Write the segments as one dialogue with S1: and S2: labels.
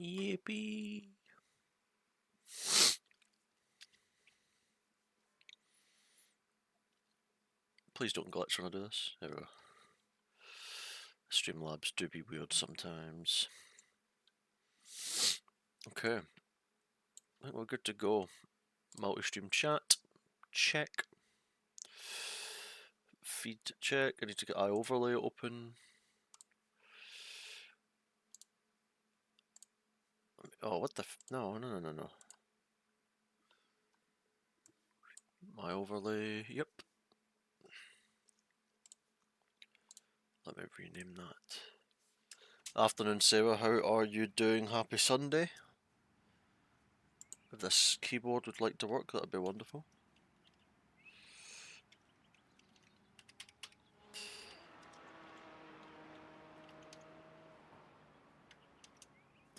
S1: Yippee! Please don't glitch when I do this. There we go. Streamlabs do be weird sometimes. Okay. I think we're good to go. Multi-stream chat. Check. Feed check. I need to get iOverlay open. Oh, what the f- no. My overlay, yep. Let me rename that. Afternoon, Sarah. How are you doing? Happy Sunday. If this keyboard would like to work, that would be wonderful.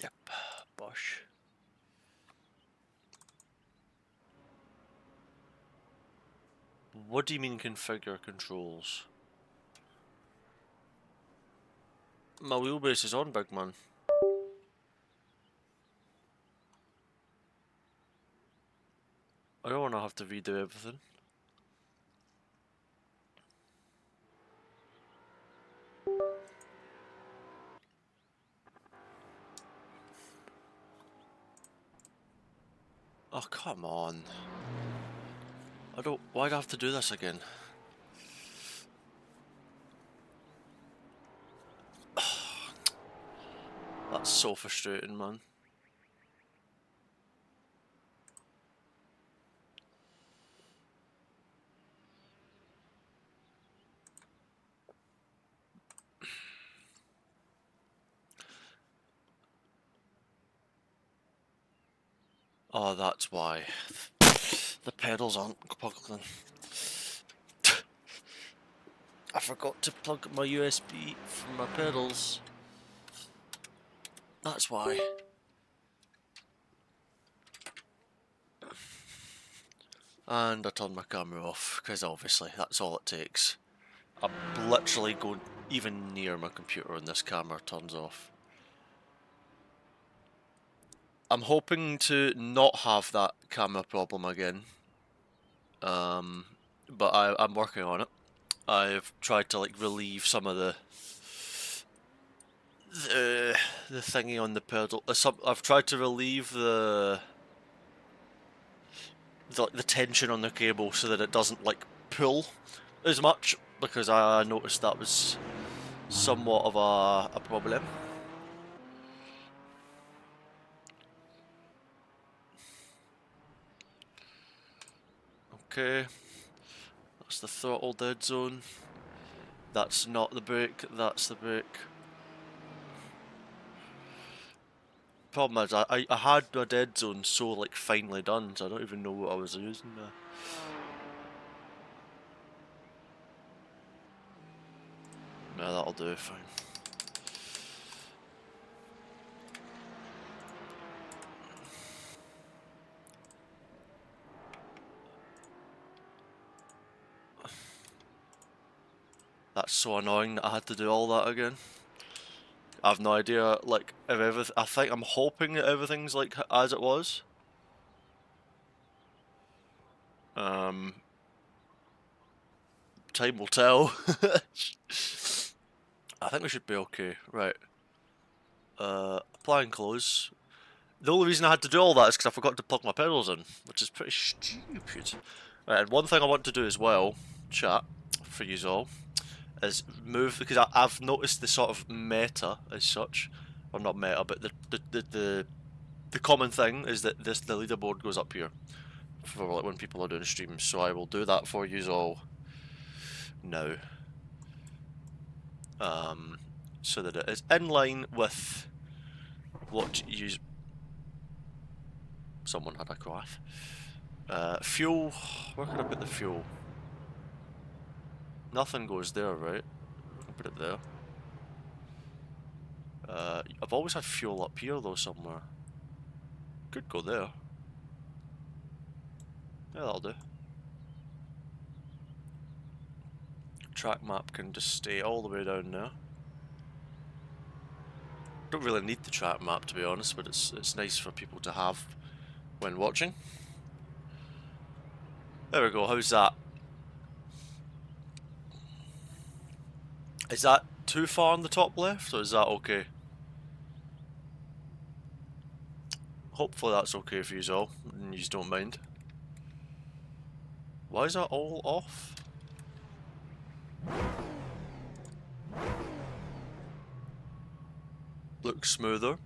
S1: Yep, bosh. What do you mean configure controls? My wheelbase is on, big man. I don't want to have to redo everything. Oh, come on. Why'd I have to do this again? That's so frustrating, man. Oh, that's why. The pedals aren't plugged in. I forgot to plug my USB from my pedals. That's why. And I turned my camera off, because obviously that's all it takes. I'm literally going even near my computer and this camera turns off. I'm hoping to not have that camera problem again. But I'm working on it. I've tried to like relieve some of the thingy on the pedal. I've tried to relieve the tension on the cable so that it doesn't like pull as much, because I noticed that was somewhat of a problem. Okay, that's the throttle dead zone. That's not the brake, that's the brake. Problem is, I had my dead zone so like finely done, so I don't even know what I was using there. No, that'll do, fine. That's so annoying that I had to do all that again. I have no idea, like, if everything. I think I'm hoping that everything's like as it was. Time will tell. I think we should be okay. Right. Apply and close. The only reason I had to do all that is because I forgot to plug my pedals in, which is pretty stupid. Right, and one thing I want to do as well, chat, for you all, is move, because I've noticed the sort of meta as such, or not meta, but the common thing is that the leaderboard goes up here for like when people are doing streams. So I will do that for you all now, so that it is in line with what you. Someone had a crash. Fuel. Where can I put the fuel? Nothing goes there, right? I'll put it there. I've always had fuel up here though somewhere. Could go there. Yeah, that'll do. Track map can just stay all the way down there. don't really need the track map, to be honest, but it's nice for people to have when watching. There we go, how's that? Is that too far on the top left, or is that okay? Hopefully that's okay for you all, and you don't mind. Why is that all off? Looks smoother.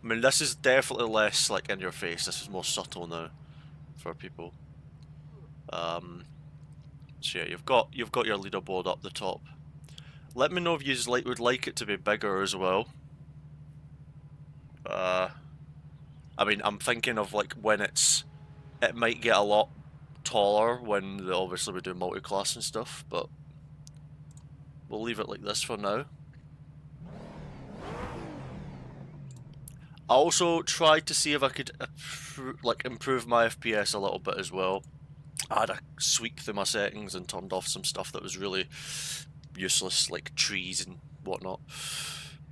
S1: I mean, this is definitely less like in your face. This is more subtle now for people. So yeah, you've got your leaderboard up the top. Let me know if you would like it to be bigger as well. I mean, I'm thinking of like when it might get a lot taller when obviously we do multi-class and stuff, but we'll leave it like this for now. I also tried to see if I could improve my FPS a little bit as well. I had a sweep through my settings and turned off some stuff that was really useless, like trees and whatnot.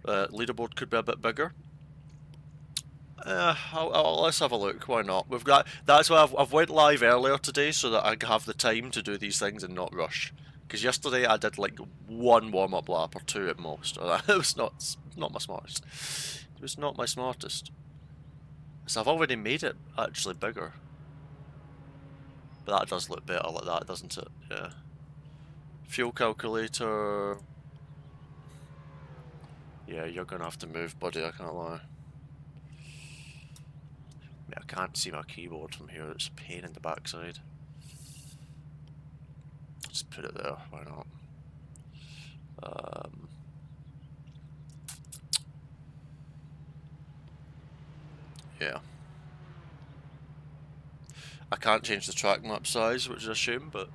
S1: Leaderboard could be a bit bigger. Let's have a look. Why not? We've got. That's why I've went live earlier today so that I have the time to do these things and not rush. Because yesterday I did like one warm-up lap or two at most. It was not my smartest. It was not my smartest. So I've already made it actually bigger. But that does look better like that, doesn't it? Yeah. Fuel calculator. Yeah, you're gonna have to move, buddy, I can't lie. Yeah, I can't see my keyboard from here, it's a pain in the backside. Just put it there, why not? Yeah. I can't change the track map size, which is a shame, but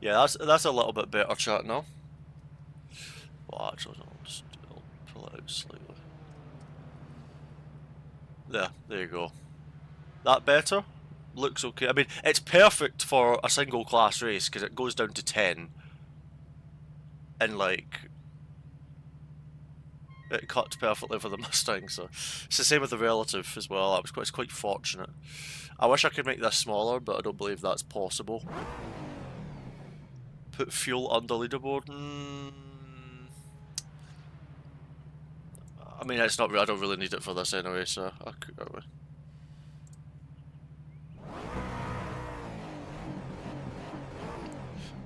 S1: yeah, that's a little bit better chat now. Well, actually, I'll pull it out slightly. There you go. That better? Looks okay. I mean, it's perfect for a single class race because it goes down to 10. And like, it cuts perfectly for the Mustang, so it's the same with the Relative as well. It's quite fortunate. I wish I could make this smaller, but I don't believe that's possible. Put fuel under leaderboard. I mean, it's not. I don't really need it for this anyway, so I could go away.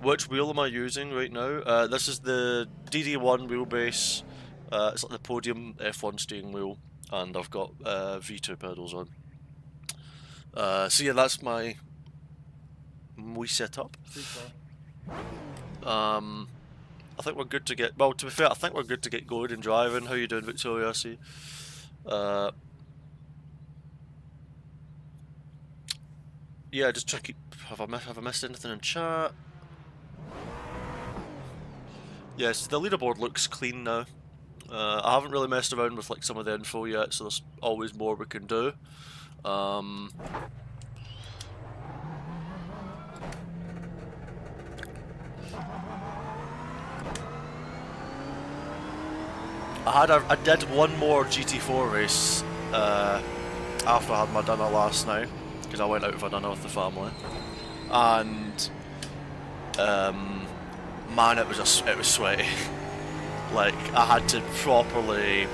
S1: Which wheel am I using right now? This is the DD1 wheelbase. It's like the podium F1 steering wheel, and I've got V2 pedals on. So yeah, that's my wee setup. I think we're good to get. Well, to be fair, I think we're good to get going and driving. How you doing, Victoria? I see. Yeah, just check. Have I missed anything in chat? Yes, the leaderboard looks clean now. I haven't really messed around with like some of the info yet, so there's always more we can do. I did one more GT4 race after I had my dinner last night, because I went out for dinner with the family, and man, it was sweaty. Like, I had to properly.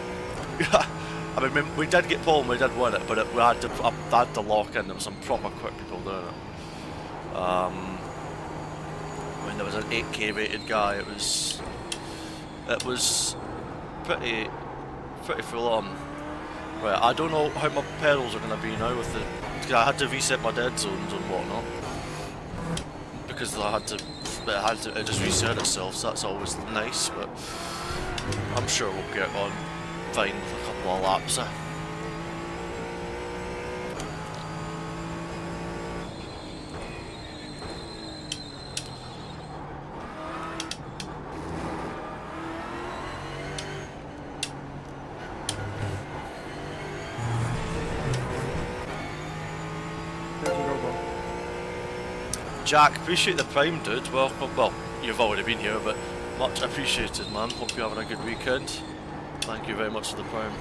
S1: I mean, we did get pole and we did win it, but I had to lock in. There was some proper quick people doing it. I mean, there was an 8K rated guy. It was pretty full on. Right, I don't know how my pedals are going to be now with the. Because I had to reset my dead zones and whatnot. Because it just reset itself, so that's always nice, but I'm sure we'll get on fine with a couple of laps. Jack, appreciate the prime, dude. Welcome. Well, you've already been here, but much appreciated, man. Hope you're having a good weekend. Thank you very much for the prime.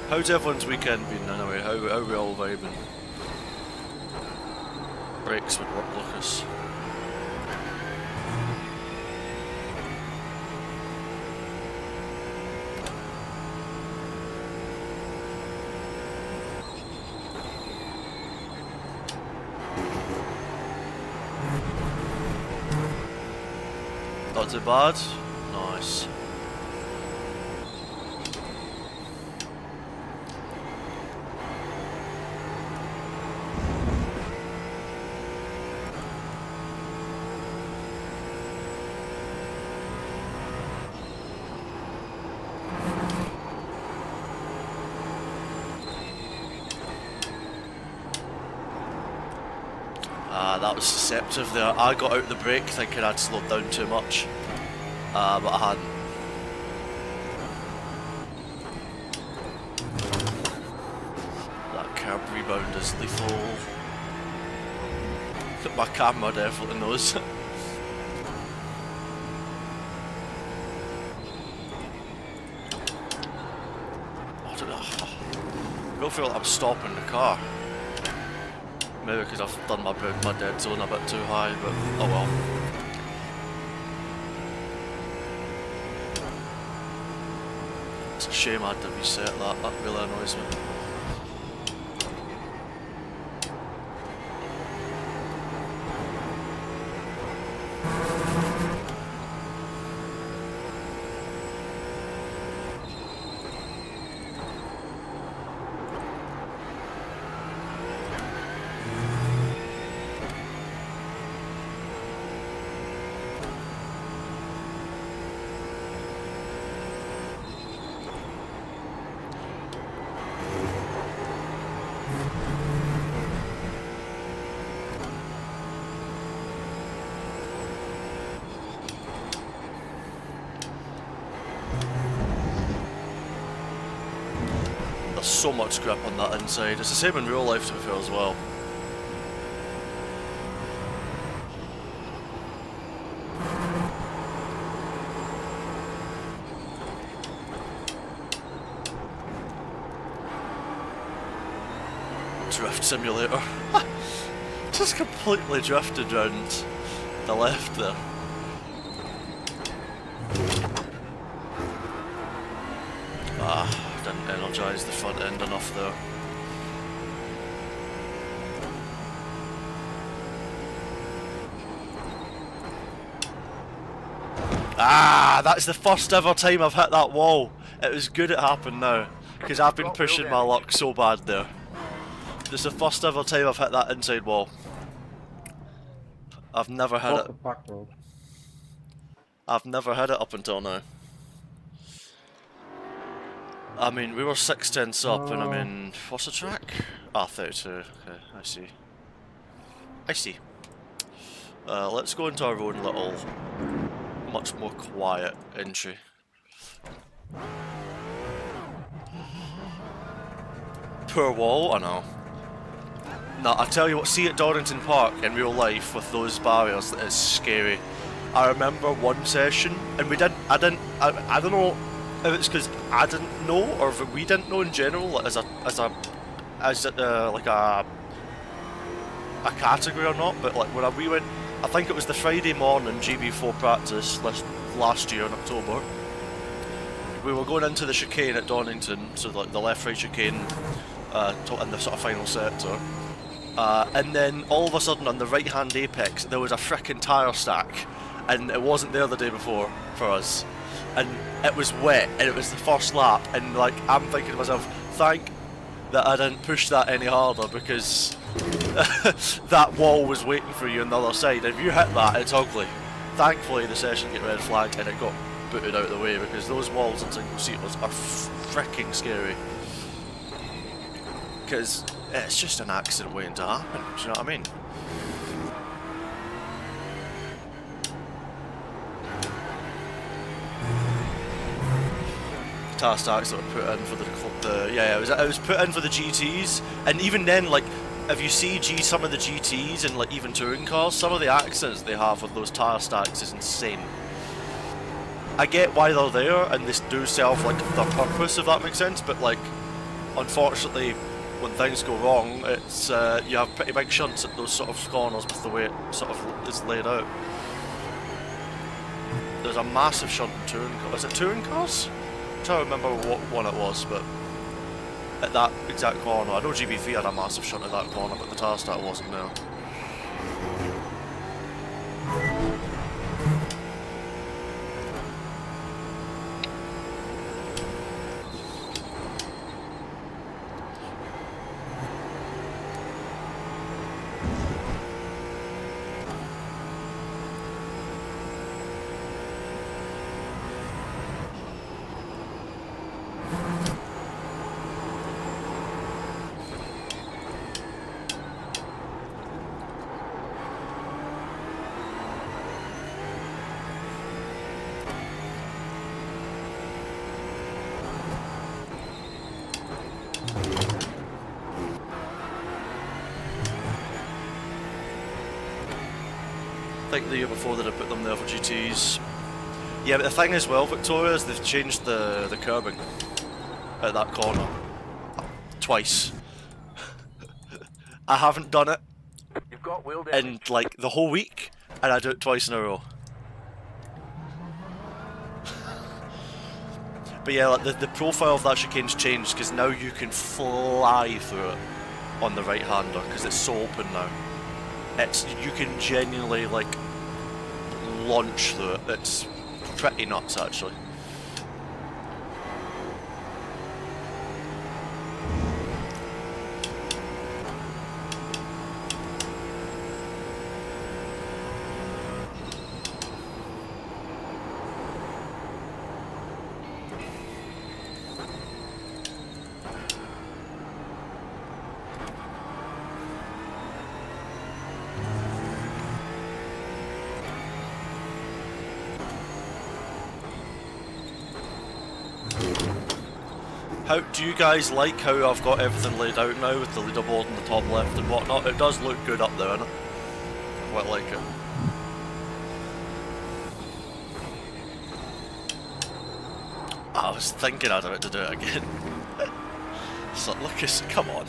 S1: How's everyone's weekend been anyway? How are we all vibing? Breaks would work, Lucas. Not too bad. Nice. That was deceptive there. I got out the brake thinking I'd slowed down too much, but I hadn't. That curb rebound is lethal. My camera definitely knows. I don't feel like I'm stopping the car. Maybe because I've done my dead zone a bit too high, but oh well. It's a shame I had to reset that, that really annoys me. So much grip on that inside. It's the same in real life to be fair as well. Drift simulator. Just completely drifted round the left there. Didn't energise the front end enough there. That's the first ever time I've hit that wall. It was good it happened now, because I've been pushing my luck so bad there. It's the first ever time I've hit that inside wall. I've never hit it. I've never hit it up until now. I mean, we were 6/10 up, and I mean, what's the track? Ah, 32. Okay, I see. I see. Let's go into our own little, much more quiet entry. Poor wall, I know. No, I tell you what, see at Donington Park in real life with those barriers, that is scary. I remember one session, and I don't know if it's because I didn't know, or if we didn't know in general, like, as like a category or not, but like when we went, I think it was the Friday morning GT4 practice last year in October. We were going into the chicane at Donington, so like the left-right chicane in the sort of final sector. And then all of a sudden on the right-hand apex there was a frickin' tyre stack, and it wasn't there the day before for us. And it was wet, and it was the first lap, and like I'm thinking to myself, thank that I didn't push that any harder, because that wall was waiting for you on the other side. If you hit that, it's ugly. Thankfully the session got red flagged and it got booted out of the way, because those walls in single seaters are freaking scary. Because it's just an accident waiting to happen, do you know what I mean? Task stacks that were put in for it was put in for the GTs, and even then, like, if you see some of the GTs and like even touring cars, some of the accidents they have with those tyre stacks is insane. I get why they're there and they do serve like their purpose, if that makes sense, but like unfortunately when things go wrong, it's you have pretty big shunts at those sort of corners with the way it sort of is laid out. There's a massive shunt in touring cars. Is it touring cars? I'm trying to remember what one it was, but at that exact corner, I know GT3 had a massive shunt at that corner, but the tyre stack wasn't there. I think the year before that I put them there for GTs. Yeah, but the thing as well, Victoria, is they've changed the curbing at that corner twice. I haven't done it in like the whole week, and I do it twice in a row. But yeah, like the profile of that chicane's changed because now you can fly through it on the right-hander because it's so open now. You can genuinely like launch through it. It's pretty nuts actually. How do you guys like how I've got everything laid out now with the leaderboard in the top left and whatnot? It does look good up there, innit? I quite like it. I was thinking I'd have to do it again. So Lucas, come on.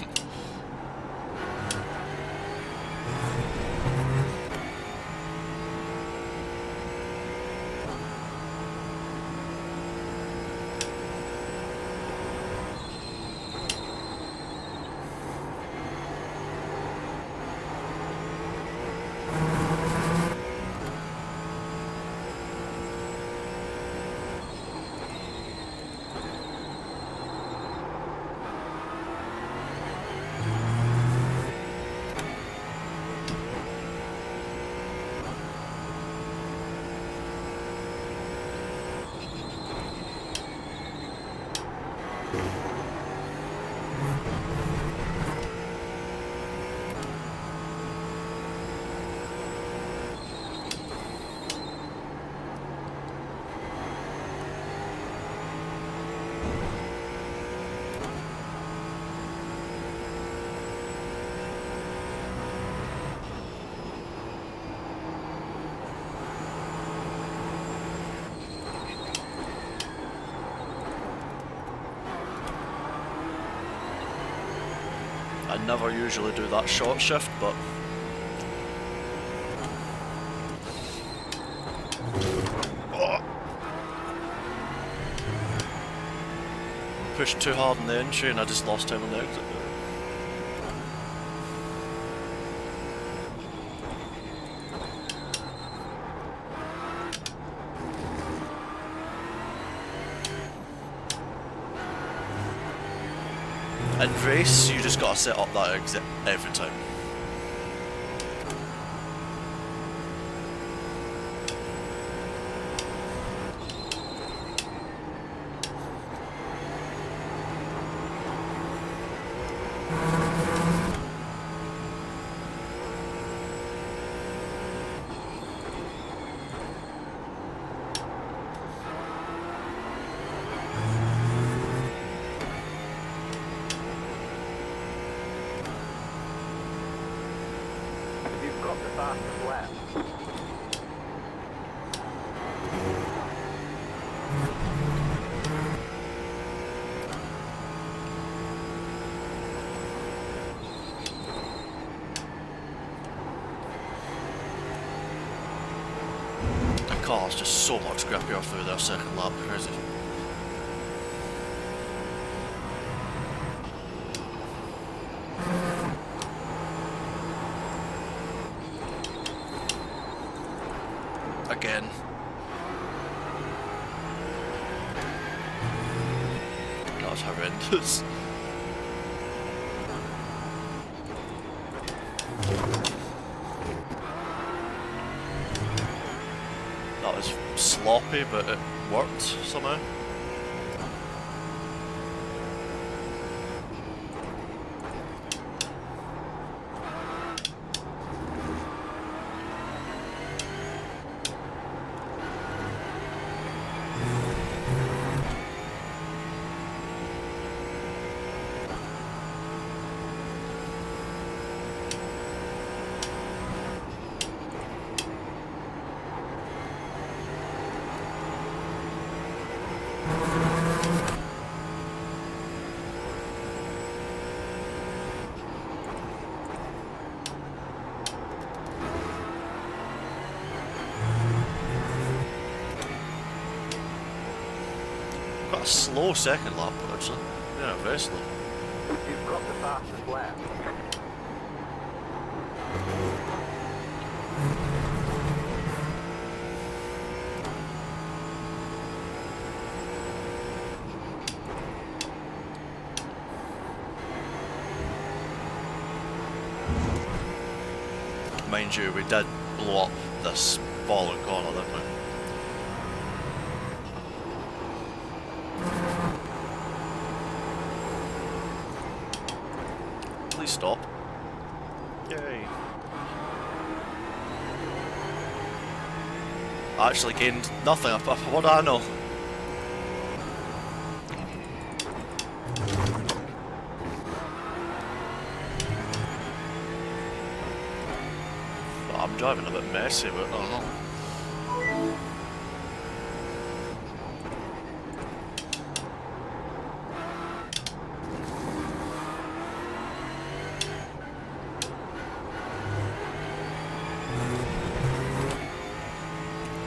S1: I never usually do that short shift, but pushed too hard in the entry and I just lost time on the exit. In race, you just gotta set up that exit every time.
S2: fastest lap.
S1: The car's just so much grippier through their second lap, crazy. Again. That was horrendous. That was sloppy, but it worked somehow. Got a slow second lap, actually. Yeah, very slow.
S2: You've got the fastest lap.
S1: Mind you, we did blow up this fallen corner, didn't we? Please stop. Yay. I actually gained nothing. What do I know? I'm driving a bit messy, but I don't know.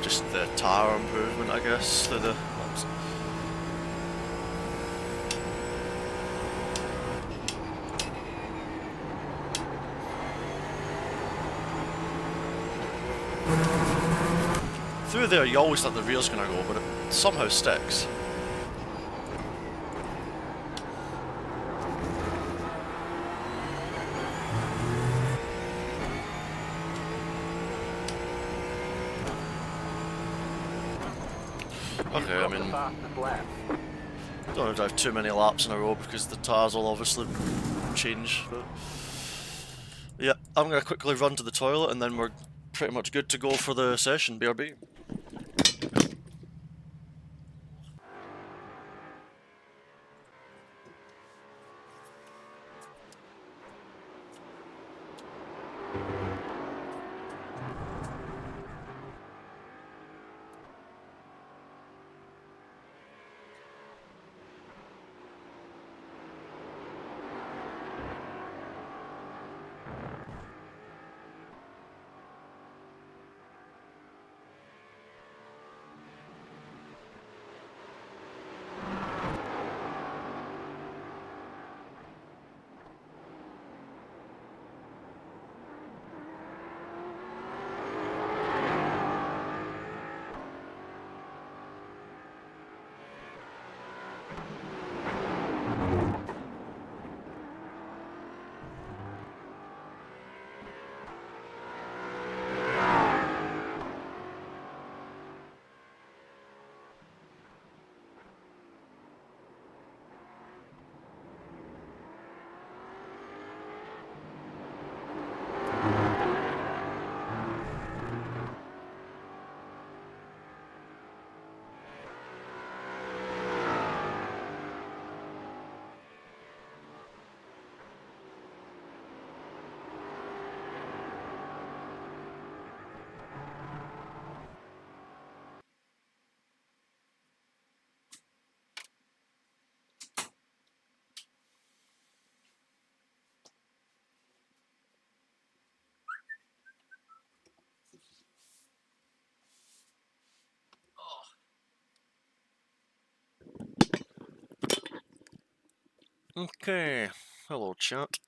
S1: Just the tyre improvement, I guess, to the... Through there, you always think the rear's gonna go, but it somehow sticks. Okay, I mean, don't want to drive too many laps in a row because the tyres will obviously change. But yeah, I'm gonna quickly run to the toilet and then we're pretty much good to go for the session, BRB. Okay, hello chat.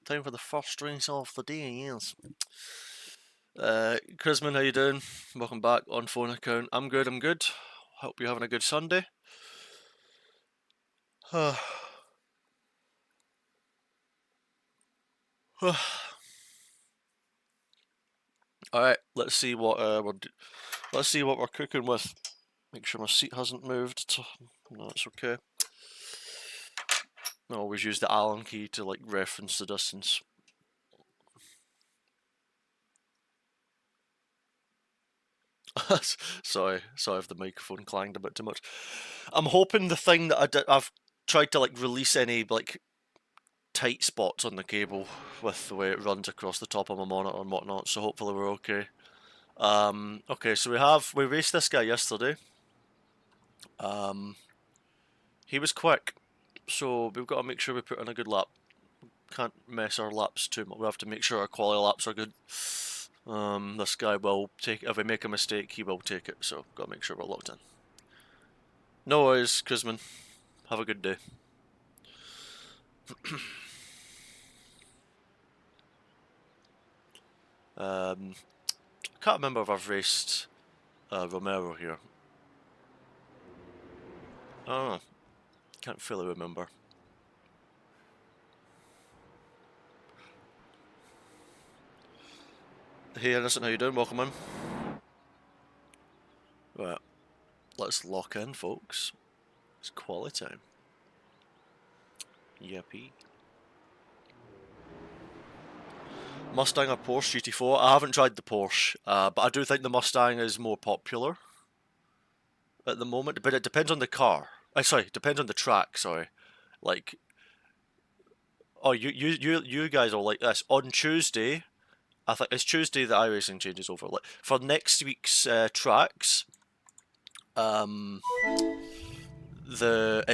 S1: Time for the first race of the day, yes. Chrisman, how you doing? Welcome back on phone account. I'm good, I'm good. Hope you're having a good Sunday. Alright, let's see what let's see what we're cooking with. Make sure my seat hasn't moved. No, it's okay. I always use the Allen key to like reference the distance. sorry if the microphone clanged a bit too much. I'm hoping the thing that I've tried to like release any like tight spots on the cable with the way it runs across the top of my monitor and whatnot, so hopefully we're okay. Okay, so we raced this guy yesterday. He was quick, so we've got to make sure we put in a good lap. Can't mess our laps too much. We have to make sure our quality laps are good. This guy will take, if we make a mistake, he will take it, so got to make sure we're locked in. No worries, Kuzman. Have a good day. Can't remember if I've raced Romero here. Oh, can't fully remember. Hey Innocent, how you doing? Welcome in. Right, let's lock in, folks. It's quality time. Yippee. Mustang or Porsche GT4? I haven't tried the Porsche, but I do think the Mustang is more popular at the moment. But it depends on the car. Sorry, depends on the track. Sorry, like, oh, you guys are like this on Tuesday. I think it's Tuesday that iRacing changes over. Like for next week's tracks, it's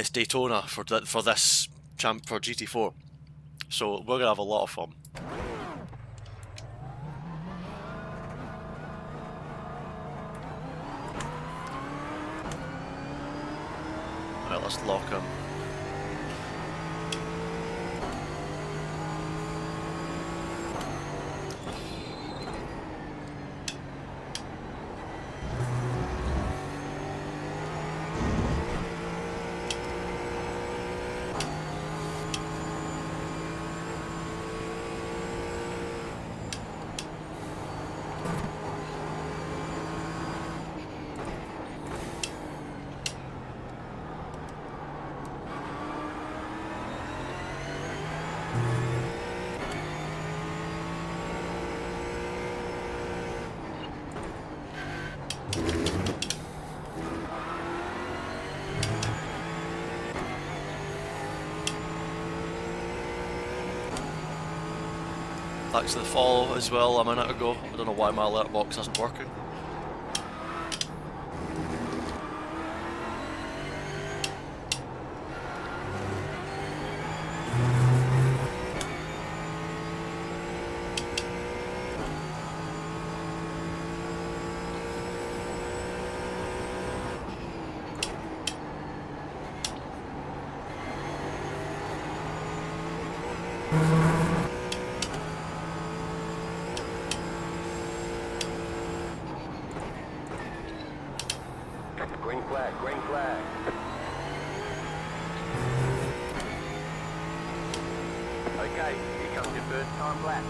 S1: Daytona for this for GT4. So we're gonna have a lot of fun. Alright, let's lock him. Thanks to the follow as well a minute ago. I don't know why my alert box isn't working.
S2: Green flag, green flag. Okay, here comes your first time lap.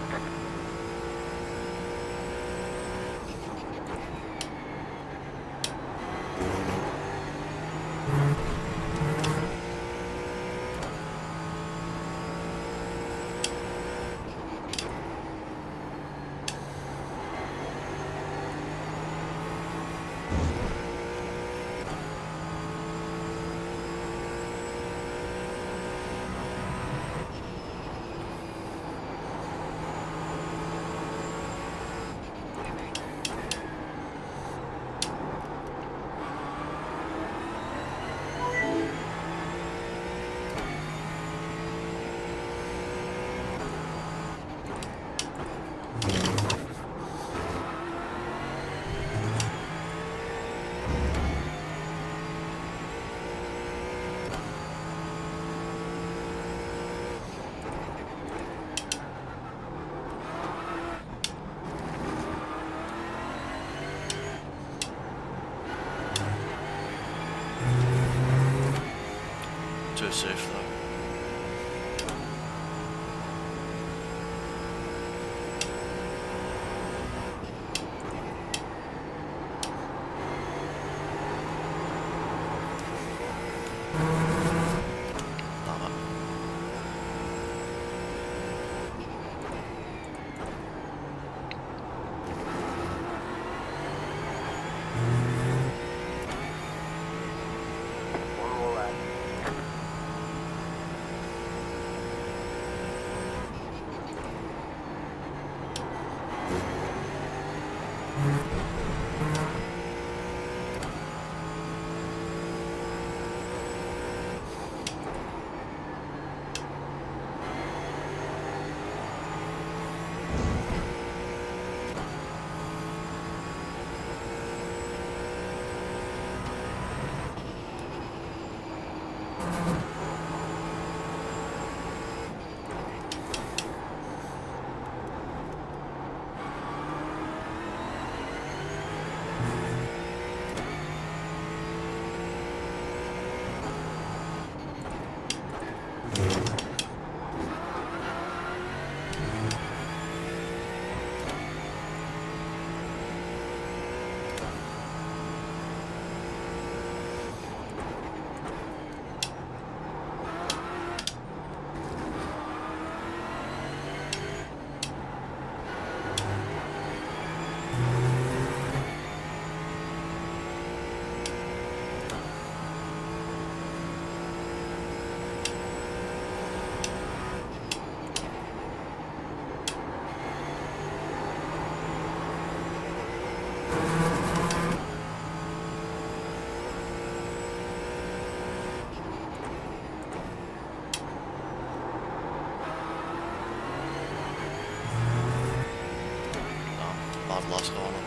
S1: bad last corner.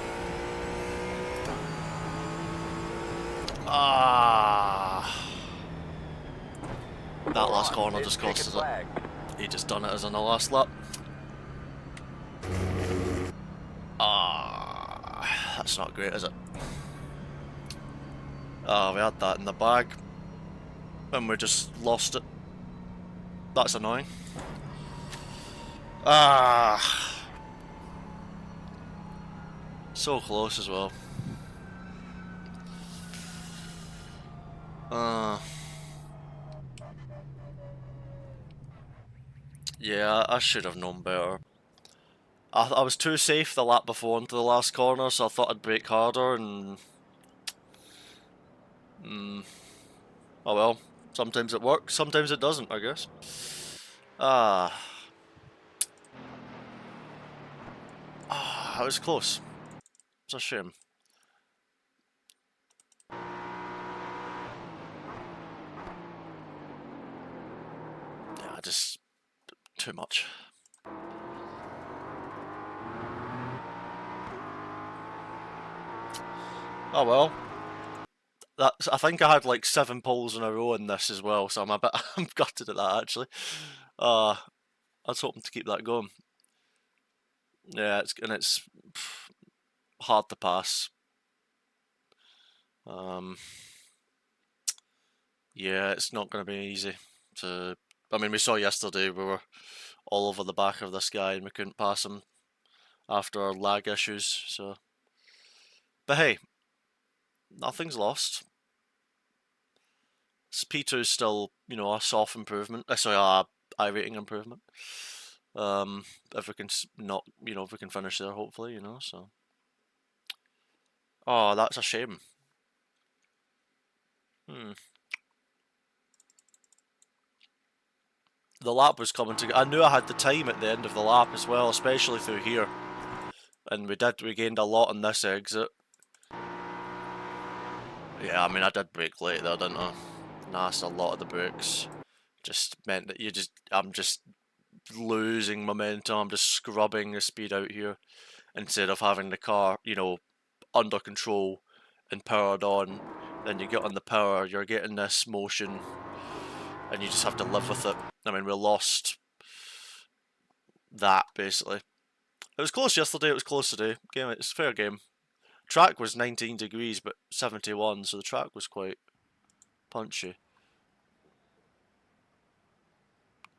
S1: Ah, that last corner just cost us it. He just done it as on the last lap. Ah, that's not great, is it? Ah, we had that in the bag, and we just lost it. That's annoying. Ah, so close as well. Yeah, I should have known better. I was too safe the lap before into the last corner, so I thought I'd brake harder, and oh well. Sometimes it works, sometimes it doesn't, I guess. Ah, it was close. It's a shame. Yeah, just too much. Oh well. That's, I think I had like 7 poles in a row in this as well, so I'm a bit I'm gutted at that actually. I was hoping to keep that going. Yeah, it's hard to pass. Yeah, it's not going to be easy to. I mean, we saw yesterday we were all over the back of this guy and we couldn't pass him after our lag issues. So, but hey, nothing's lost. P2 is still, you know, a soft improvement. Sorry, a iRating improvement. If we can not, you know, if we can finish there, hopefully, you know. So, oh, that's a shame. The lap was coming to. I knew I had the time at the end of the lap as well, especially through here. And we gained a lot on this exit. Yeah, I mean, I did brake late there, didn't I? Nice, a lot of the brakes just meant that I'm just losing momentum. I'm just scrubbing the speed out here instead of having the car, you know, under control and powered on. Then you get on the power, you're getting this motion, and you just have to live with it. I mean, we lost that basically. It was close yesterday, it was close today. Game, it's a fair game. Track was 19 degrees, but 71, so the track was quite punchy.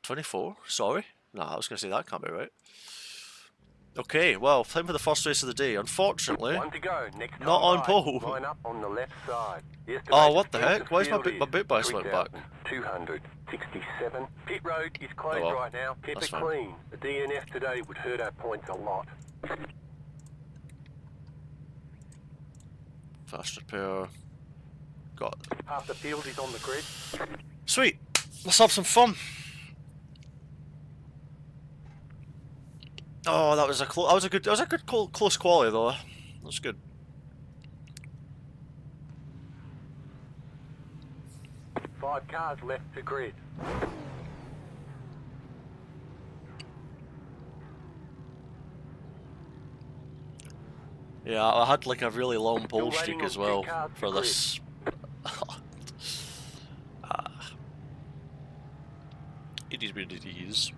S1: 24? Sorry? Nah, I was going to say that can't be right. Okay, well, time for the first race of the day. Unfortunately,
S2: One to go. Next
S1: not on pole.
S2: Line up on the left side.
S1: Oh, what the heck? Why is my boot bias went back?
S2: 267. Pit road is closed right now. Keep
S1: That's
S2: it
S1: fine.
S2: clean. The DNF today would hurt our points a lot.
S1: Fast repair. Got it.
S2: Half the field is on the grid.
S1: Sweet. Let's have some fun. Oh, that was a good close quality though. That was good.
S2: Five cars left to grid.
S1: Yeah, I had like a really long pole
S2: Still
S1: streak
S2: waiting
S1: as
S2: on
S1: well
S2: two cars
S1: for
S2: to
S1: this. It is what it is.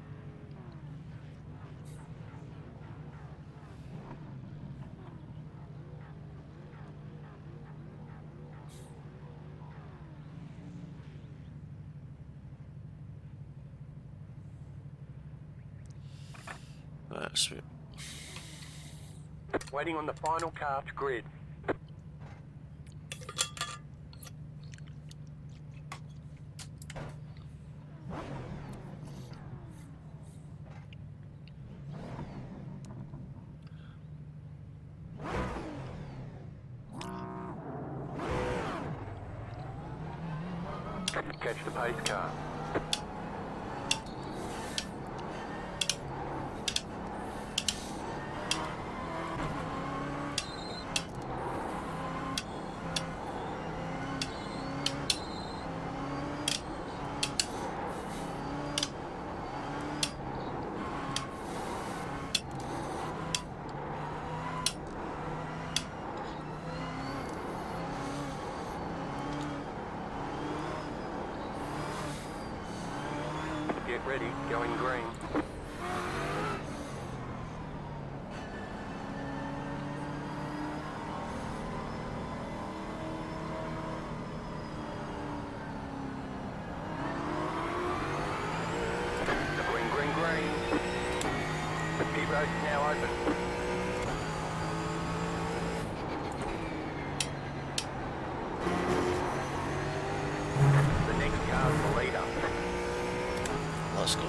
S1: Right, sweet.
S2: Waiting on the final car to grid. Catch the pace car. Get ready, going green. Green, green, green. Pit road's now open. The next car's the leader.
S1: Let's go.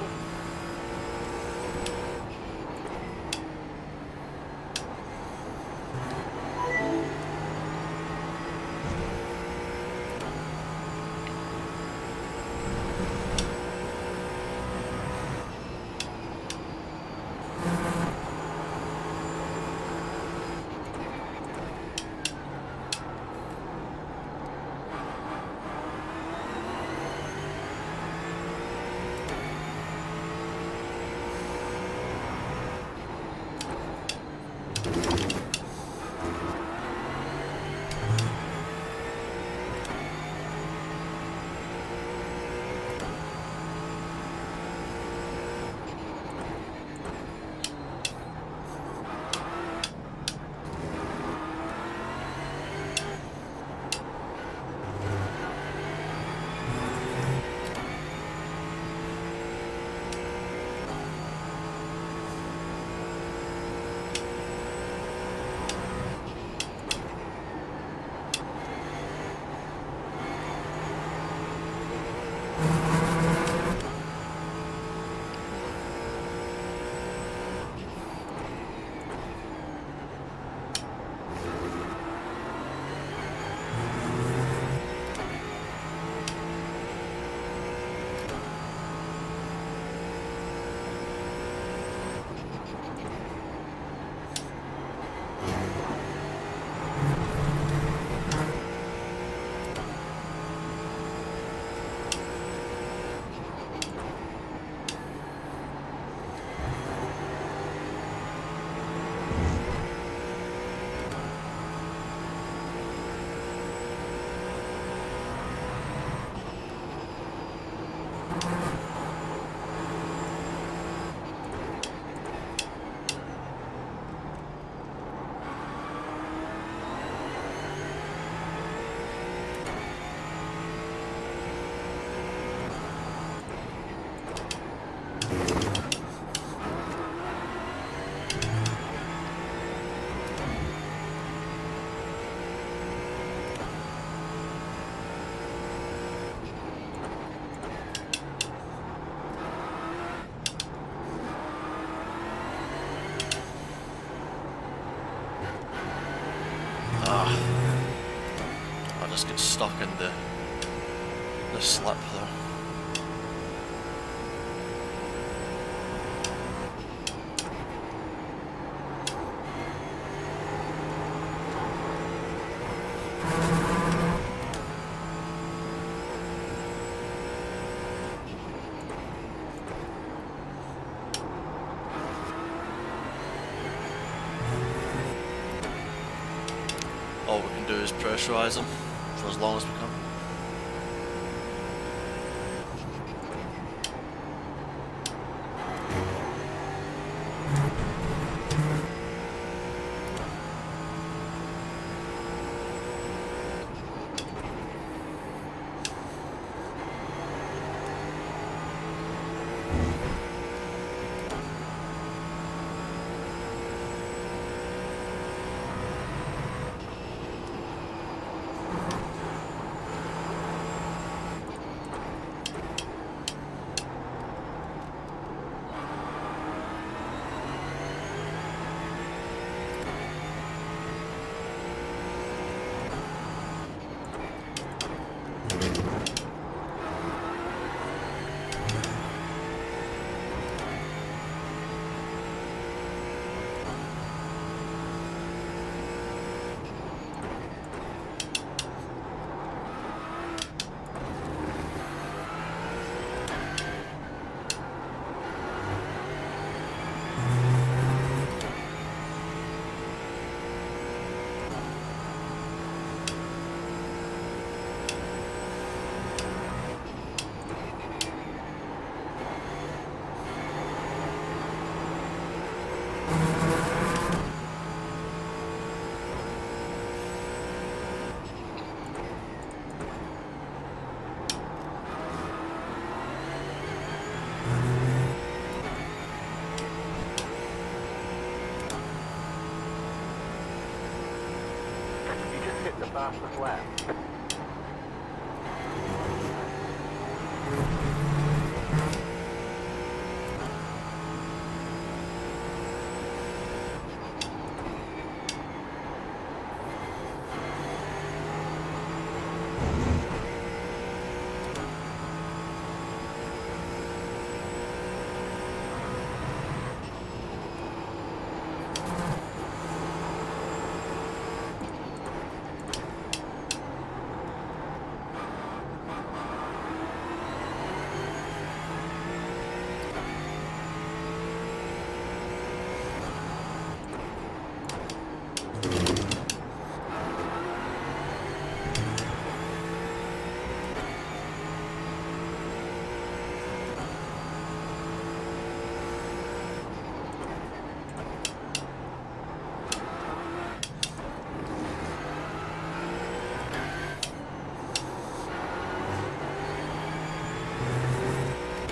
S1: I just get stuck in the slip there. All we can do is pressurise them for as long as we can.
S2: fastest lap.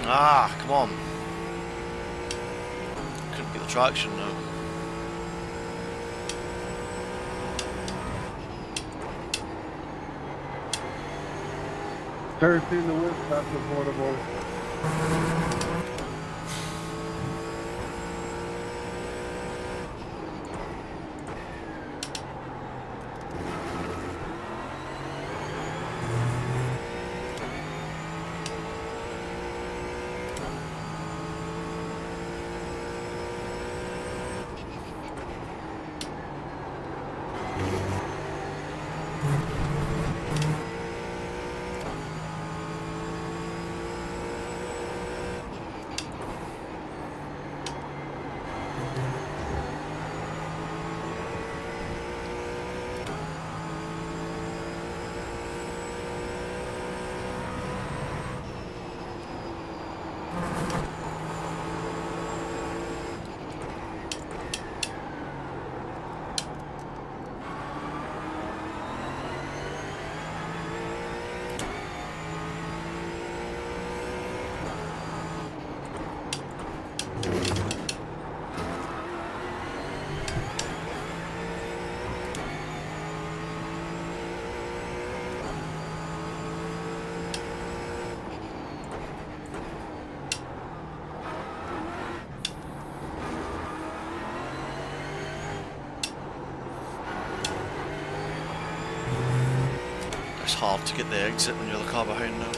S1: Ah, come on. Couldn't get the traction now.
S3: Thursday the wood stop affordable.
S1: It's hard to get the exit when you're the car behind now.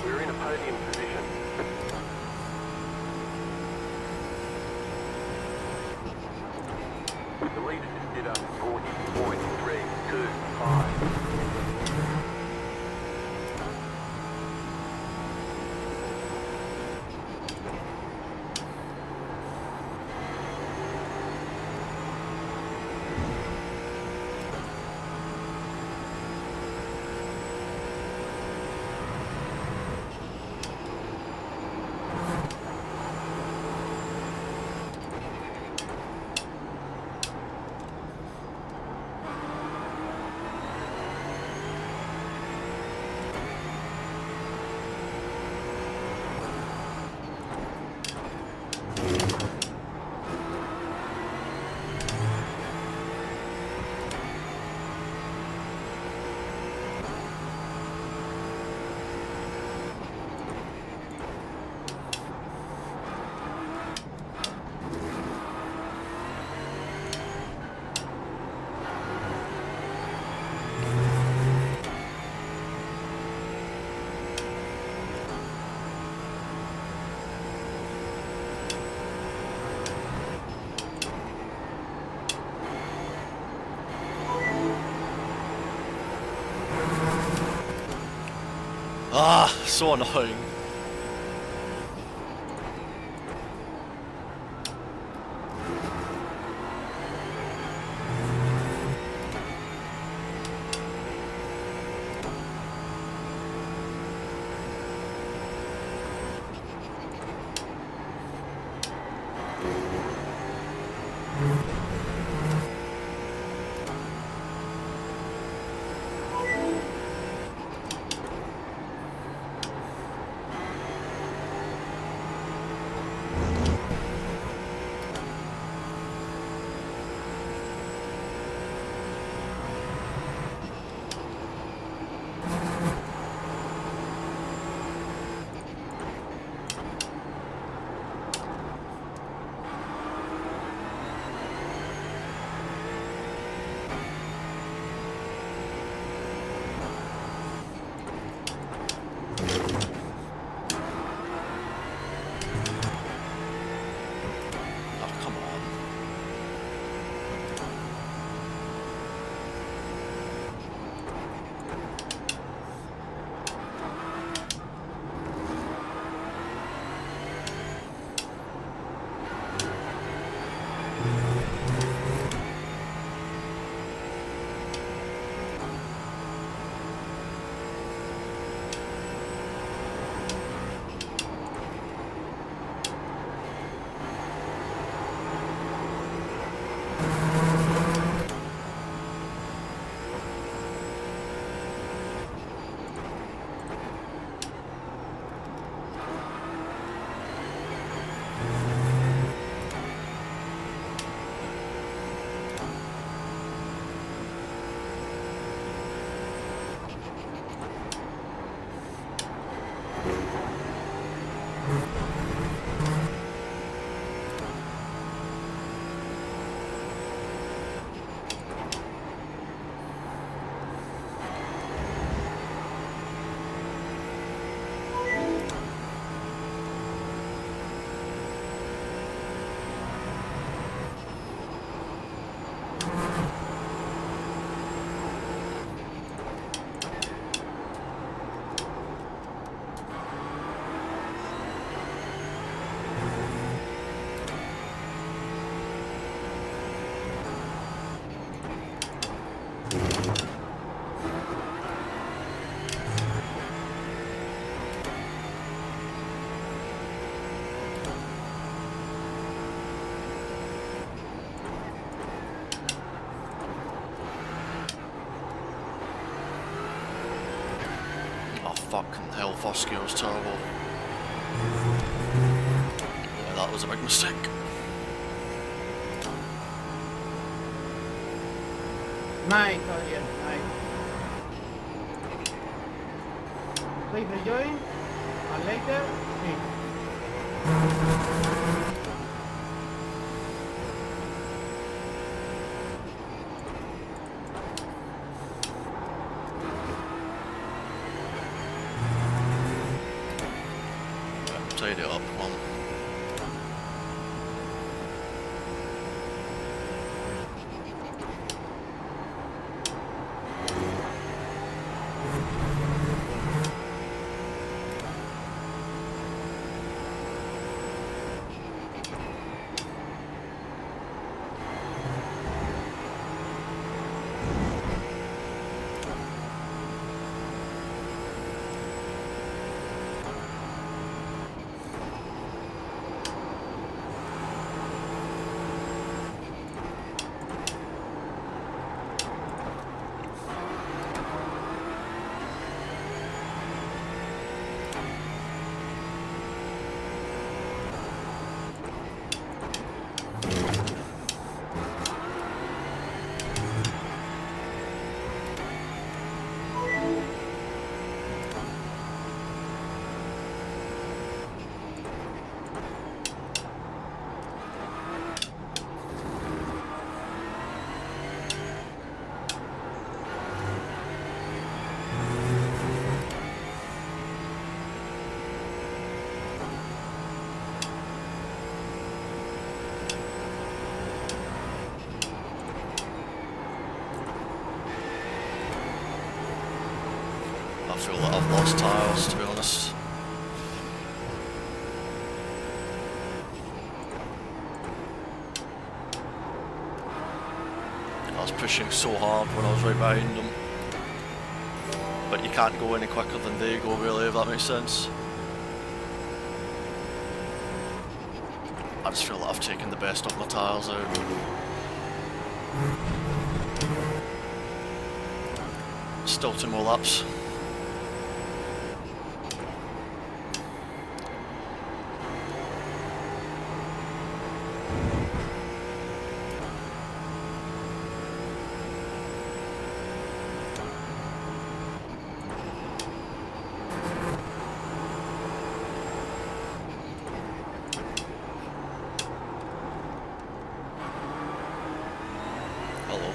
S2: We're in a podium position.
S1: Ah, so annoying. Oh, come on. Oh, fucking hell, first gear was terrible. Yeah, that was a big mistake.
S4: Nice, audience, nice. Please enjoy, and later, meet.
S1: Tidy it up, come on. I feel like I've lost tyres, to be honest. I was pushing so hard when I was right behind them. But you can't go any quicker than they go, really, if that makes sense. I just feel like I've taken the best of my tyres out. Still 2 more laps. Hello.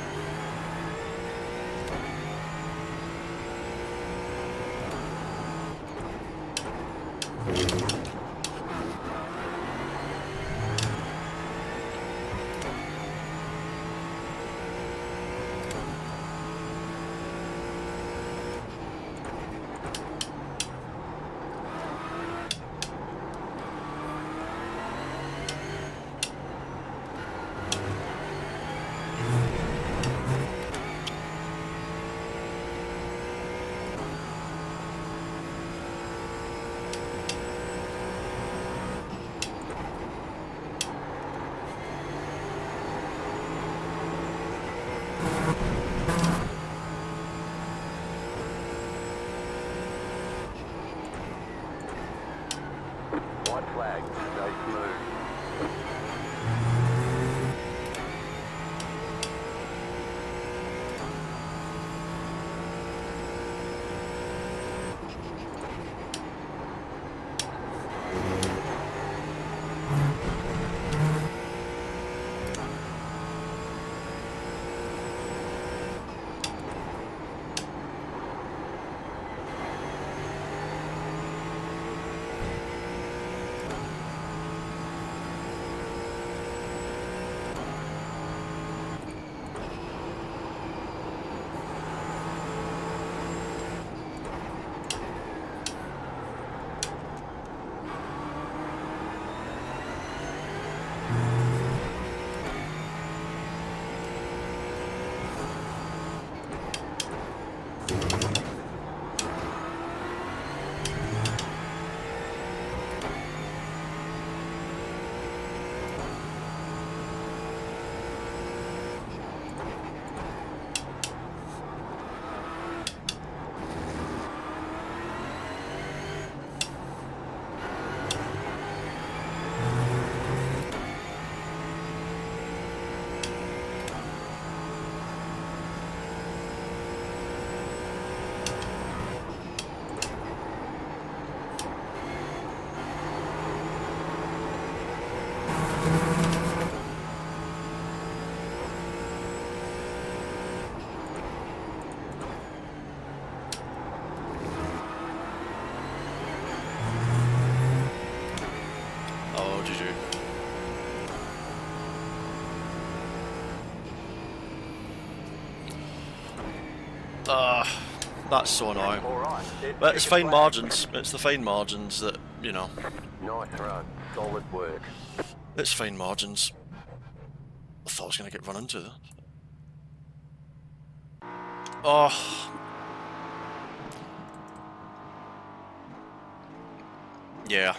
S2: White flag. Stay smooth.
S1: Oh, GG. That's so annoying.
S2: All right.
S1: But it's
S2: Check
S1: fine
S2: flag.
S1: margins. It's the fine margins that, you know,
S2: Nice run. Solid work.
S1: it's fine margins. I thought I was going to get run into there. Oh. Yeah.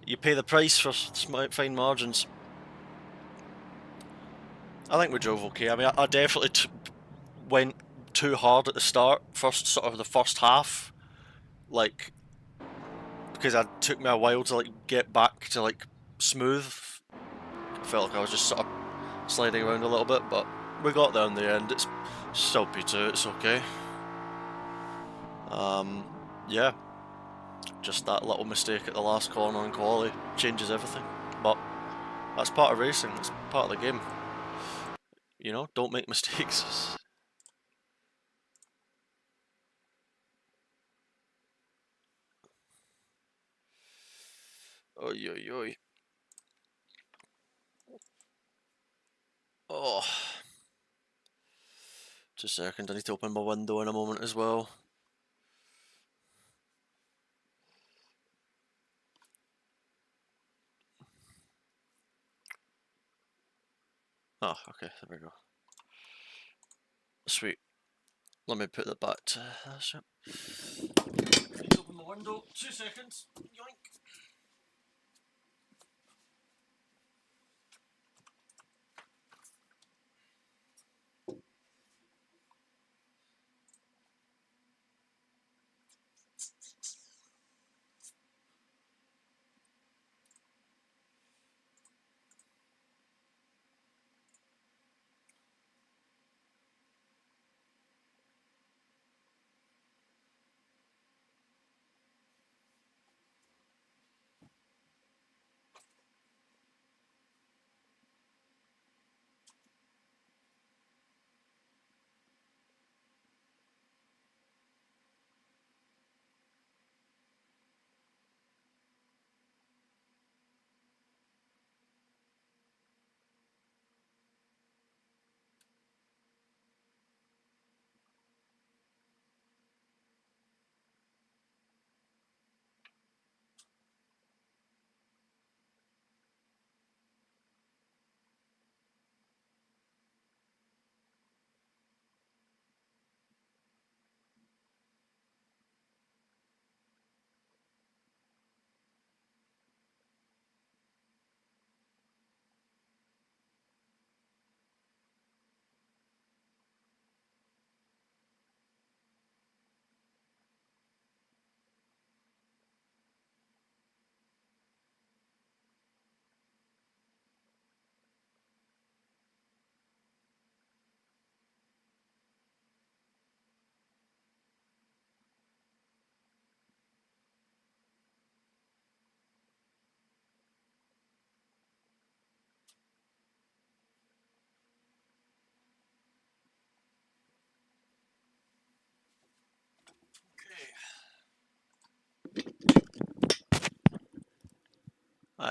S1: You pay the price for fine margins. I think we drove okay. I mean, I definitely went too hard at the start, sort of the first half, like, because it took me a while to like get back to like smooth. I felt like I was just sort of sliding around a little bit, but we got there in the end. It's still P2, it's okay. Yeah, just that little mistake at the last corner on quali changes everything, but that's part of racing, that's part of the game. You know, don't make mistakes. Oi, oi, oi. Oh. Just a second, I need to open my window in a moment as well. Oh, okay, there we go. Sweet. Let me put that back to that's it. Please open the window. 2 seconds. Yoink.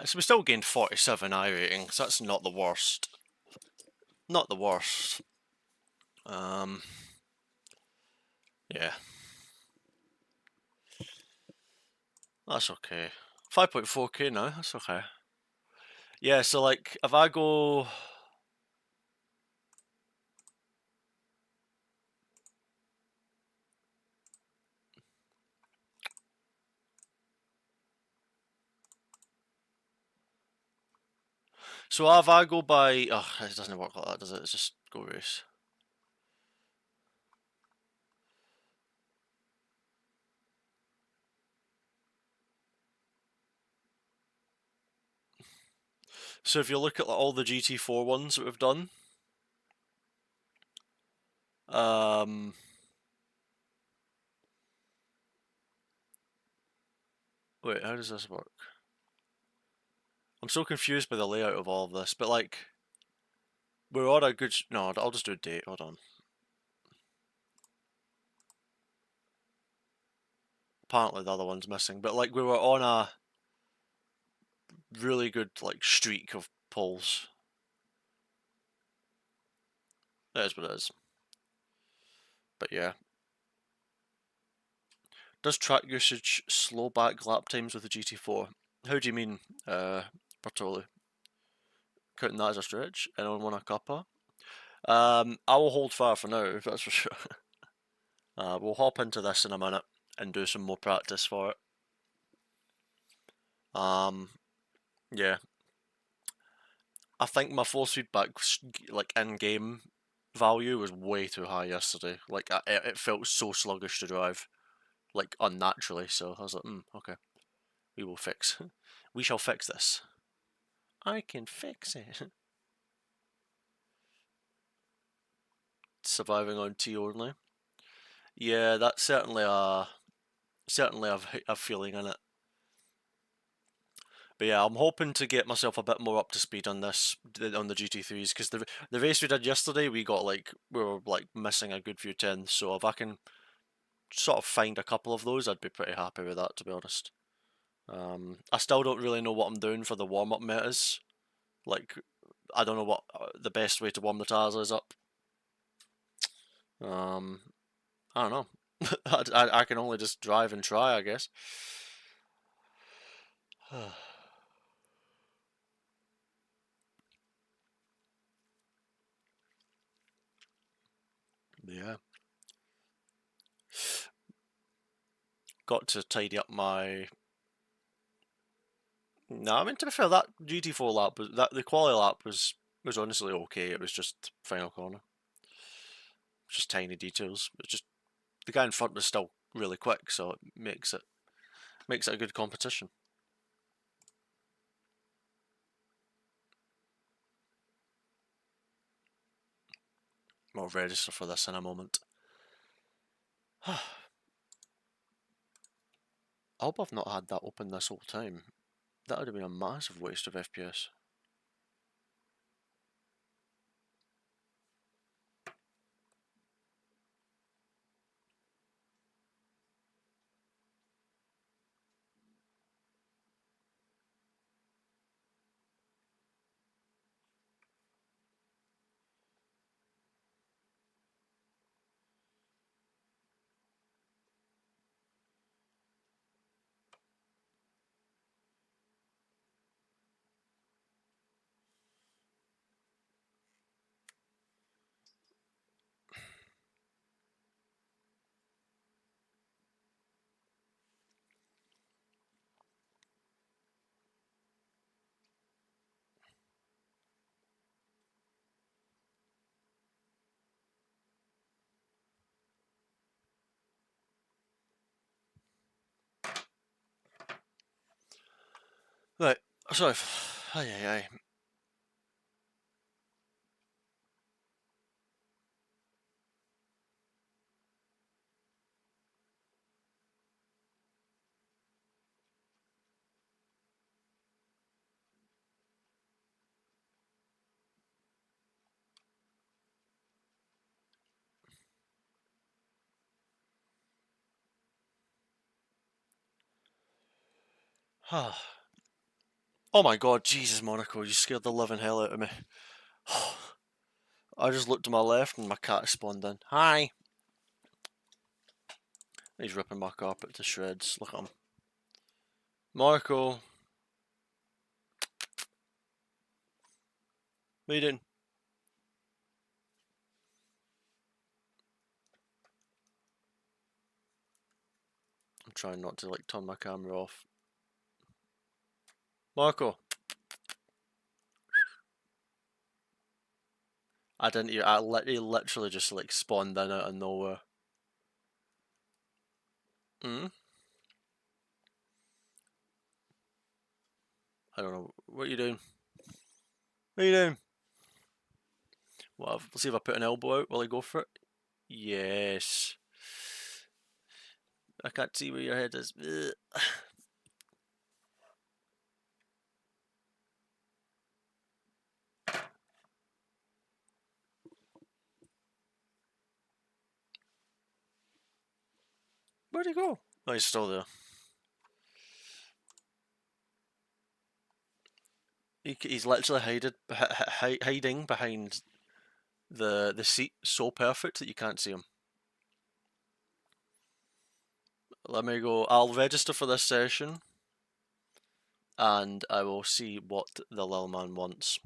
S1: So we still gained 47 I rating, so that's not the worst. Not the worst. Yeah. That's okay. 5.4k now, that's okay. Yeah, so like, if I go... So if I go by... Oh, it doesn't work like that, does it? It's just go race. So if you look at like, all the GT4 ones that we've done... Wait, how does this work? I'm so confused by the layout of all of this, but like... We're on a good... No, I'll just do a date, hold on. Apparently the other one's missing, but like we were on a really good like streak of polls. That is what it is. But yeah. Does track usage slow back lap times with the GT4? How do you mean, Bertoli? Counting that as a stretch? Anyone want a cuppa? I will hold fire for now, that's for sure. We'll hop into this in a minute and do some more practice for it. Yeah. I think my force feedback, like in-game value, was way too high yesterday. Like it felt so sluggish to drive, like unnaturally. So I was like, okay, we will fix. We shall fix this. I can fix it. Surviving on tea only. Yeah, that's certainly a feeling in it. But yeah, I'm hoping to get myself a bit more up to speed on this, on the GT3s, because the race we did yesterday, we were like missing a good few tenths. So if I can sort of find a couple of those, I'd be pretty happy with that, to be honest. I still don't really know what I'm doing for the warm-up metas. Like, I don't know what the best way to warm the tires is up. I don't know. I can only just drive and try, I guess. Yeah. Got to tidy up my... No, I mean, to be fair, that GT4 lap, the quali lap was honestly okay. It was just final corner. Just tiny details. It's just the guy in front was still really quick, so it makes it a good competition. I'll register for this in a moment. I hope I've not had that open this whole time. That would have been a massive waste of FPS. Right, sorry. Aye. Oh my god, Jesus, Monaco, you scared the living hell out of me. I just looked to my left and my cat spawned in. Hi! He's ripping my carpet to shreds. Look at him. Monaco. What are you doing? I'm trying not to like turn my camera off. Marco. I didn't hear. He literally just like spawned in out of nowhere. Hmm? I don't know. What are you doing? What are you doing? Well, let's see if I put an elbow out. Will he go for it? Yes. I can't see where your head is. Ugh. Where'd he go? Oh, he's still there. He's literally hiding behind the seat so perfect that you can't see him. Let me go. I'll register for this session and I will see what the little man wants.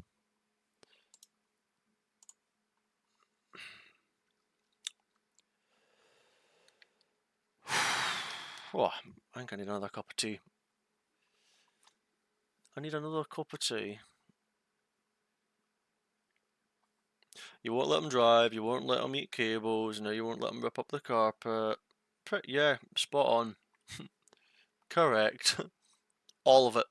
S1: Oh, I think I need another cup of tea. I need another cup of tea. You won't let him drive, you won't let him eat cables, no, you won't let him rip up the carpet. Yeah, spot on. Correct. All of it.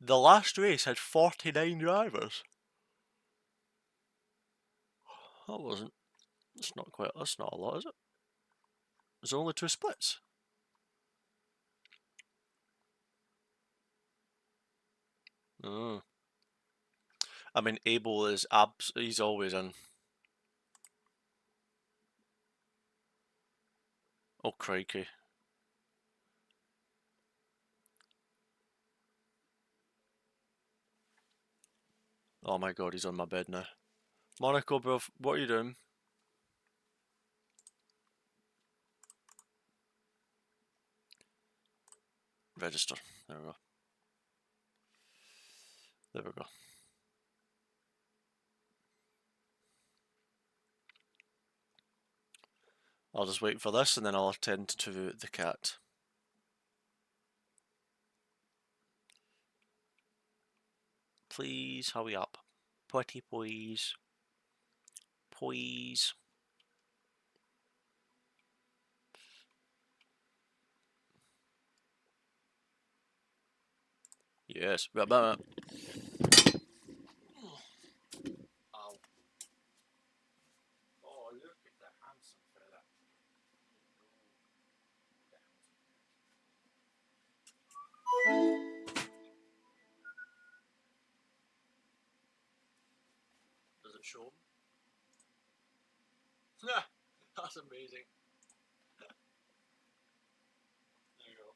S1: The last race had 49 drivers. That wasn't. That's not quite. That's not a lot, is it? There's only 2 splits. Oh. I mean, Abel is he's always in. Oh, crikey. Oh my god, he's on my bed now. Monaco, bruv, what are you doing? register. There we go. There we go. I'll just wait for this and then I'll attend to the cat. Please hurry up. Pretty please. Please. Yes. Ow. Oh, look at the handsome fella. Does it show him? That's amazing. There you go.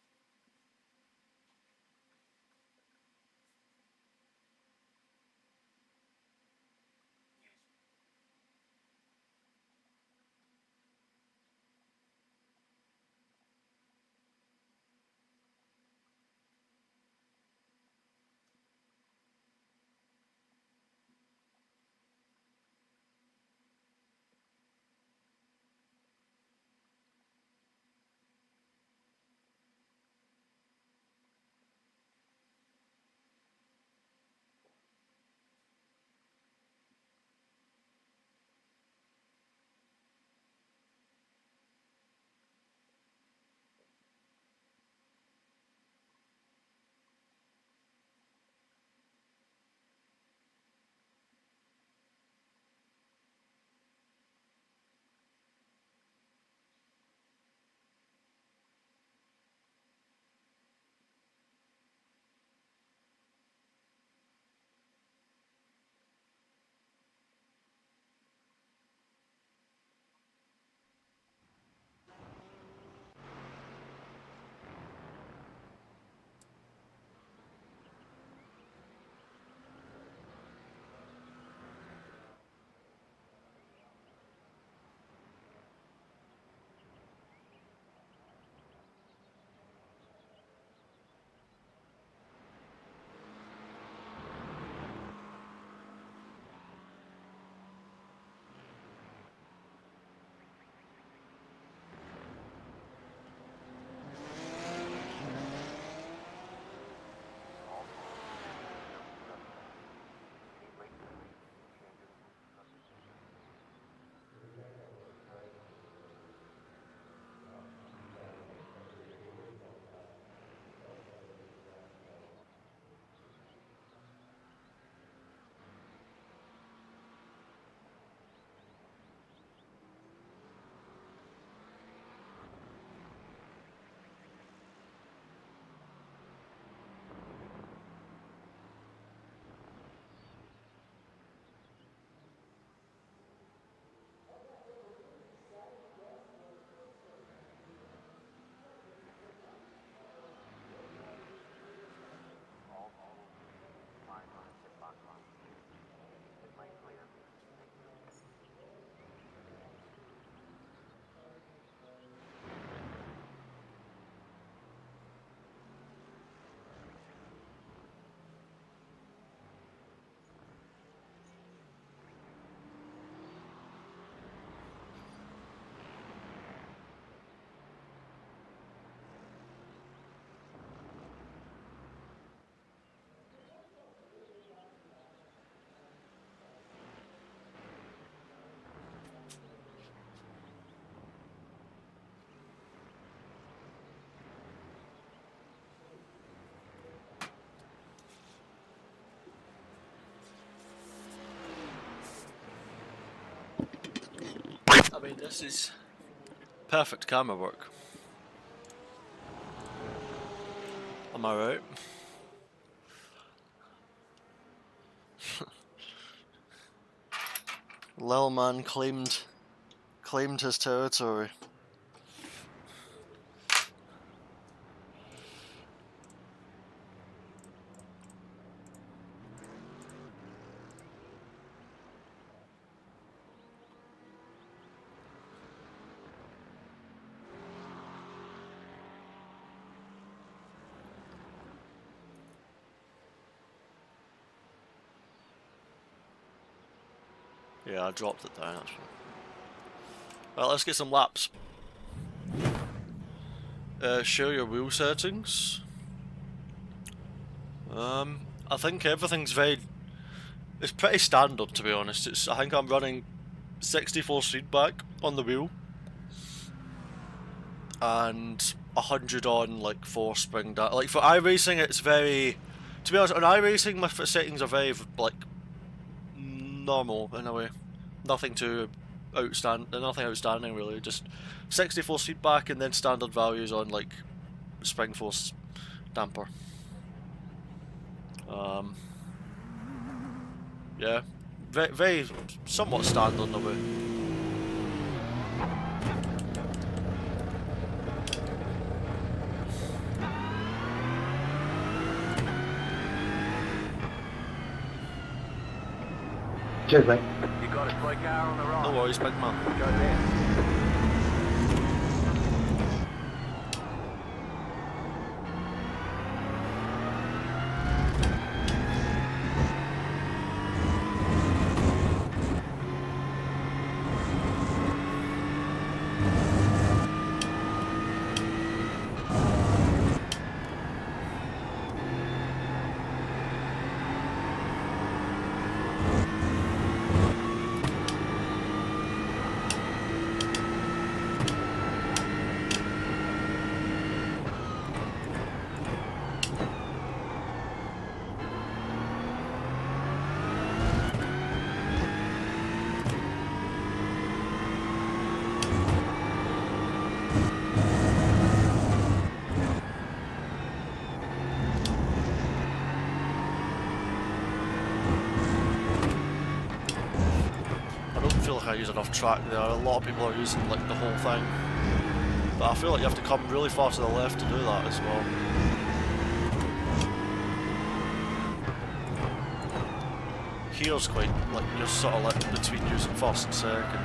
S1: I mean, this is perfect camera work. Am I right? Lil man claimed his territory. Yeah, I dropped it down, that's fine. Right, let's get some laps. Share your wheel settings. I think everything's it's pretty standard, to be honest. I think I'm running 64 feedback on the wheel and 100 on like 4 spring down. Like for iRacing, it's very, to be honest, on iRacing my settings are very like normal in a way. Nothing outstanding really. Just 64 feedback and then standard values on like spring force damper. Yeah, very somewhat standard in a way.
S3: Cheers, mate.
S2: You got a toy car on the right.
S1: No worries, big man.
S2: Go there. I use enough track there. A lot of people are using like the whole thing, but I feel like you have to come really far to the left to do that as well. Here's quite like you're sort of like between using first and second.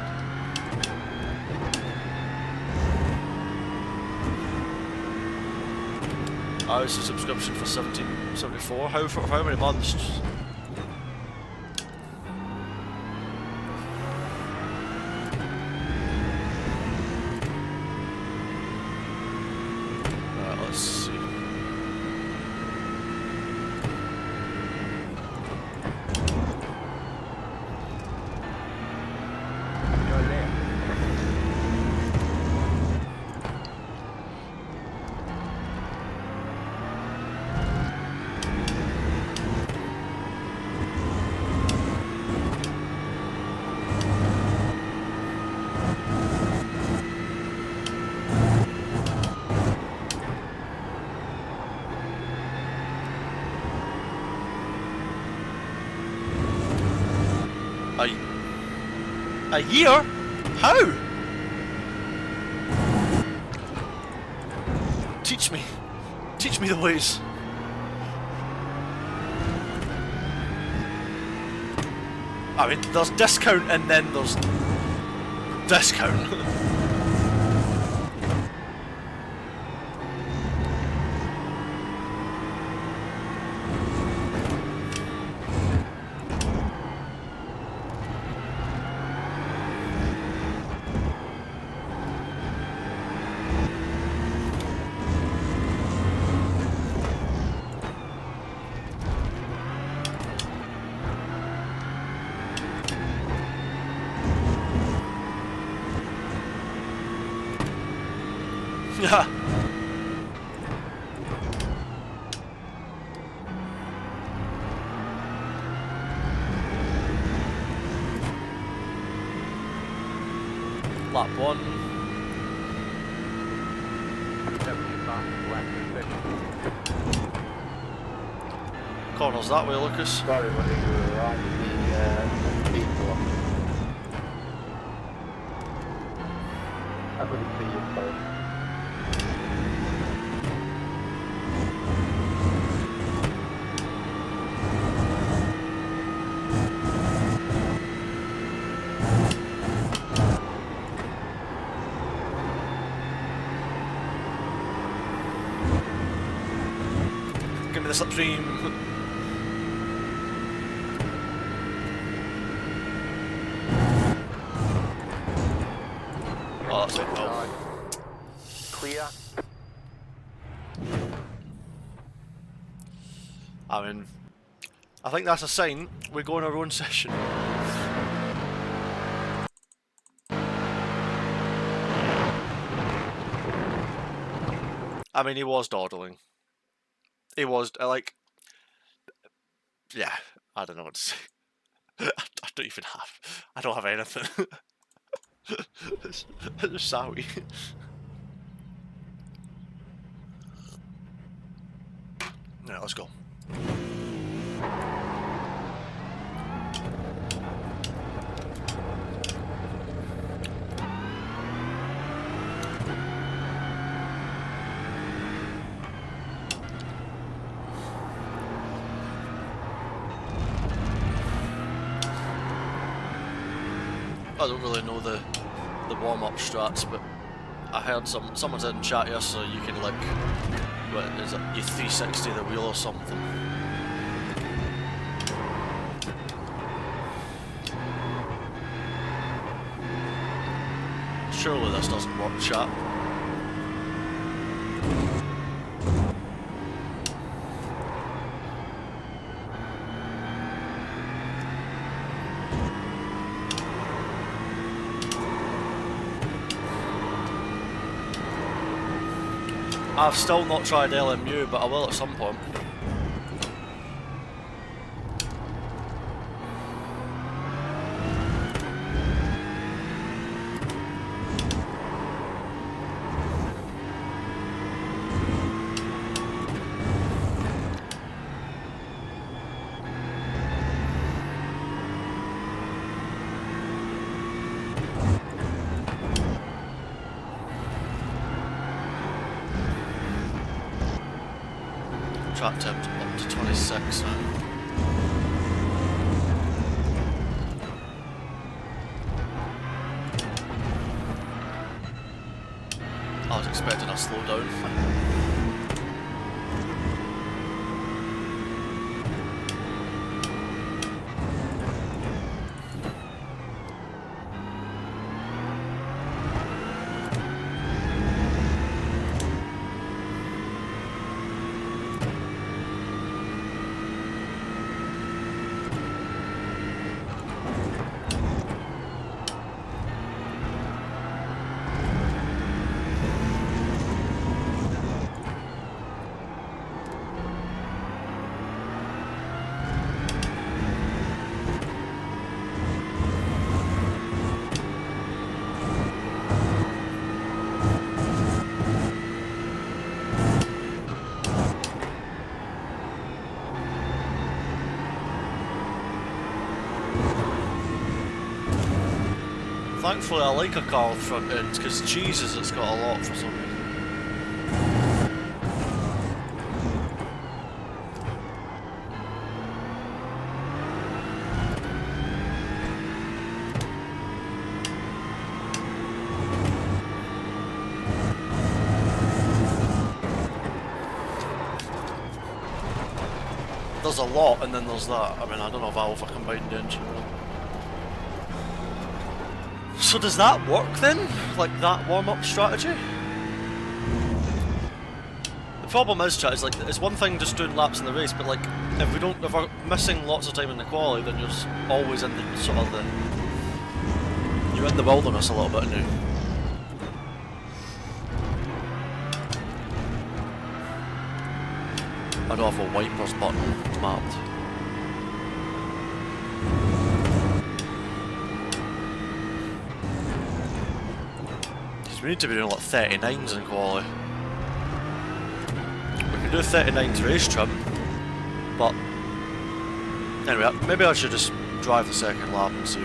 S2: I was a subscription for 17.74. For how many months? A year? How? Teach me. Teach me the ways. I mean, there's discount and then there's discount. Yeah. Lap 1. Corners that way, Lucas.
S3: Sorry, when you were on the G4. I couldn't see you, sorry.
S1: Give me the slipstream. I mean, I think that's a sign we go on our own session. I mean, he was dawdling. He was, like... Yeah, I don't know what to say. I don't even have... I don't have anything. It's sorry. Right, let's go. I don't really know the warm-up strats, but I heard someone said in chat yesterday you can, like, what is it, you 360 the wheel or something. Surely this doesn't work, chat. I've still not tried LMU, but I will at some point. Track temp up to 26 now. I was expecting a slow down. Thankfully I like a car with front ends, because Jesus, it's got a lot for some reason. There's a lot, and then there's that. I mean, I don't know if I over-combined the engine. So does that work then? Like that warm-up strategy? The problem is, chat, is like it's one thing just doing laps in the race, but like if we're missing lots of time in the quali, then you're just always in the sort of you're in the wilderness a little bit now. I don't have a wipers button mapped. We need to be doing like 39s in quali. We can do 39s race trim, but anyway, maybe I should just drive the second lap and see.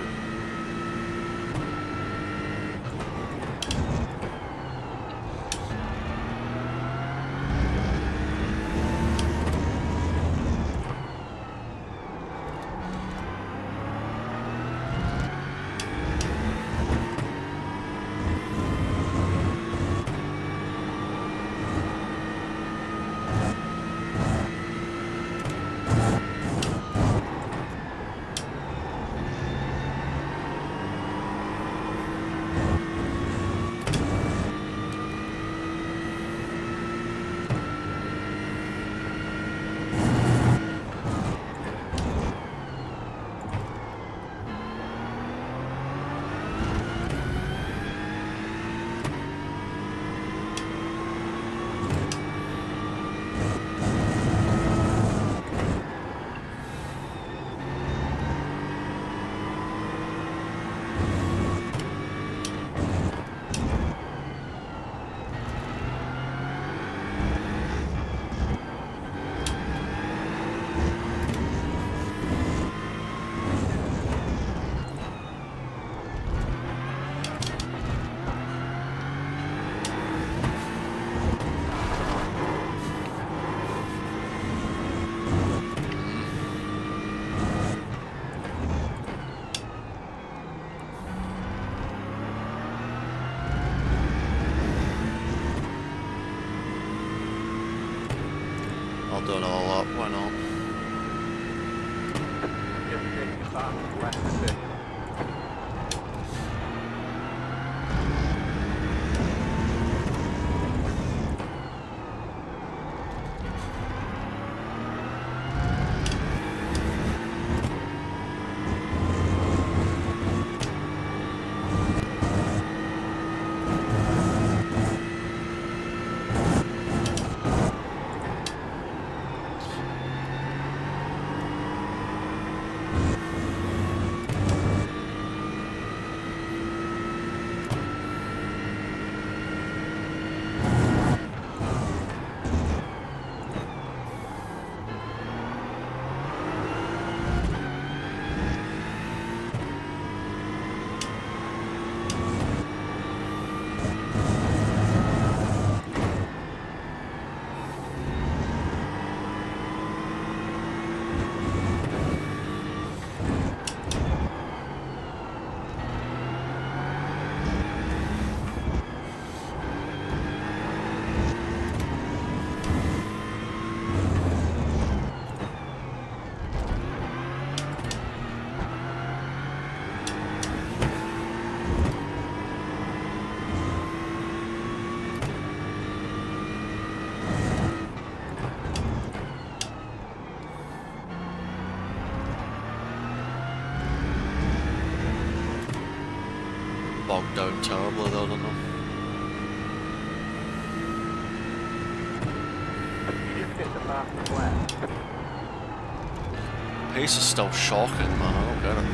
S1: I'll do another lap, why not?
S3: Just take your fastest left a bit.
S1: Bogged down terribly though, don't know.
S3: You just hit the fastest left.
S1: Pace is still shocking, man, I don't get it.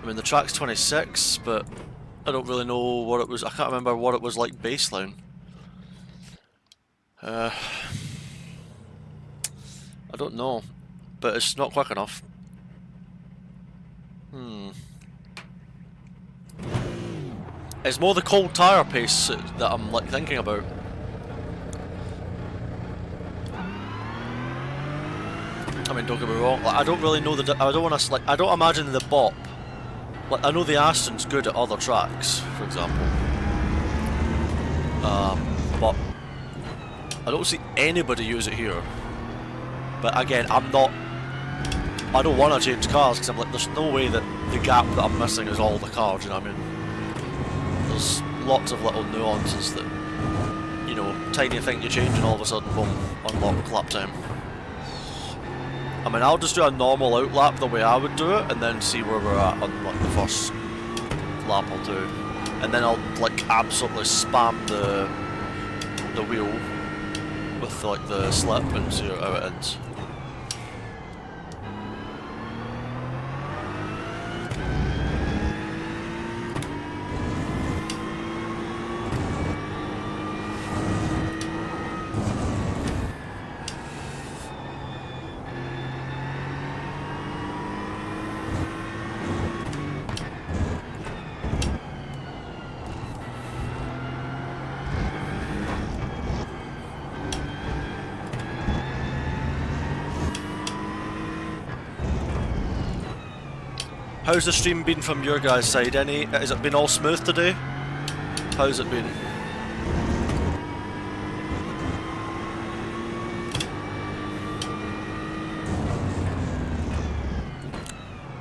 S1: I mean, the track's 26, but I don't really know what it was. I can't remember what it was like baseline. I don't know, but it's not quick enough. It's more the cold tyre pace that I'm like thinking about. I mean, don't get me wrong. Like, I don't really know the. I don't want to like. I don't imagine the bop. Like, I know the Aston's good at other tracks, for example. But I don't see anybody use it here. But again, I don't want to change cars because I'm like, there's no way that the gap that I'm missing is all the cars, you know what I mean? There's lots of little nuances that, you know, tiny thing you change and all of a sudden, boom, unlock lap time. I mean, I'll just do a normal outlap the way I would do it and then see where we're at on like the first lap I'll do. And then I'll like absolutely spam the wheel with like the slip and see how it ends. How's the stream been from your guys' side? Has it been all smooth today? How's it been?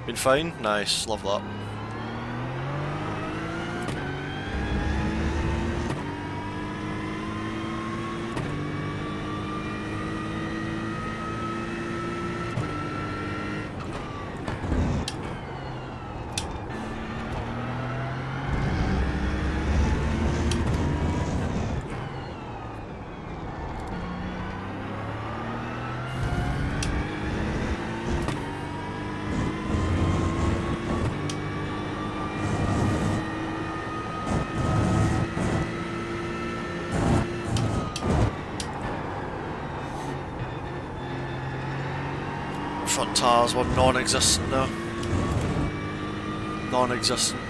S1: Been fine? Nice, love that. Front tyres were non-existent now. Non-existent.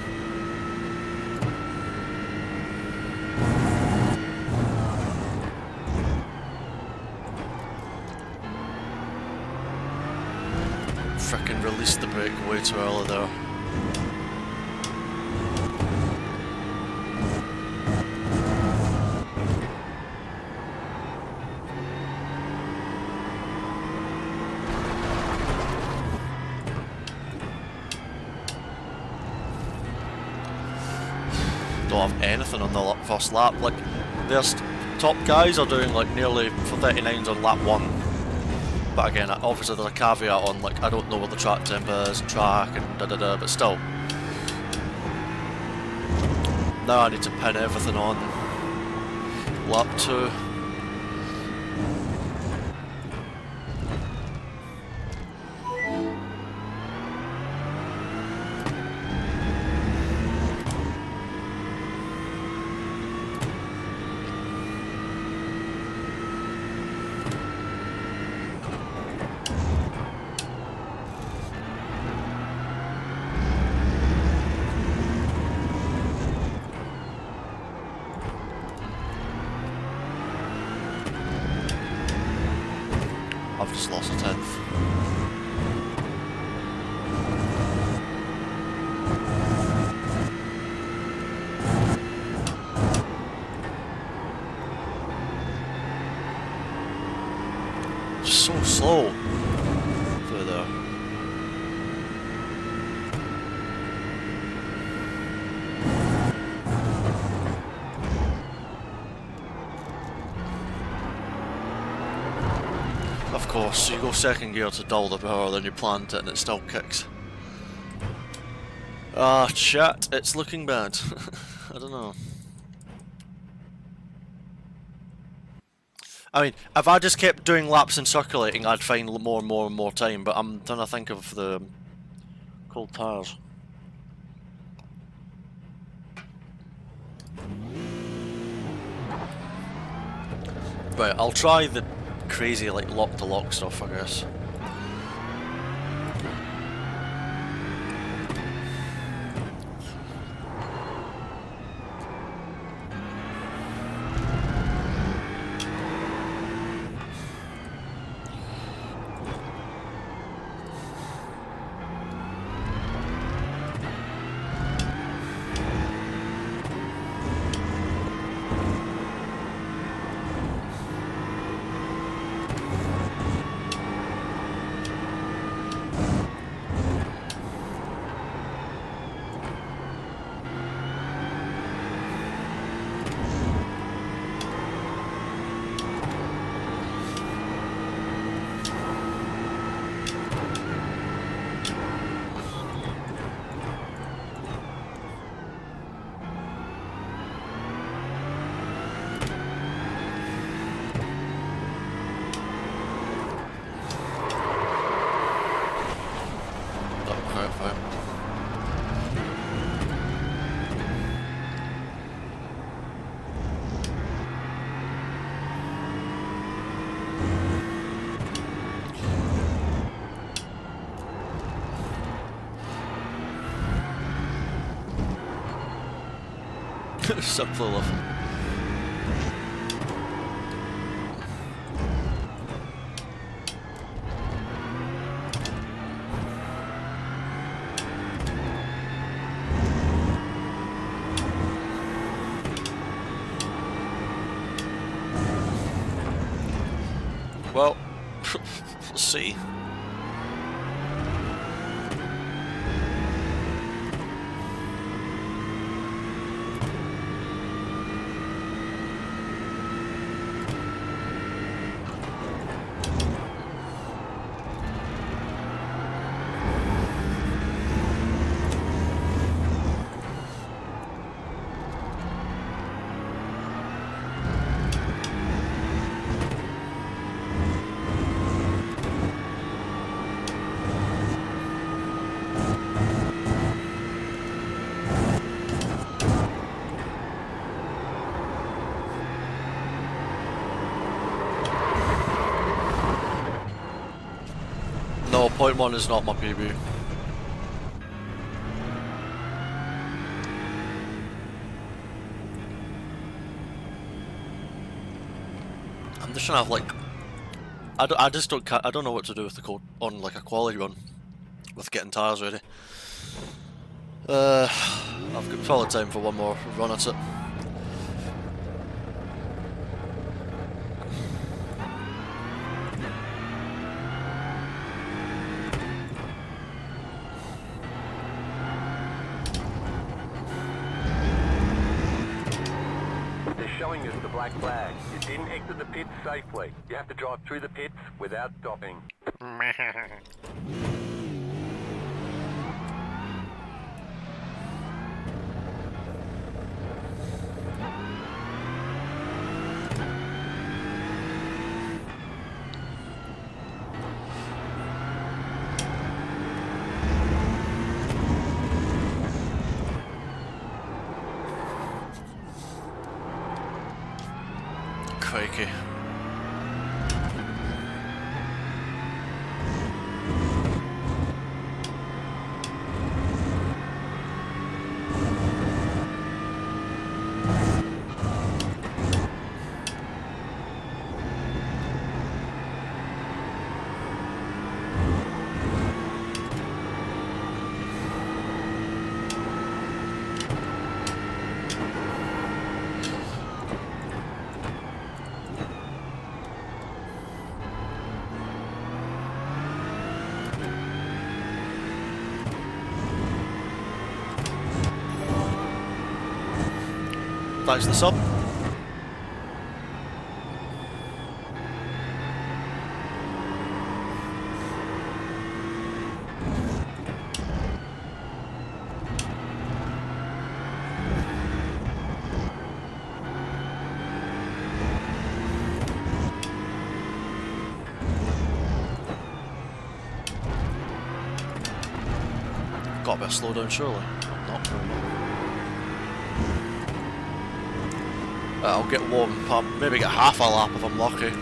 S1: Frickin' released the brake way too early there. don't have anything on the first lap. Like, their top guys are doing like nearly 39s on lap 1. But again, obviously there's a caveat on like I don't know what the track temp is, track and da-da-da, but still. Now I need to pin everything on lap 2. I've just lost a 10th. Just so slow through there. Of course, you go second gear to dull the power, then you plant it and it still kicks. Ah, chat, it's looking bad. I don't know. I mean, if I just kept doing laps and circulating, I'd find more and more and more time, but I'm trying to think of the cold tyres. Right, I'll try the crazy like lock to lock stuff, I guess. Simply enough. Well, let's see. No, 0.1 is not my PB. I'm just trying to have like, I just don't I don't know what to do with the code on like a quality run with getting tyres ready. I've got probably time for one more run at it.
S5: showing us the black flag. You didn't exit the pits safely. You have to drive through the pits without stopping.
S1: Crikey. Thanks for the sub. Got a bit of slow down surely. Not very much. I'll get one pump, maybe get half a lap if I'm lucky.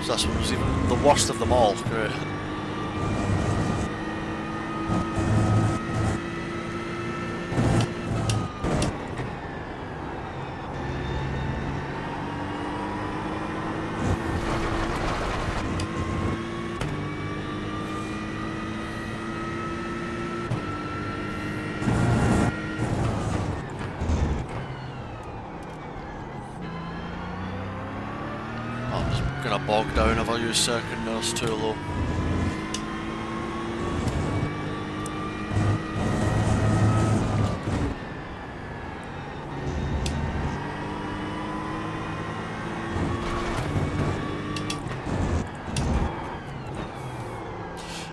S1: So this one was even the worst of them all. Great. Gonna bog down if I use second nurse too low.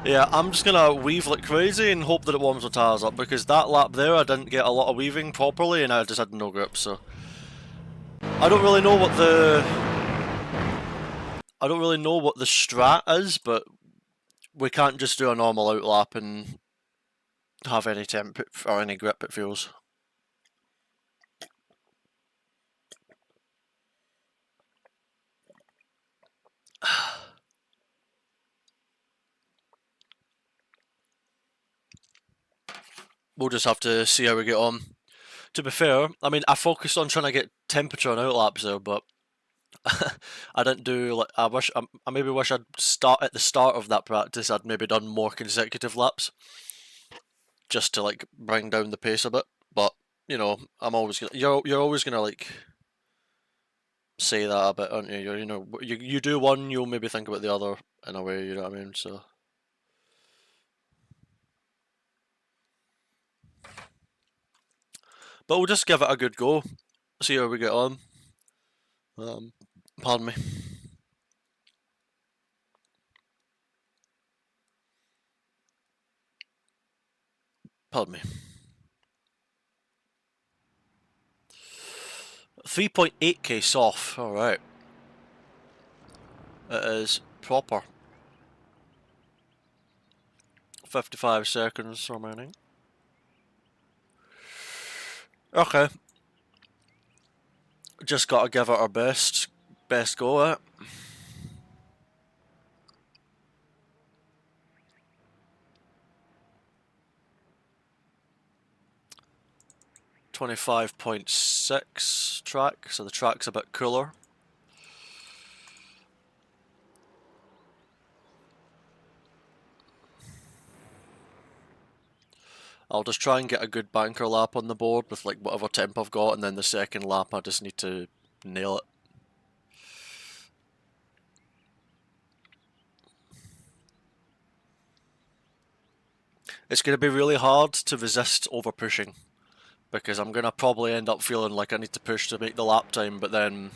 S1: Yeah, I'm just gonna weave like crazy and hope that it warms my tyres up, because that lap there I didn't get a lot of weaving properly and I just had no grip, so I don't really know what the strat is, but we can't just do a normal outlap and have any temp or any grip, it feels. We'll just have to see how we get on. To be fair, I mean, I focused on trying to get temperature on outlaps there, but I didn't do like I maybe wish I'd at the start of that practice I'd maybe done more consecutive laps, just to like bring down the pace a bit. But you know, I'm always gonna you're always gonna like say that a bit, aren't you? You know, you do one, you'll maybe think about the other in a way. You know what I mean? So. But we'll just give it a good go, see how we get on. Pardon me. Pardon me. 3.8k soft, alright. It is proper. 55 seconds remaining. Okay. Just gotta give it our best go at it. 25.6 track, so the track's a bit cooler. I'll just try and get a good banker lap on the board with like whatever temp I've got, and then the second lap I just need to nail it. It's going to be really hard to resist over pushing, because I'm going to probably end up feeling like I need to push to make the lap time, but then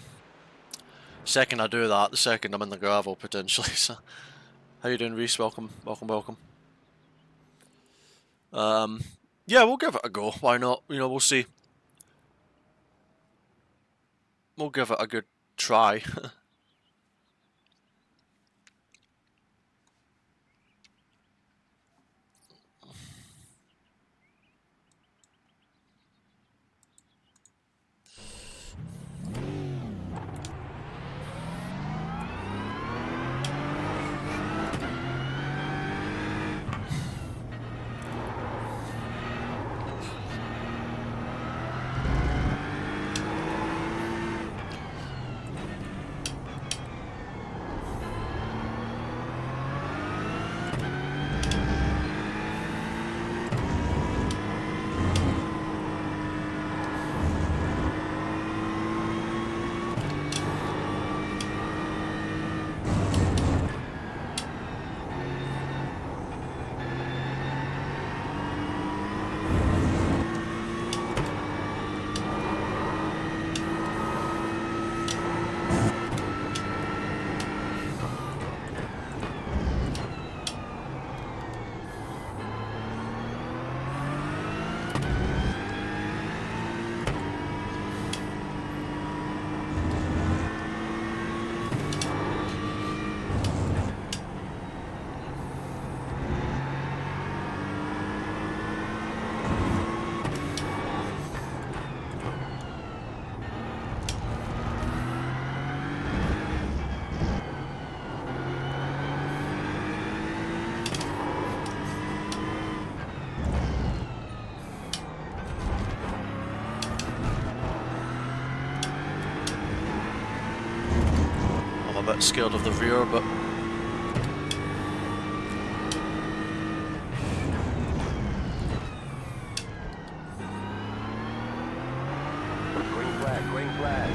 S1: second I do that, the second I'm in the gravel potentially. So, how you doing, Reese? Welcome, welcome, welcome. Yeah, we'll give it a go. Why not? You know, we'll see. We'll give it a good try. I'm a bit scared of the rear, but
S5: Green flag, green flag.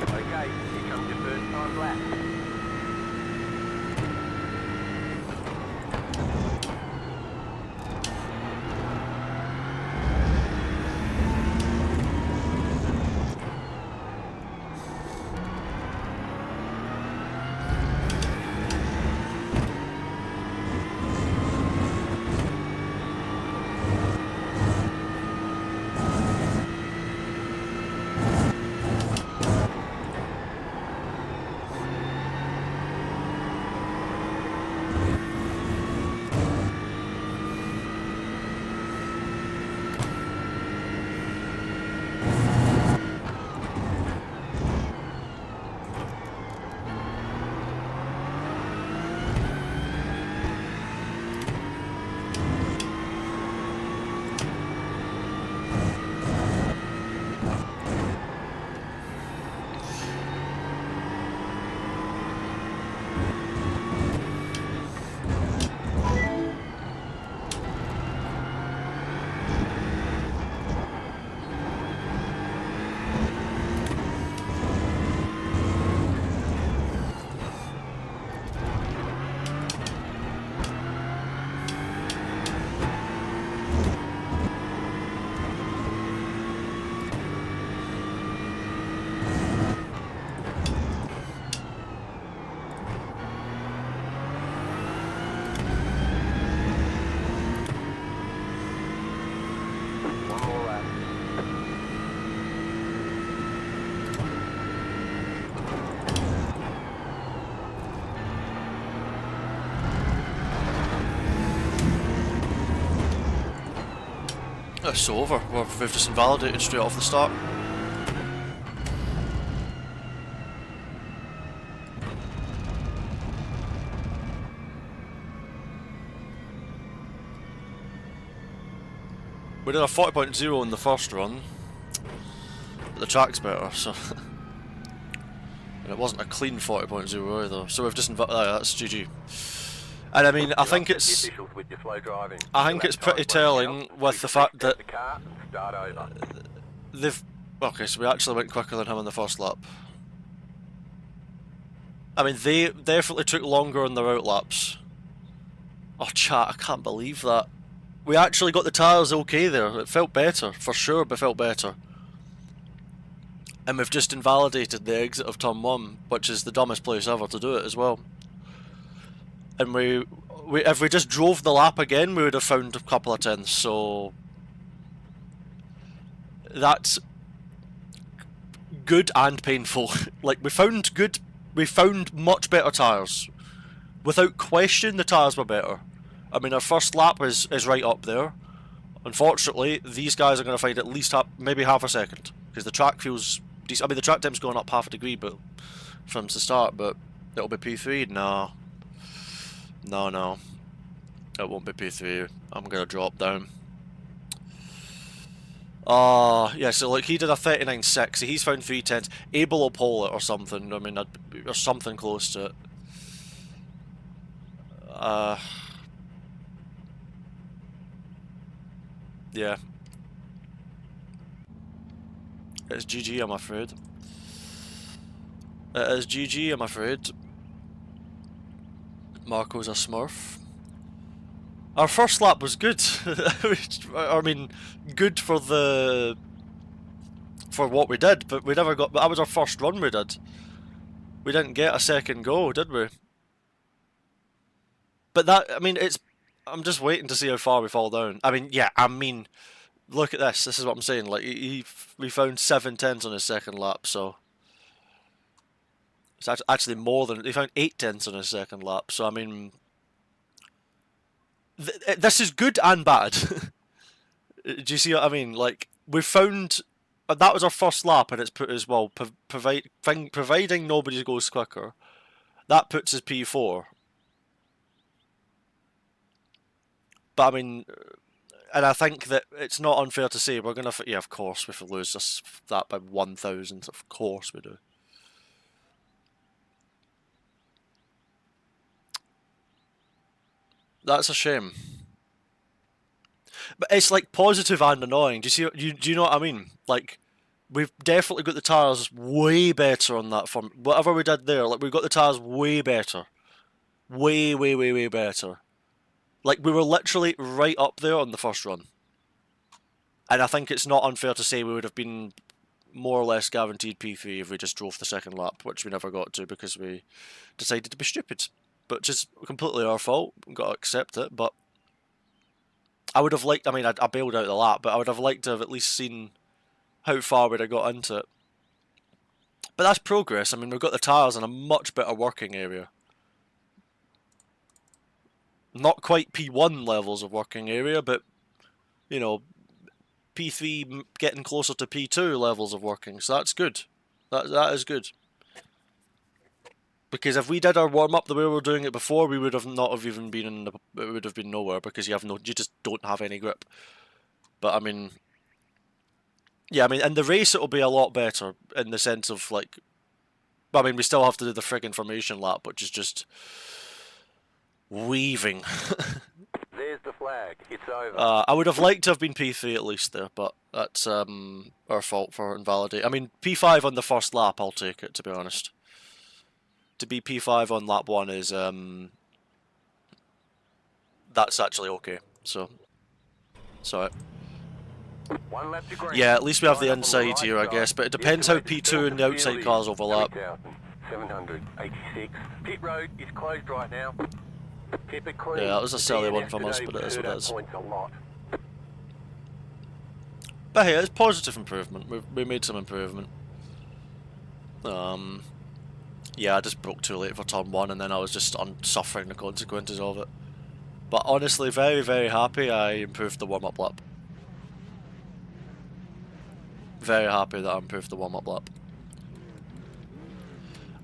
S5: Okay, here comes your first time lap. One more lap.
S1: it's over. We've just invalidated straight off the start. We did a 40.0 in the first run, but the track's better, so... And it wasn't a clean 40.0 either, so we've just that's GG. And I mean, I think it's... I think it's pretty telling with the fact that... They've... Okay, so we actually went quicker than him on the first lap. I mean, they definitely took longer on their out laps. Oh, chat, I can't believe that. We actually got the tyres okay there. It felt better, for sure, but felt better. And we've just invalidated the exit of turn 1, which is the dumbest place ever to do it as well. And if we just drove the lap again, we would have found a couple of tenths, so... That's... good and painful. Like, we found much better tyres. Without question, the tyres were better. I mean, our first lap is right up there. Unfortunately, these guys are going to find at least maybe half a second, because the track feels decent. I mean, the track time's going up half a degree, but from the start, but it'll be P3? No. No. It won't be P3. I'm going to drop down. Yeah, so like he did a 39.6, so he's found 3 tenths. Abel will pole it or something, I mean, or something close to it. Yeah. It's GG, I'm afraid. It is GG, I'm afraid. Marco's a smurf. Our first lap was good. I mean, good for what we did, but we never got. That was our first run we did. We didn't get a second go, did we? But that, I mean, it's. I'm just waiting to see how far we fall down. I mean, yeah, I mean, look at this. This is what I'm saying. Like, we found 7 tenths on his second lap, so. It's actually more than. He found 8 tenths on his second lap, so I mean. This is good and bad. Do you see what I mean? Like, we found... that was our first lap, and it's put as well, providing nobody goes quicker, that puts us P4. But I mean, and I think that it's not unfair to say we're going to... Yeah, of course, if we lose that by 1,000, of course we do. That's a shame. But it's like positive and annoying. Do you see? Do you know what I mean? Like, we've definitely got the tyres way better on that front. Whatever we did there, like, we've got the tyres way better. Way better. Like, we were literally right up there on the first run. And I think it's not unfair to say we would have been more or less guaranteed P3 if we just drove the second lap, which we never got to because we decided to be stupid. But just completely our fault. We've got to accept it. But I would have liked... I mean, I bailed out the lap, but I would have liked to have at least seen how far we'd have got into it. But that's progress. I mean, we've got the tyres in a much better working area. Not quite P1 levels of working area, but, you know, P3 getting closer to P2 levels of working. So that's good. That is good. Because if we did our warm-up the way we were doing it before, we would have not have even been in the... It would have been nowhere, because you just don't have any grip. But, I mean... Yeah, I mean, in the race it'll be a lot better, in the sense of, like... I mean, we still have to do the friggin' formation lap, which is just... weaving.
S5: There's the flag. It's over.
S1: I would have liked to have been P3 at least there, but that's our fault for invalidating. I mean, P5 on the first lap, I'll take it, to be honest. To be P5 on lap 1 is, that's actually okay, so... Sorry.
S5: One lap to green.
S1: Yeah, at least we have the inside here, I guess, but it depends how P2 and the outside cars overlap.
S5: 786. Pit road is closed right now. Keep it clean.
S1: Yeah, that was a silly one from us, but it is what it is. But hey, it's positive improvement. We made some improvement. Yeah, I just broke too late for turn 1, and then I was just suffering the consequences of it. But honestly, very, very happy I improved the warm-up lap. Very happy that I improved the warm-up lap.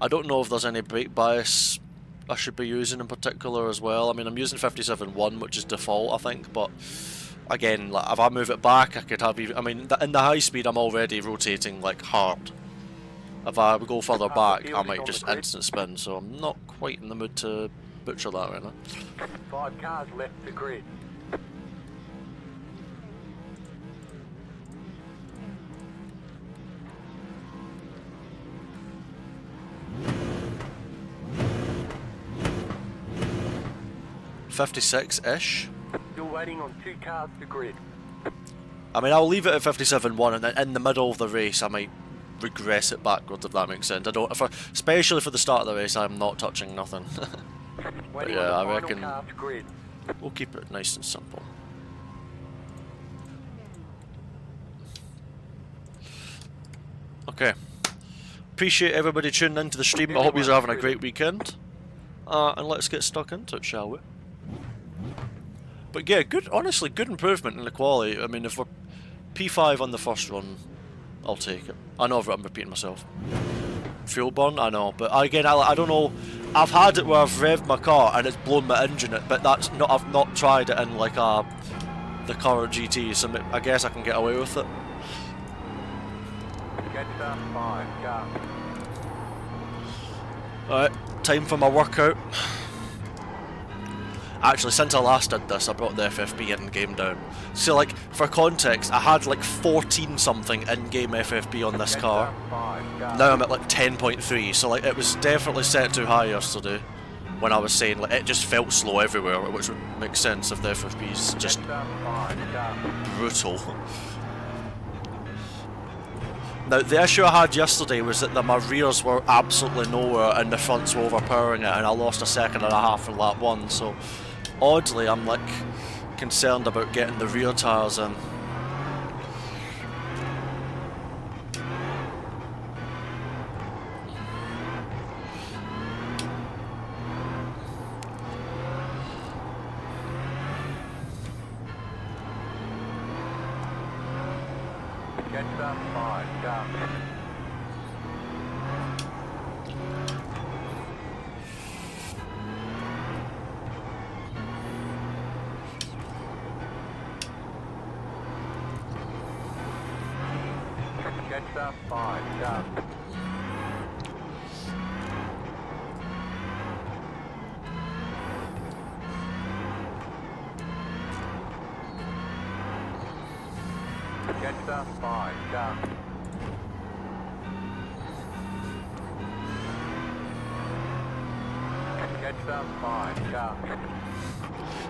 S1: I don't know if there's any brake bias I should be using in particular as well. I mean, I'm using 57.1, which is default, I think, but again, like, if I move it back, I could have even. I mean, in the high speed, I'm already rotating like hard. If I go further back, I might just instant spin. So I'm not quite in the mood to butcher that right now.
S5: 5 cars left the grid.
S1: .56-ish.
S5: Still waiting on 2 cars to grid.
S1: I mean, I'll leave it at 57.1, and then in the middle of the race, I might regress it backwards, if that makes sense. I don't, especially for the start of the race, I'm not touching nothing. But yeah, I reckon we'll keep it nice and simple. Okay. Appreciate everybody tuning into the stream. I hope you're having a great weekend. And let's get stuck into it, shall we? But yeah, honestly, good improvement in the quality. I mean, if we're P5 on the first run, I'll take it. I know I'm repeating myself. Fuel burn, I know, but again, I don't know. I've had it where I've revved my car and it's blown my engine out, but that's not. I've not tried it in like the current GT, so I guess I can get away with it. Alright, time for my workout. Actually, since I last did this, I brought the FFB in-game down. So, like, for context, I had like 14 something in-game FFB on this car. Now I'm at like 10.3, so like it was definitely set too high yesterday. When I was saying like it just felt slow everywhere, which would make sense if the FFB is just brutal. Now, the issue I had yesterday was that my rears were absolutely nowhere and the fronts were overpowering it, and I lost a second and a half in lap 1, so oddly I'm like concerned about getting the rear tyres in.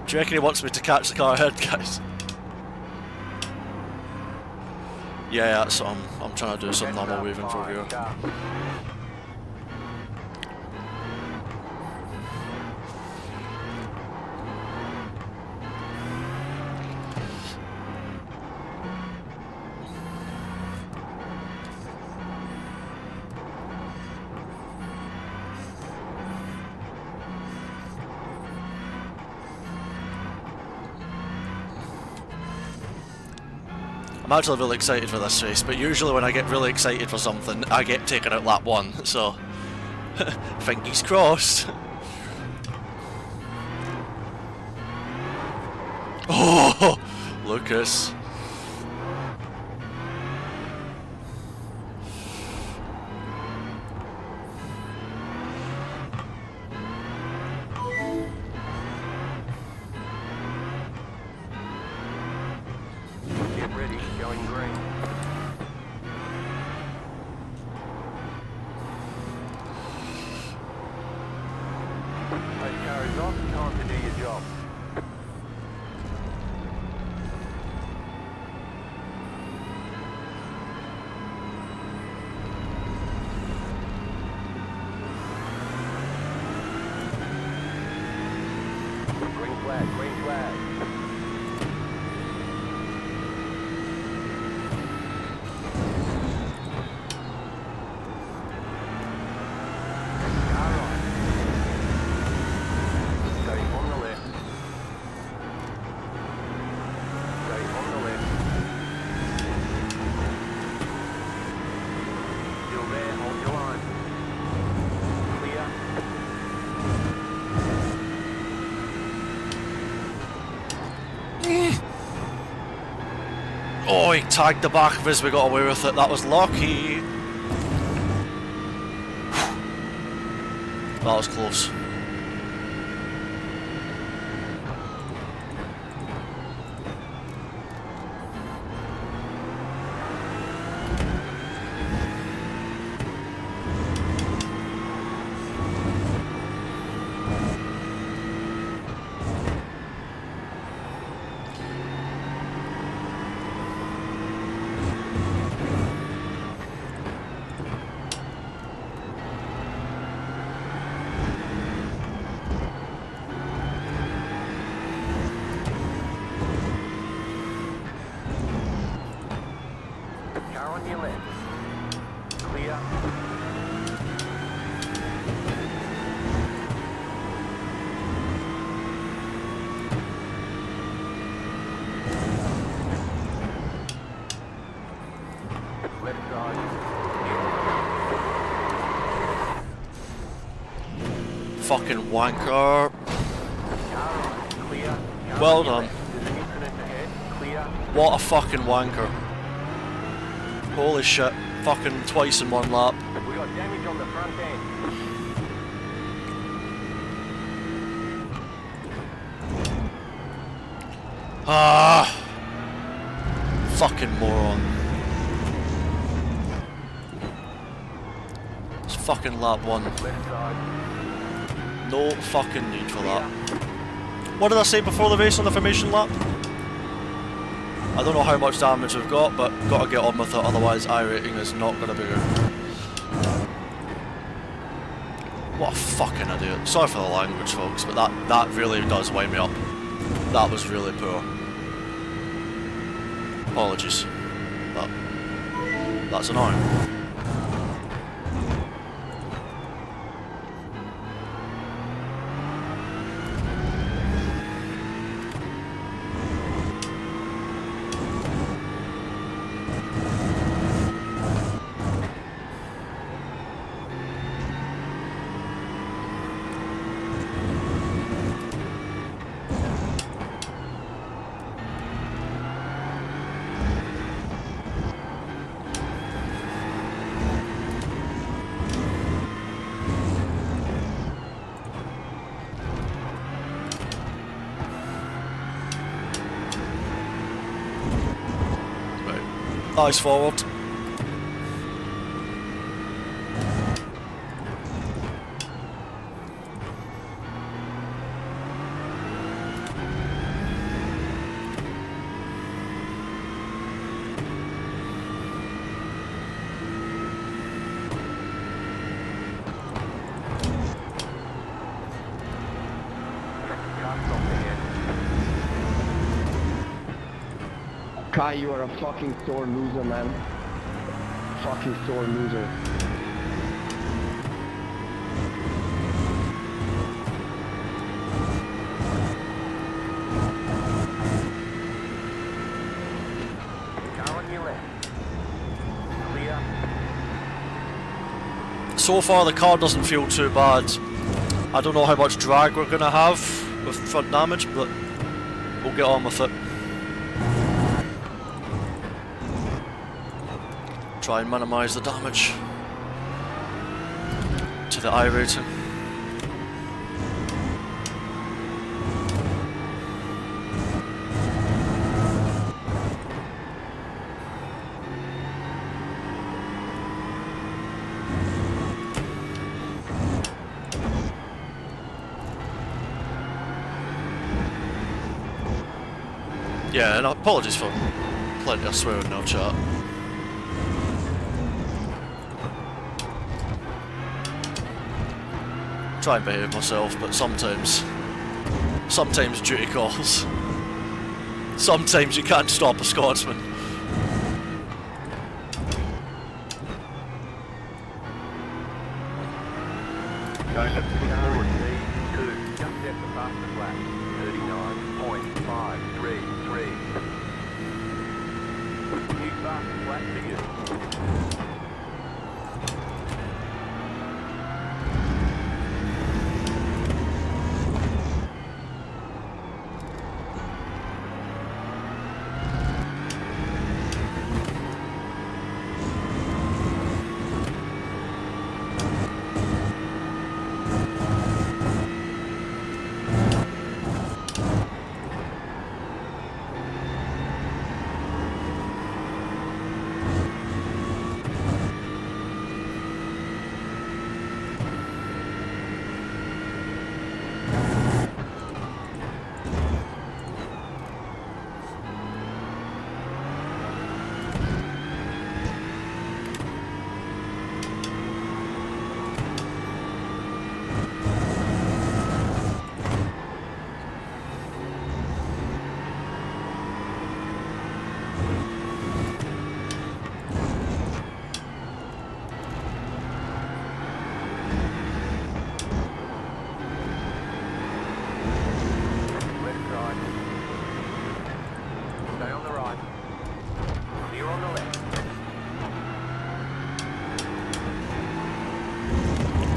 S1: Do you reckon he wants me to catch the car ahead, guys? Yeah, that's what I'm trying to do some normal waving for here. I'm actually really excited for this race, but usually when I get really excited for something, I get taken out lap 1, so fingers crossed. Oh, Lucas. Oh, he tagged the back of us, we got away with it, that was lucky. That was close.
S5: Car on your left. Clear. Left side.
S1: Fucking wanker.
S5: Car right. Clear. Car
S1: Well
S5: on your
S1: done.
S5: left. There's an incident ahead. Clear.
S1: What a fucking wanker. Holy shit. Fucking twice in one lap.
S5: We got damage on the front end.
S1: Ah. Fucking moron. It's fucking lap 1.
S5: Left side.
S1: No fucking need for that. What did I say before the race on the formation lap? I don't know how much damage we've got, but gotta get on with it, otherwise iRating is not gonna be good. What a fucking idiot. Sorry for the language, folks, but that really does wind me up. That was really poor. Apologies. But that's annoying. Eyes forward.
S6: Kai, you are a fucking sore loser, man. Fucking sore loser.
S5: Car on your left. Clear.
S1: So far the car doesn't feel too bad. I don't know how much drag we're gonna have with front damage, but we'll get on with it. Try and minimise the damage to the iRating. Yeah, and apologies for plenty of swearing in our chat. Try and behave myself, but sometimes duty calls. Sometimes you can't stop a Scotsman.
S5: Going to forward. Two. Just at the fastest lap. 39.533. New fastest lap for you.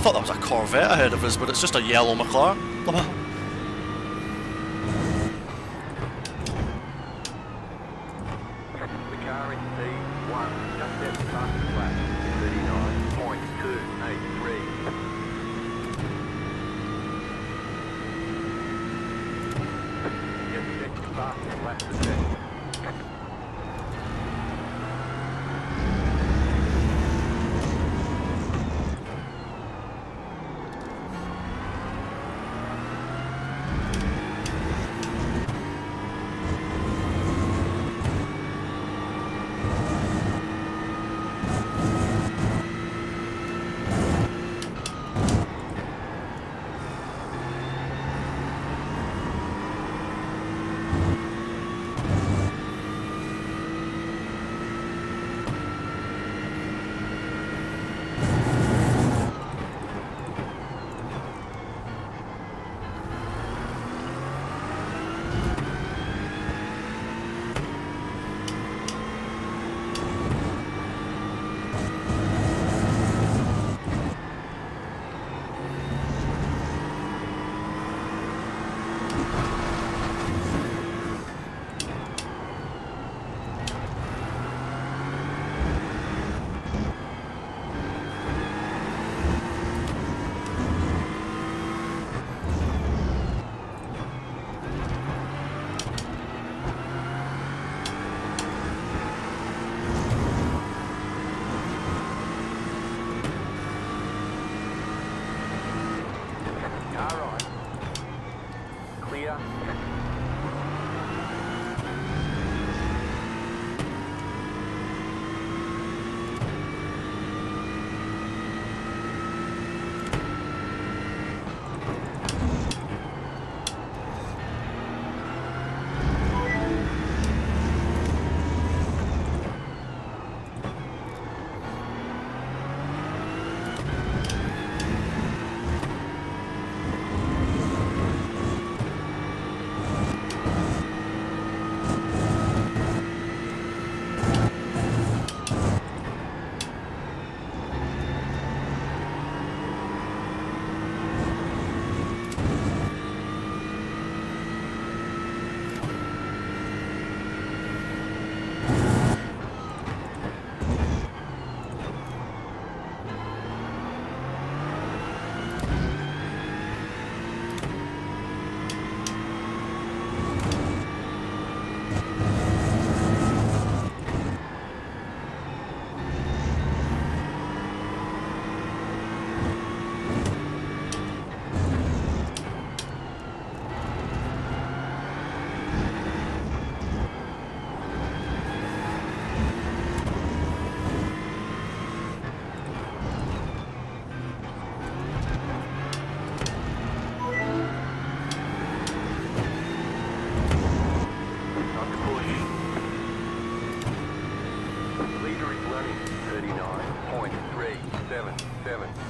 S1: thought that was a Corvette ahead of us, but it's just a yellow McLaren.
S5: The car in P1 just out the fastest lap, 39.283. Just check your fastest lap to check.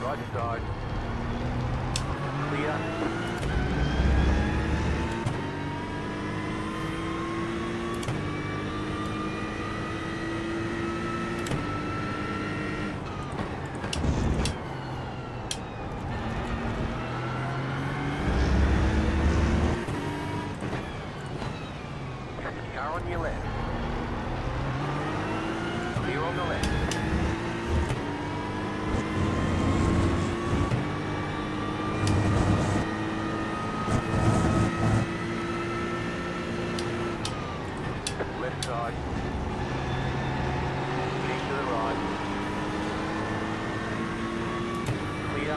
S5: Right side. Clear. Car on your left. Clear on the left. Left side. Keep to the right. Clear.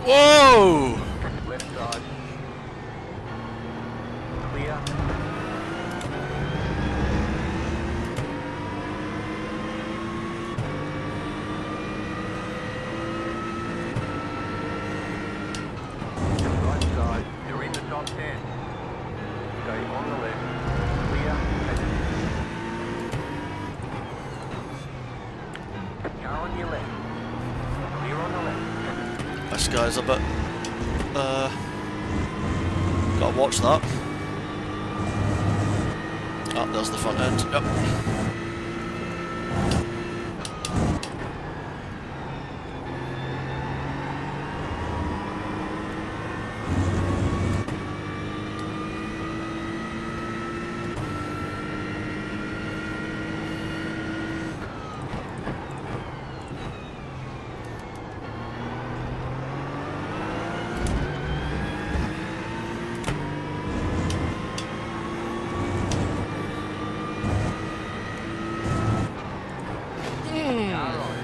S1: Whoa!
S5: Left side. Clear. Right side. You're in the top 10. Stay on the left. Clear. Car on your left. Clear on the left.
S1: This guy's a bit. Gotta watch that. Ah, there's the front end. Yep.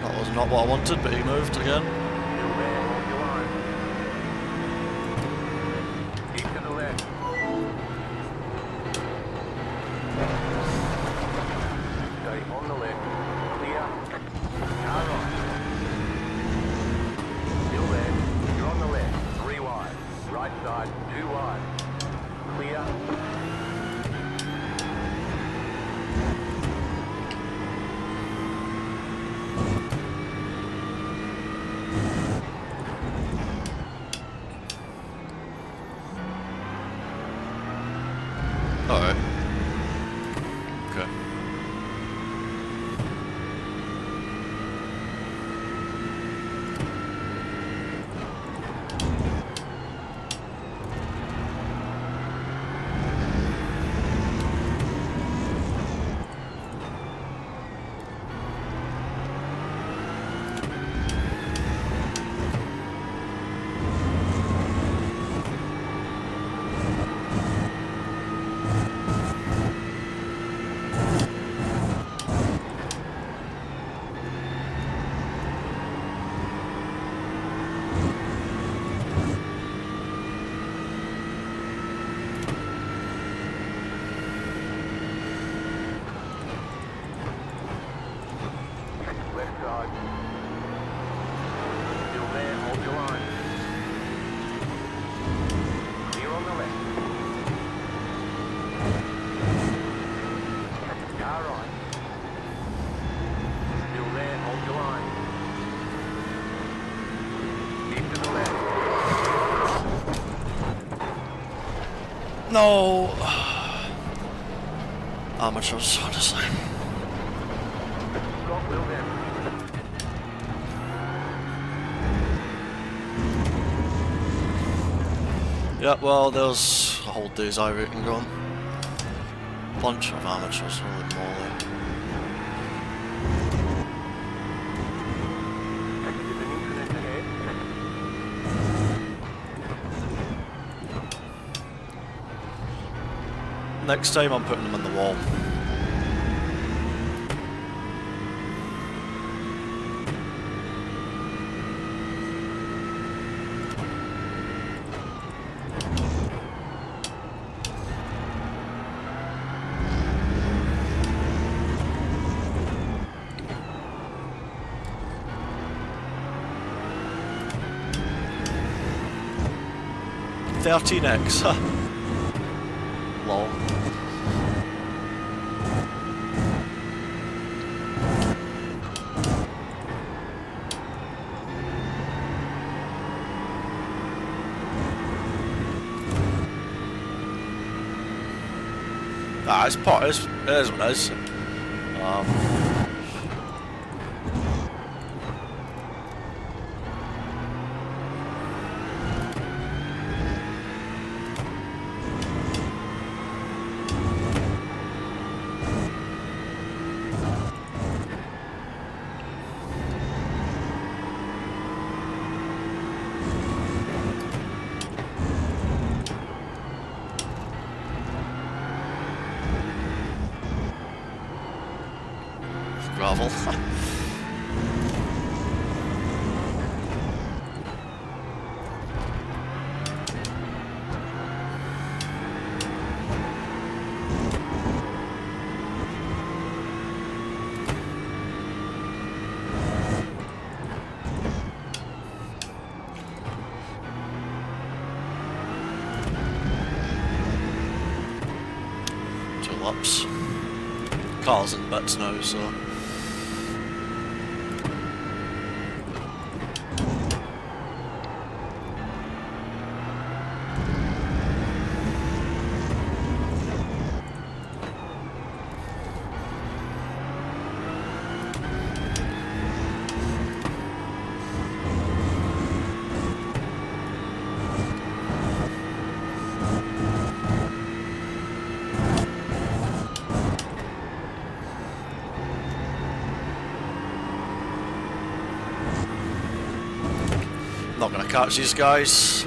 S1: That was not what I wanted, but he moved again.
S5: Still there, hold your line. Keep to the left. Stay on the left. Clear. Car on. Still there. You're on the left. 3 wide. Right side. 2 wide. Clear.
S1: Alright. Okay.
S5: Left side. Still there, hold your line. Clear on the left. Car right. Still there, hold your line. Keep to the left.
S1: No! Amateurs, honestly.
S5: Scott will then.
S1: Yeah, well, there's a whole day's IRACING gone. Bunch of amateurs, holy moly.
S5: There's an incident ahead.
S1: Next time I'm putting them in the wall. $13X. Lol. It's part. It is what it is. laps. Car's in bits now, so... Not gonna catch these guys.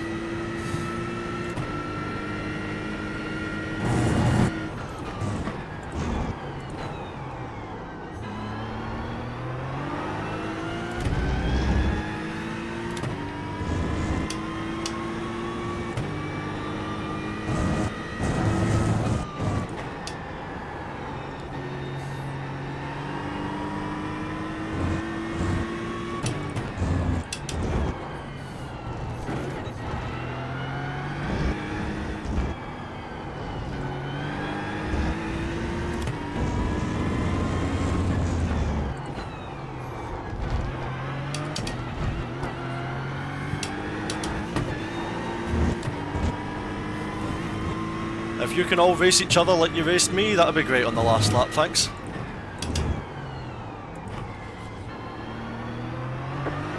S1: If you can all race each other like you raced me, that'd be great on the last lap, thanks.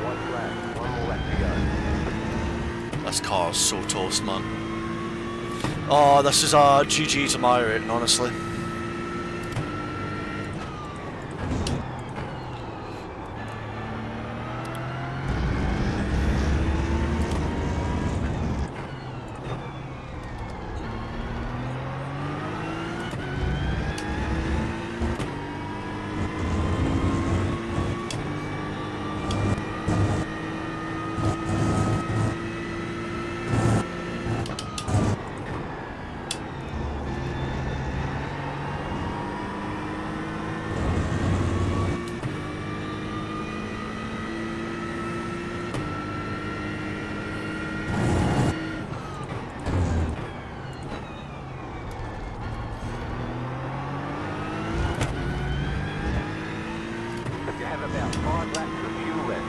S5: One lap, one more lap to go.
S1: This car's so toast, man. Oh, this is a GG to my rating, honestly.
S5: You have about 5 laps of fuel left.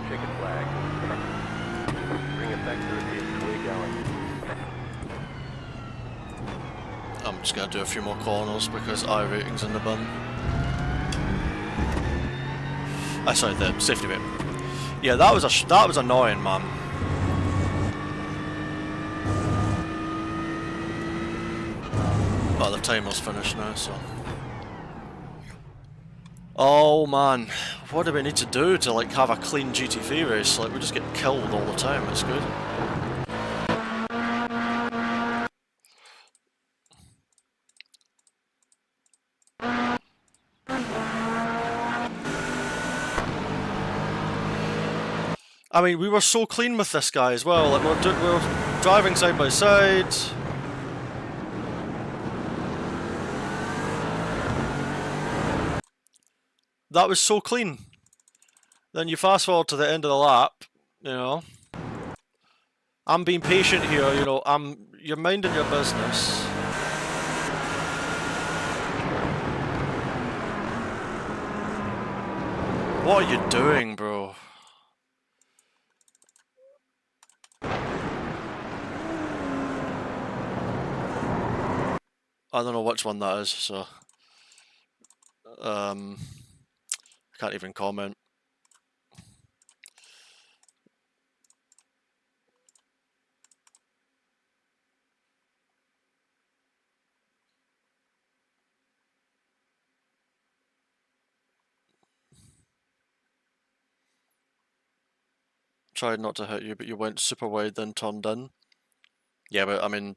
S5: Chicken flag. Bring it back to the pits. We're going.
S1: I'm just gonna do a few more corners because IRACIng's in the bin. Sorry, the safety bit. Yeah, that was annoying, man. But the timer's finished now, so. Oh man, what do we need to do to like have a clean GT3 race? Like we just get killed all the time. It's good. I mean, we were so clean with this guy as well. Like we were driving side by side. That was so clean. Then you fast forward to the end of the lap, you know. I'm being patient here, you know. You're minding your business. What are you doing, bro? I don't know which one that is, so I can't even comment. tried not to hit you, but you went super wide, then turned in. Yeah, but I mean,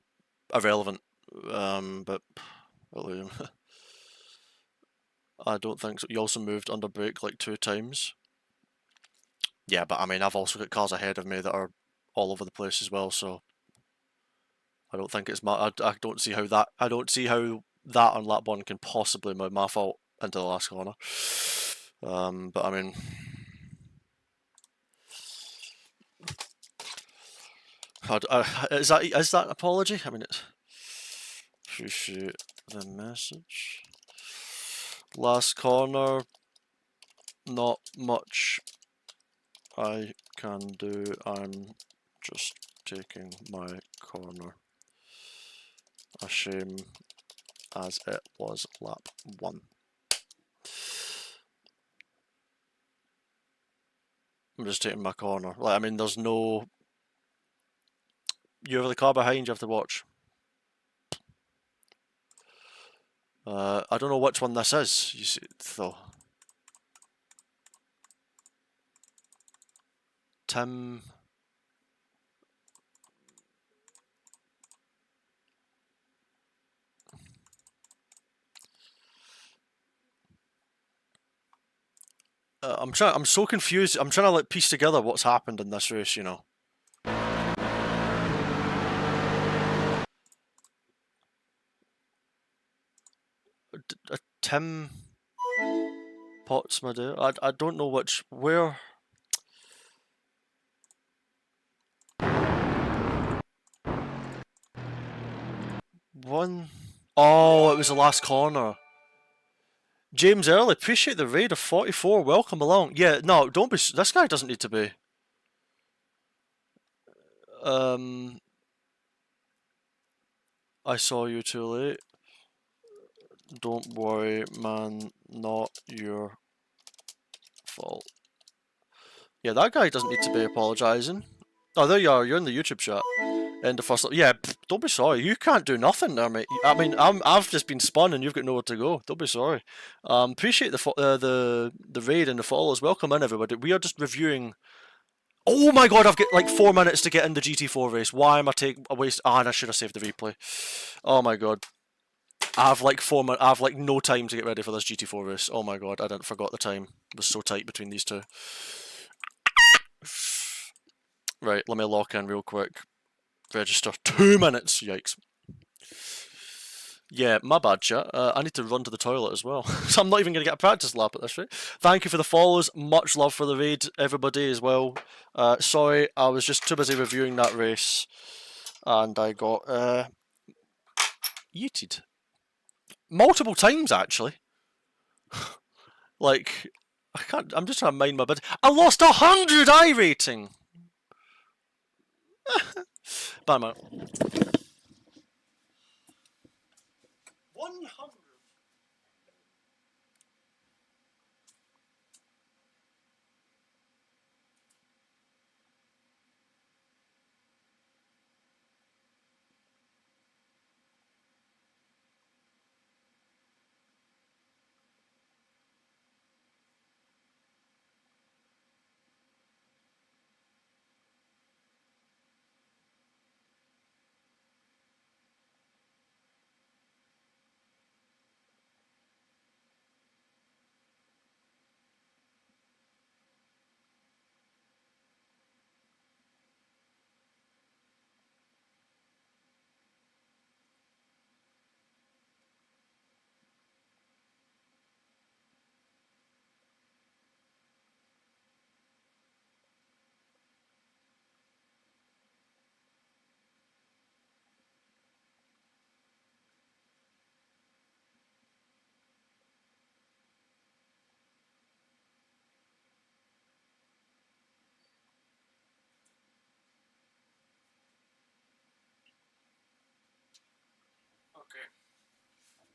S1: irrelevant. But William, I don't think so. You also moved under brake like 2 times. Yeah, but I mean, I've also got cars ahead of me that are all over the place as well, so I don't think it's my. I don't see how that. I don't see how that on lap 1 can possibly be my fault into the last corner. But I mean, is that an apology? I mean, appreciate the message. Last corner, not much I can do. I'm just taking my corner. A shame, as it was lap 1. I'm just taking my corner. Like, I mean, there's no. You have the car behind. You have to watch. I don't know which one this is. You see, though. Tim. I'm so confused. I'm trying to like piece together what's happened in this race, you know. Tim Pottsmade. I don't know where. One. Oh, it was the last corner. James Early, appreciate the raid of 44. Welcome along. Yeah, no, don't be. This guy doesn't need to be. I saw you too late. Don't worry, man. Not your fault. Yeah, that guy doesn't need to be apologising. Oh, there you are. You're in the YouTube chat. End of first. Yeah, don't be sorry. You can't do nothing there, mate. I mean, I've just been spun and you've got nowhere to go. Don't be sorry. Appreciate the raid and the follows. Welcome in, everybody. We are just reviewing. Oh my god, I've got like 4 minutes to get in the GT4 race. Why am I taking a waste? Ah, and I should have saved the replay. Oh my god. I have like 4 minutes. I have like no time to get ready for this GT4 race. Oh my god, I didn't forgot the time. It was so tight between these two. Right, let me lock in real quick. Register 2 minutes. Yikes. Yeah, my bad, chat. I need to run to the toilet as well. So I'm not even going to get a practice lap at this rate. Thank you for the follows. Much love for the raid, everybody, as well. Sorry, I was just too busy reviewing that race. And I got yeeted. Multiple times, actually. Like, I'm just trying to mind my bed. I lost 100 iRating! Bad man. 100.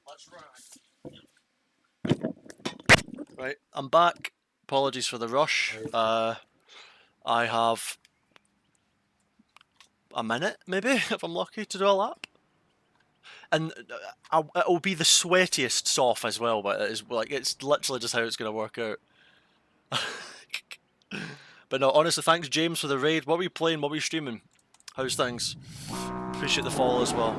S1: Let's run. Right, I'm back. Apologies for the rush. I have a minute, maybe, if I'm lucky, to do a lap. And it'll be the sweatiest soft as well, but it's literally just how it's going to work out. But no, honestly, thanks James for the raid. What were you playing? What were you streaming? How's things? Appreciate the follow as well.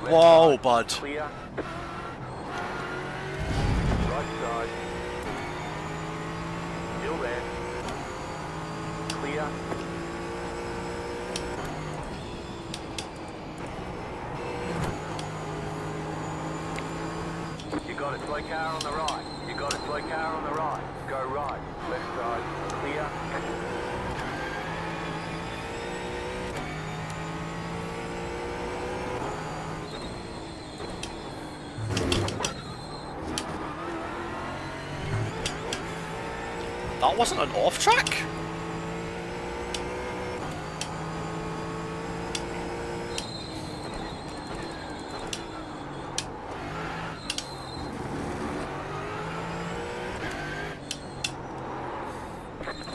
S1: Whoa, bud.
S5: Clear. Right side. Still there. Clear. You got a slow car on the right. You got a slow car on the right. Go right. Left side. Clear.
S1: That wasn't an off track?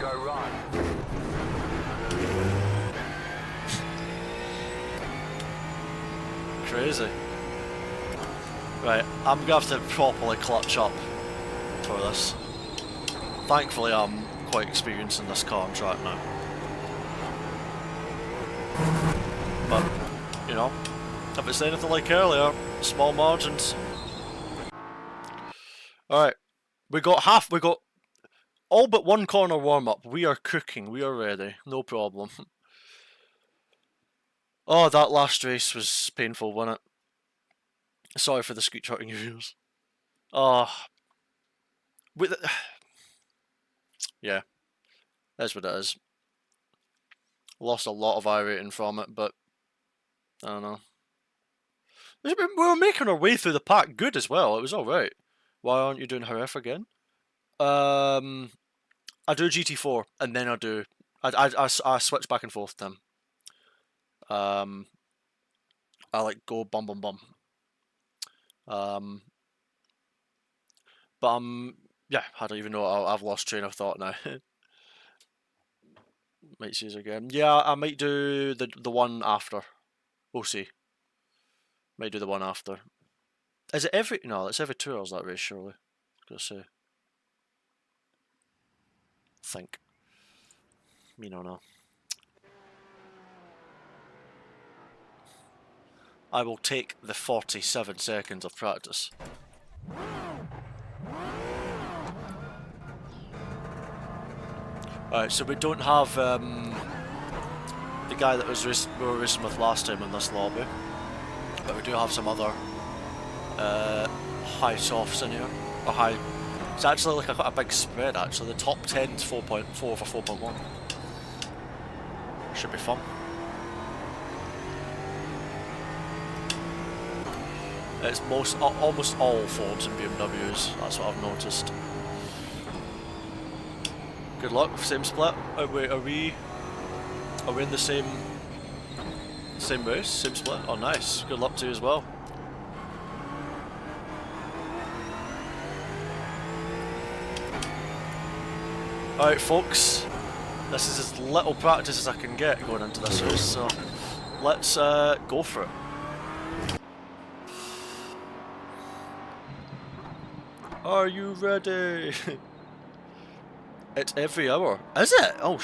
S5: Go right.
S1: Crazy. Right, I'm gonna have to properly clutch up for this. Thankfully, I'm quite experienced in this car and track now. But, you know, if it's anything like earlier, small margins. Alright, we got all but one corner warm-up. We are cooking, we are ready, no problem. Oh, that last race was painful, wasn't it? Sorry for the screech hurting your ears. Oh, with yeah, that's what it is. Lost a lot of iRating from it, but I don't know. We were making our way through the pack good as well. It was alright. Why aren't you doing Jerez again? I do GT4 and then I switch back and forth to them. I like go bum bum bum. But yeah, I don't even know. I've lost train of thought now. Might see it again. Yeah, I might do the one after. We'll see. Might do the one after. Is it every? No, it's every 2 hours that race, surely. I was gonna say. Think. Me no know. I will take the 47 seconds of practice. Alright, so we don't have the guy that we were racing with last time in this lobby, but we do have some other high softs in here, or high. It's actually like a big spread. Actually, the top 10 is 4.4 for 4.1. Should be fun. It's almost all Fords and BMWs. That's what I've noticed. Good luck. Same split. Are we in the same race? Same split? Oh, nice. Good luck to you as well. Alright, folks. This is as little practice as I can get going into this race, so let's go for it. Are you ready? It's every hour. Is it? Oh,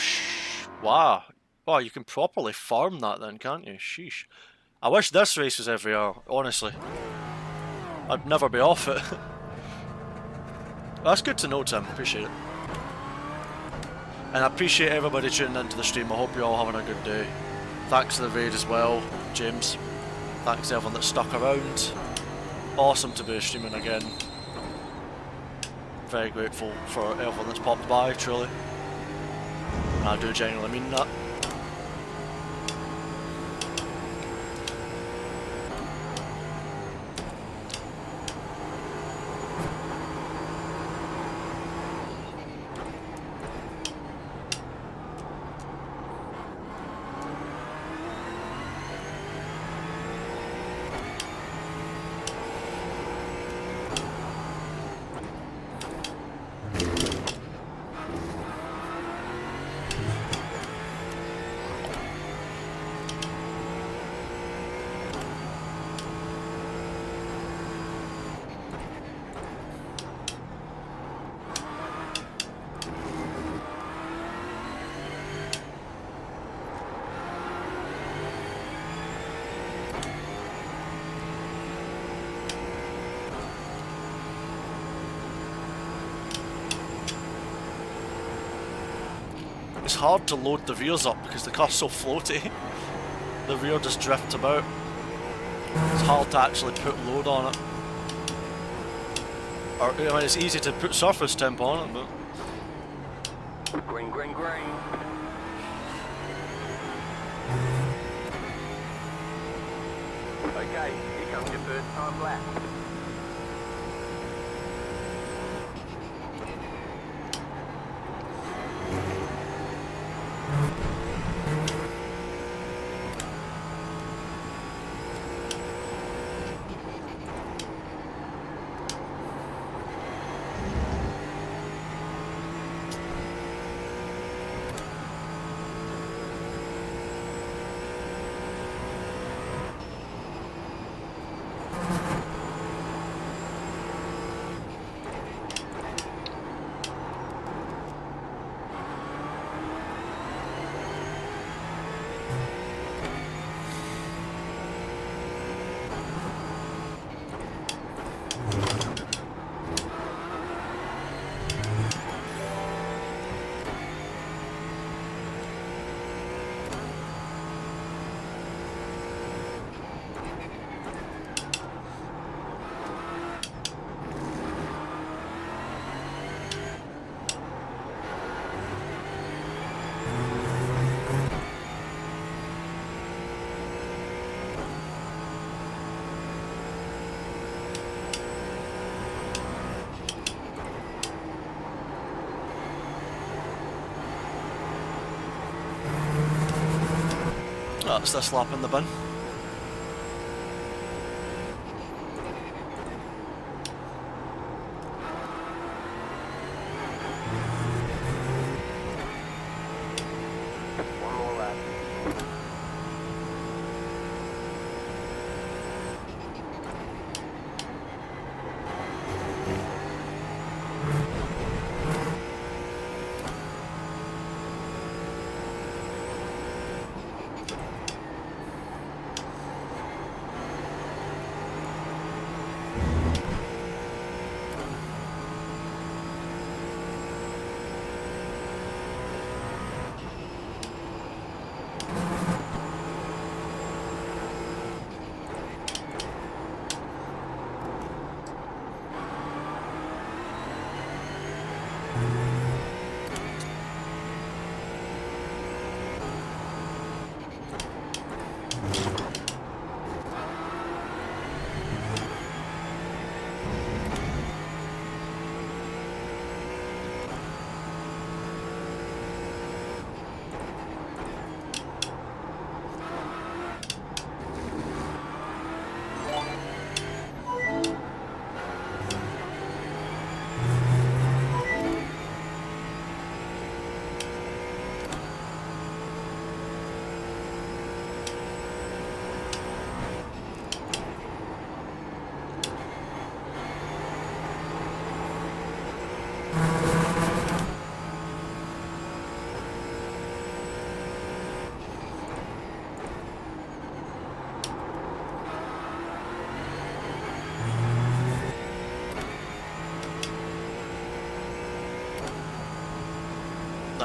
S1: wow. Wow, you can properly farm that then, can't you? Sheesh. I wish this race was every hour, honestly. I'd never be off it. That's good to know, Tim. Appreciate it. And I appreciate everybody tuning into the stream. I hope you're all having a good day. Thanks to the raid as well, James. Thanks to everyone that stuck around. Awesome to be streaming again. Very grateful for everyone that's popped by, truly. And I do genuinely mean that. It's hard to load the rears up because the car's so floaty. The rear just drifts about. It's hard to actually put load on it. Or, I mean, it's easy to put surface temp on it, but...
S5: Green, green, green. Okay, here comes your first time lap.
S1: That's this lap in the bin.
S5: One more lap.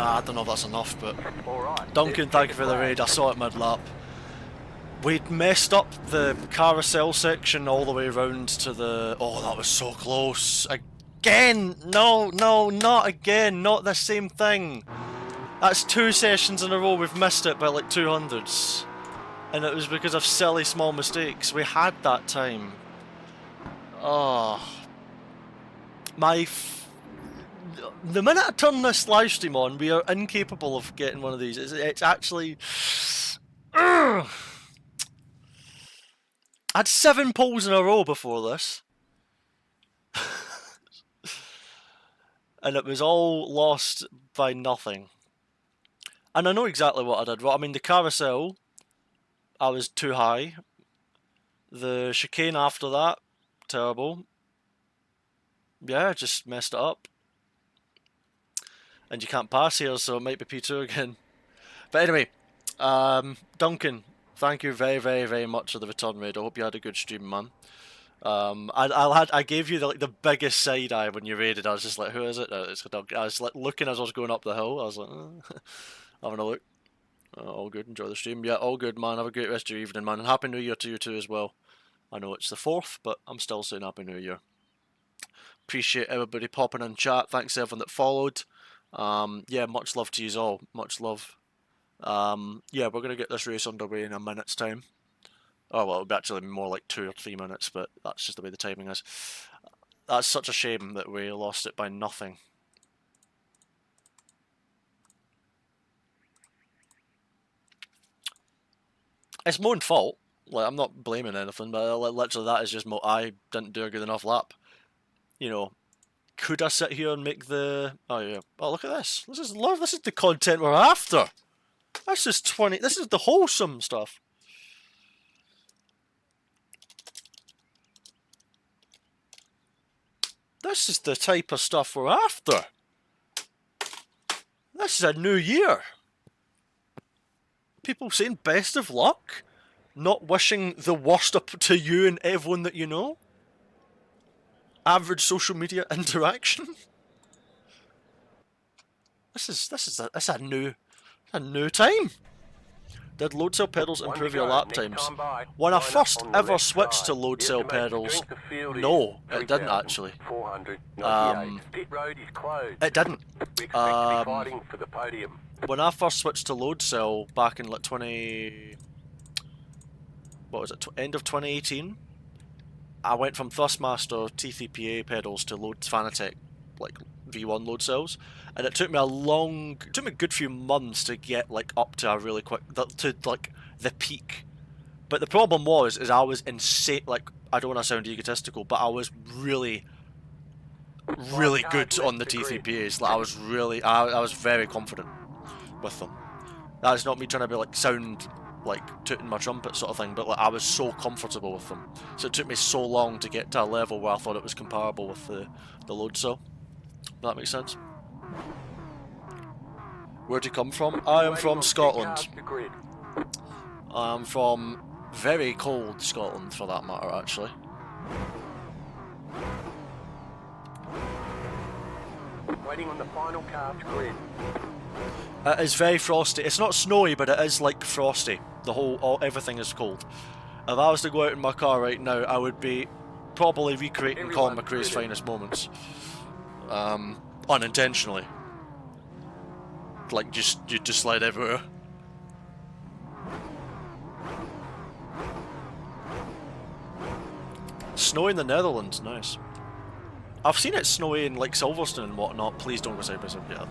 S1: I don't know if that's enough, but...
S5: Alright.
S1: Duncan, thank you for the raid, I saw it mid-lap. We'd messed up the carousel section all the way around to the... Oh, that was so close. Again! No, no, not again, not the same thing. That's 2 sessions in a row we've missed it by like 200s. And it was because of silly small mistakes. We had that time. Oh. The minute I turn this live stream on, we are incapable of getting one of these. It's actually... I had 7 poles in a row before this. And it was all lost by nothing. And I know exactly what I did wrong. I mean, the carousel, I was too high. The chicane after that, terrible. Yeah, just messed it up. And you can't pass here, so it might be P2 again. But anyway, Duncan, thank you very, very, very much for the return raid. I hope you had a good stream, man. I gave you the biggest side eye when you raided. I was just like, who is it? It's a dog. I was like looking as I was going up the hill. I was like, having a look. All good. Enjoy the stream. Yeah, all good, man. Have a great rest of your evening, man. And Happy New Year to you too as well. I know it's the 4th, but I'm still saying Happy New Year. Appreciate everybody popping in chat. Thanks to everyone that followed. Yeah, much love to you all. Much love. Yeah, we're gonna get this race underway in a minute's time. Oh well, it'll be actually more like 2 or 3 minutes, but that's just the way the timing is. That's such a shame that we lost it by nothing. It's my own fault. Like, I'm not blaming anything, but literally that is just I didn't do a good enough lap. You know, could I sit here and make the... Oh yeah. Oh, look at this. This is the content we're after. This is This is the wholesome stuff. This is the type of stuff we're after. This is a new year. People saying best of luck, not wishing the worst up to you and everyone that you know. Average social media interaction. This is a new time. Did load cell pedals improve your lap times? When I first ever switched to load cell pedals, no, it didn't actually. It didn't. When I first switched to load cell back in like end of 2018, I went from Thrustmaster T3PA pedals to load Fanatec, like V1 load cells, and it took me a good few months to get like up to a really quick, to like the peak. But the problem is I was insane. Like, I don't want to sound egotistical, but I was really good on the T3PAs. Like, I was very confident with them. That is not me trying to be like sound like tooting my trumpet sort of thing, but like I was so comfortable with them. So it took me so long to get to a level where I thought it was comparable with the load cell. Does that make sense? Where'd you come from? I am from Scotland. I am from very cold Scotland, for that matter, actually.
S5: Waiting on the final cast grid.
S1: It is very frosty. It's not snowy, but it is like frosty. Everything is cold. If I was to go out in my car right now, I would be probably recreating Colin McRae's finest moments. Unintentionally. Like, you just slide everywhere. Snowy in the Netherlands, nice. I've seen it snowy in like Silverstone and whatnot. Please don't go side by side. Yeah.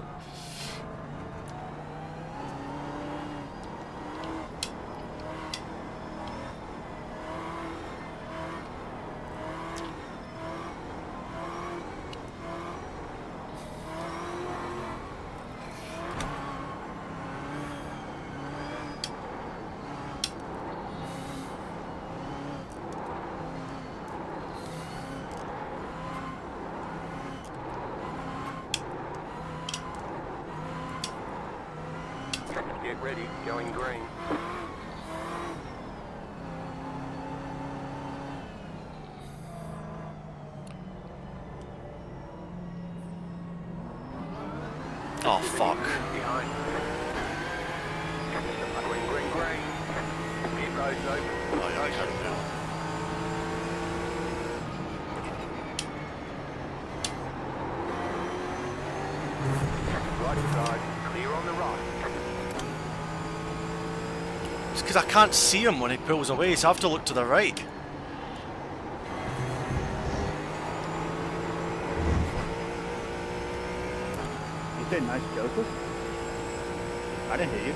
S5: Get ready, going green.
S1: Oh fuck.
S5: Behind. Green. Pit road's open.
S1: Oh yeah, I can't do it.
S5: Right side, clear on the right.
S1: It's because I can't see him when he pulls away, so I have to look to the right.
S4: You said nice, Joseph? I didn't hear you.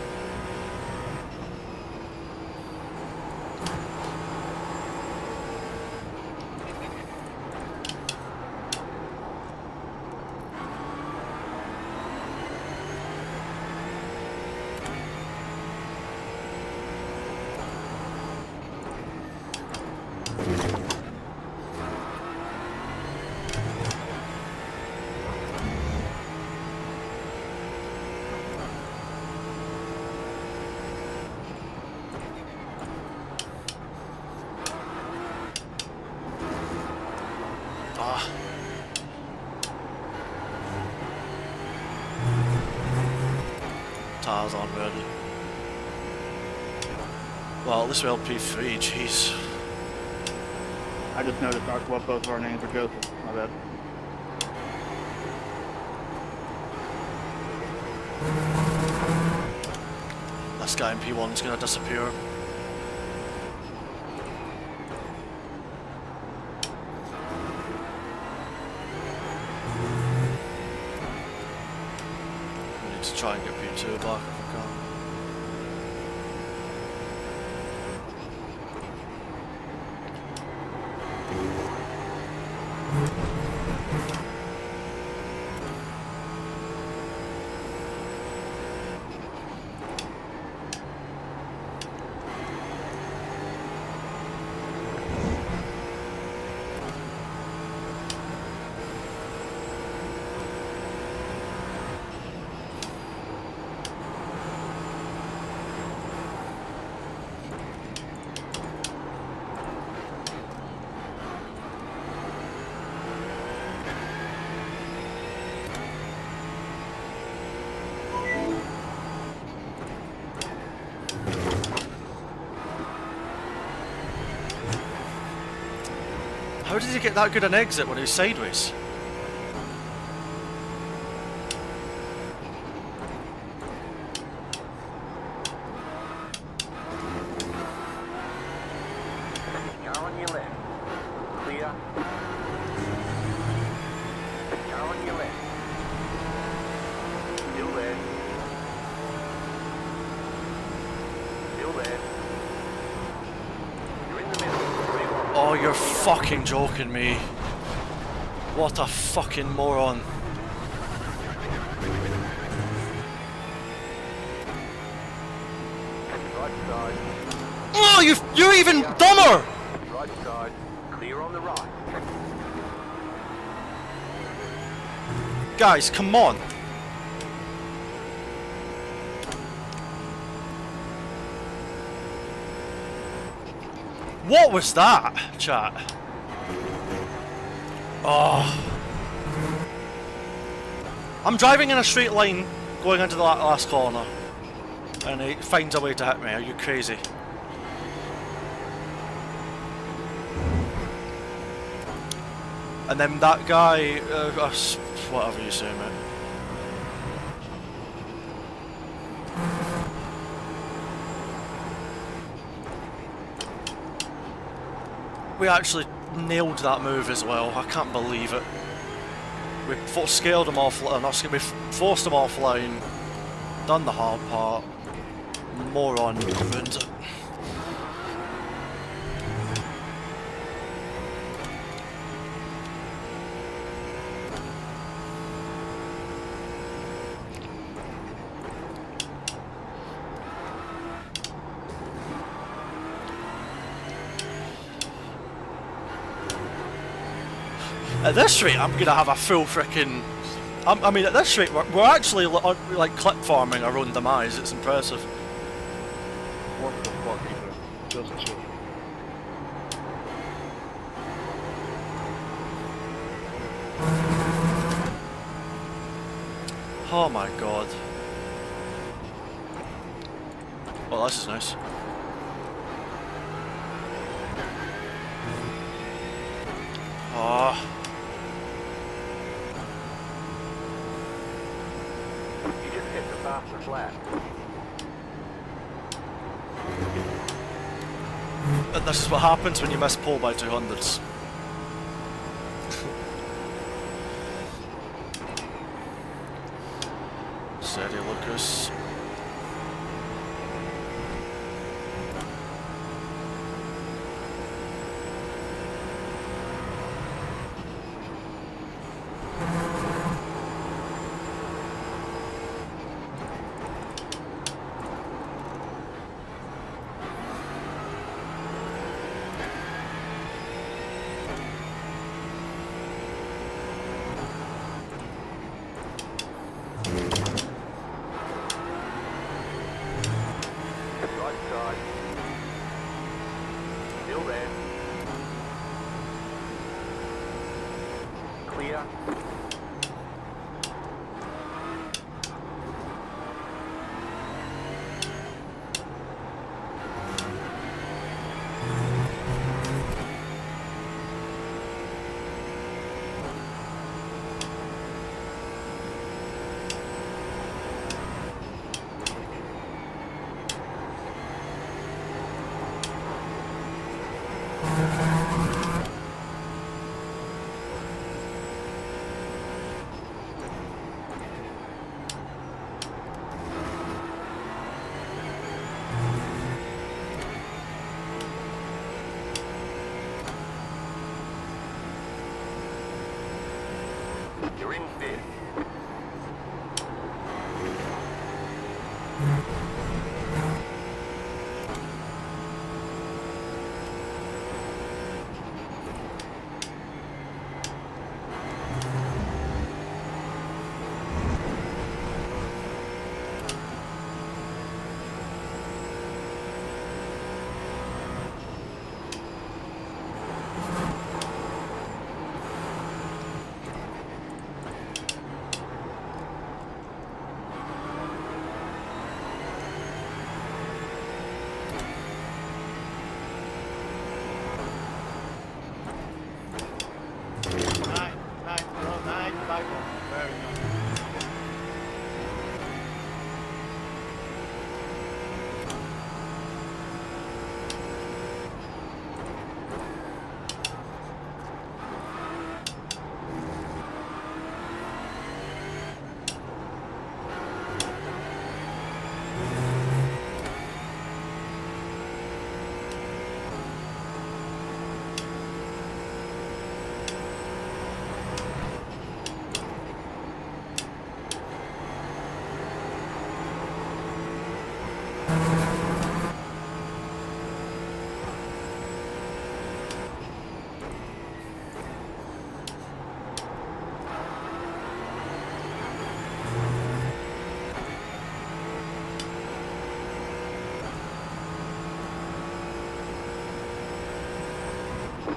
S1: tyres on ready. Well, at least we're LP3, jeez.
S4: I just noticed both of our names are Joseph. My bad.
S1: This guy in P1's gonna disappear. We need to try and get P2 back if we can. How did he get that good an exit when he was sideways?
S5: Car on your left. Clear. Car on your left. Still there. Still there. You're in the middle. 3-1.
S1: Oh, you're fucking joking me. What a fucking moron.
S5: Right side.
S1: Oh, you're even dumber!
S5: Right side. Clear on the right.
S1: Guys, come on. What was that, chat? Oh. I'm driving in a straight line going into the last corner and he finds a way to hit me. Are you crazy? And then that guy, whatever you say, mate. We actually nailed that move as well. I can't believe it. We scaled him off. We forced him offline. Done the hard part. Moron ruined it. At this rate, I'm gonna have a full frickin'. I mean, at this rate, we're actually like clip farming our own demise. It's impressive.
S6: What the fuck, Ethan? Just chill.
S1: Oh my god. Well, this is nice. Oh.
S5: You just hit the fastest lap.
S1: And this is what happens when you miss pole by 200s. Steady, Lucas.
S5: Right side. Still there. Clear. You're in fifth.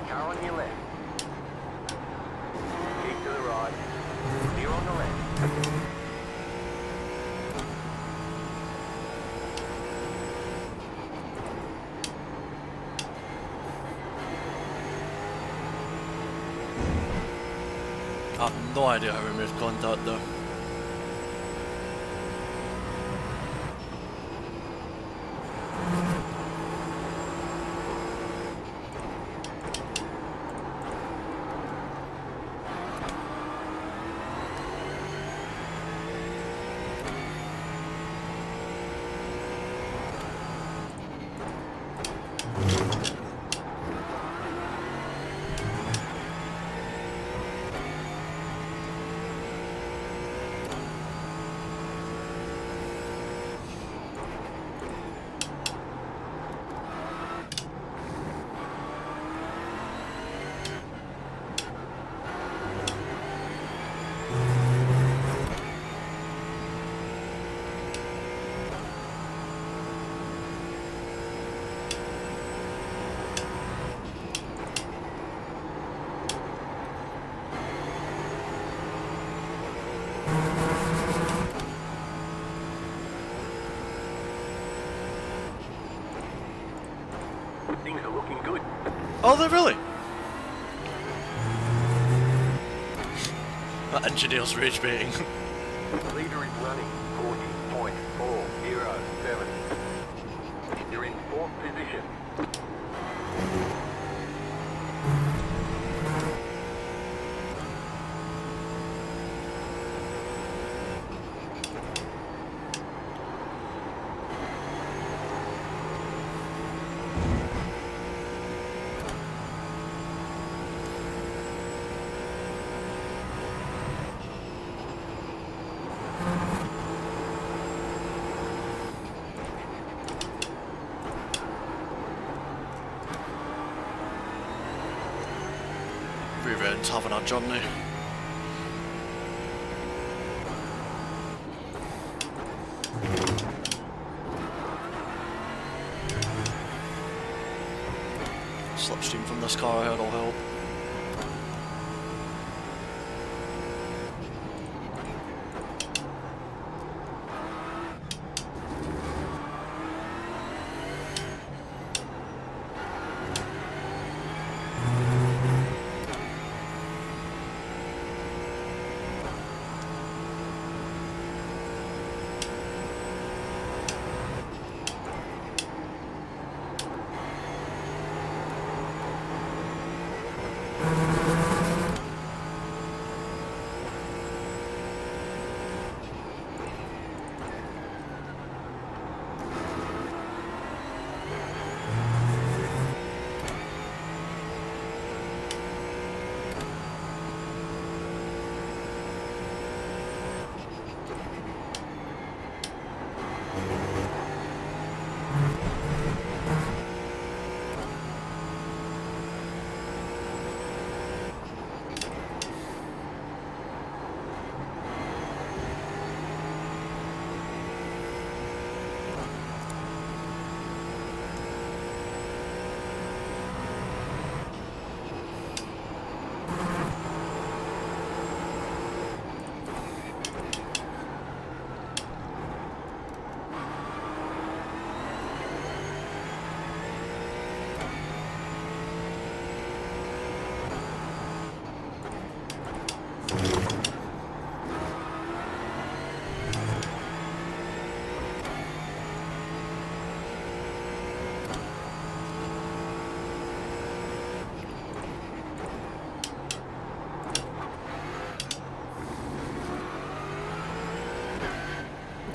S5: Car on your left. Keep to the right. Clear on the left.
S1: I have no idea how we made contact though.
S5: Things are looking good.
S1: Oh, they're really? That engineer's rage baiting.
S5: The leader is running 40.407. You're in fourth position.
S1: Rear-end's having a journey. Slipstream from this car ahead will help.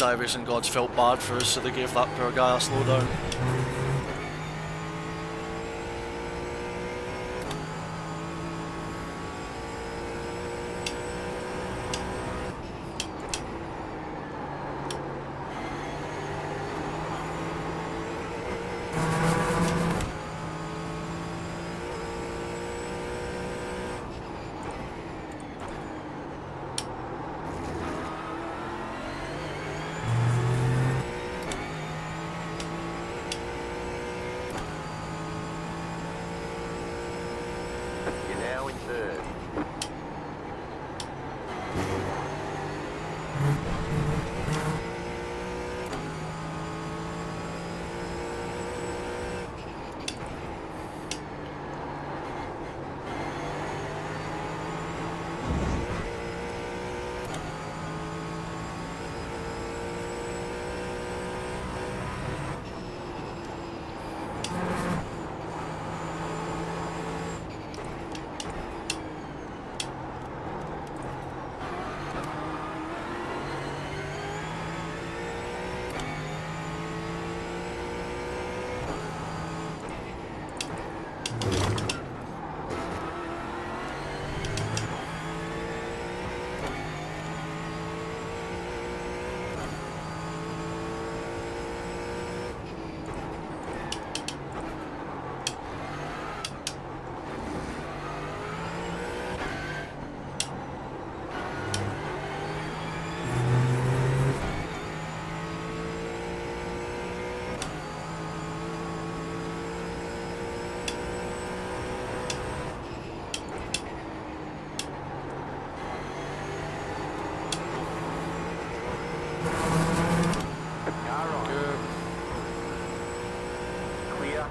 S1: the iRacing gods felt bad for us, so they gave that poor guy a slowdown.
S5: You're now in third. Car on.
S1: Good.
S5: Clear.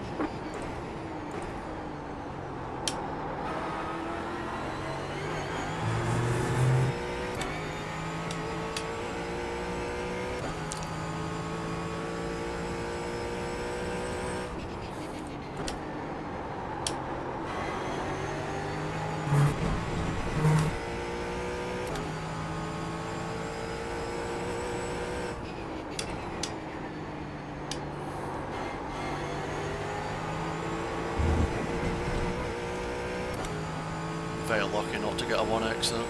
S1: Very lucky not to get a 1x though.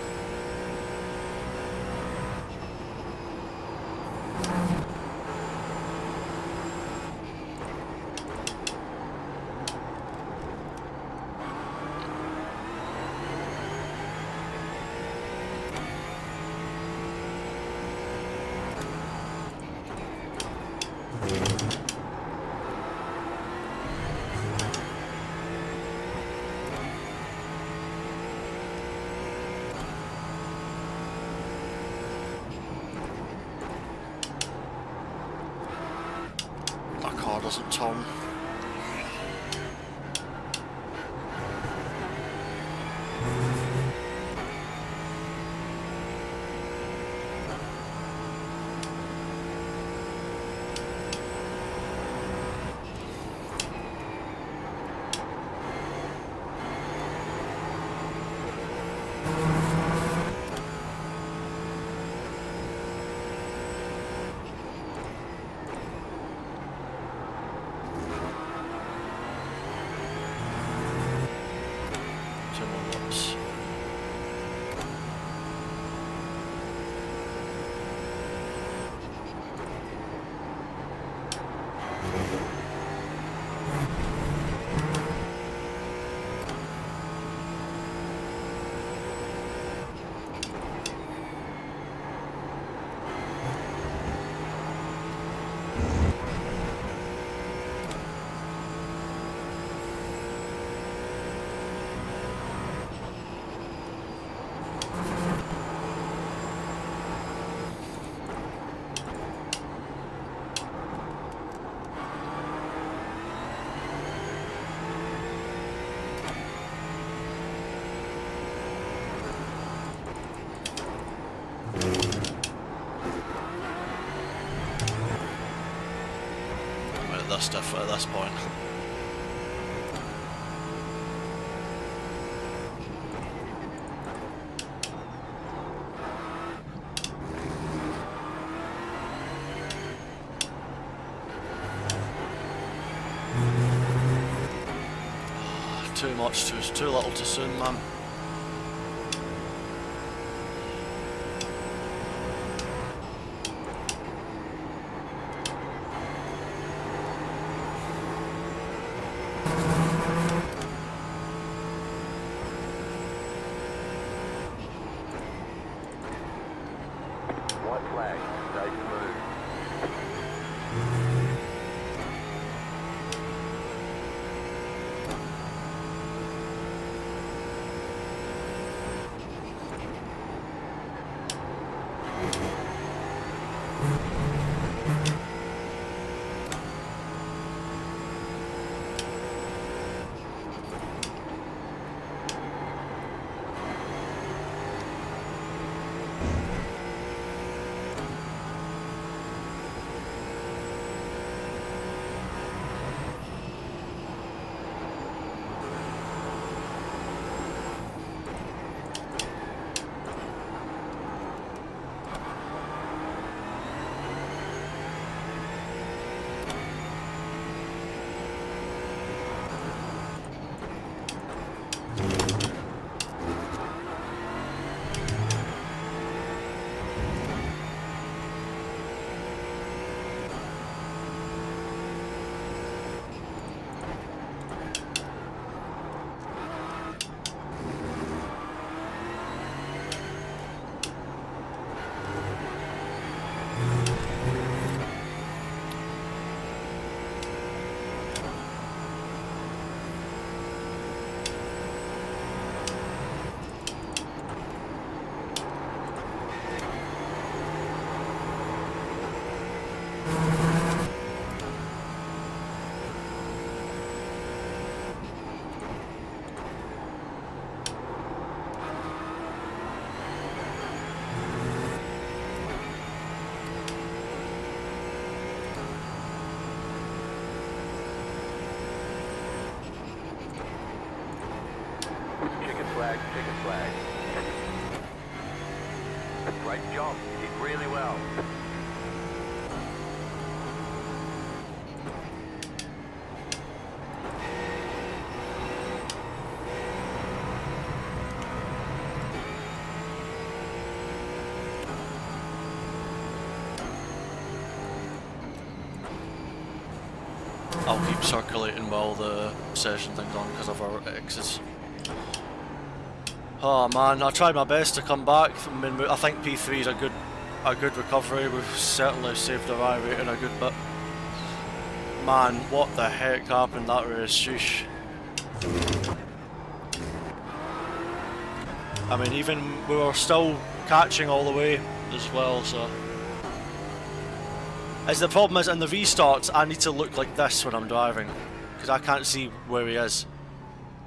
S1: My car doesn't turn. Two more laps. This stuff at this point. too much, too little too soon, man.
S5: White flag. Stay smooth. Chicken flag. Great job. You did really well.
S1: I'll keep circulating while the session thing's on because of our exits. Oh man, I tried my best to come back. I mean, I think P3 is a good recovery. We've certainly saved our IRACING a good bit. Man, what the heck happened that race? Sheesh. I mean, even we were still catching all the way as well, so. As the problem is, in the restarts, I need to look like this when I'm driving, because I can't see where he is.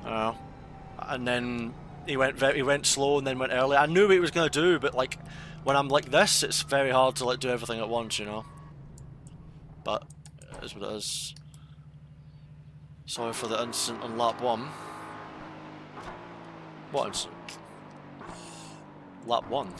S1: And then he went slow and then went early. I knew what he was going to do, but like when I'm like this, it's very hard to like do everything at once, you know. But it is what it is. Sorry for the incident on lap 1. What incident? Lap 1.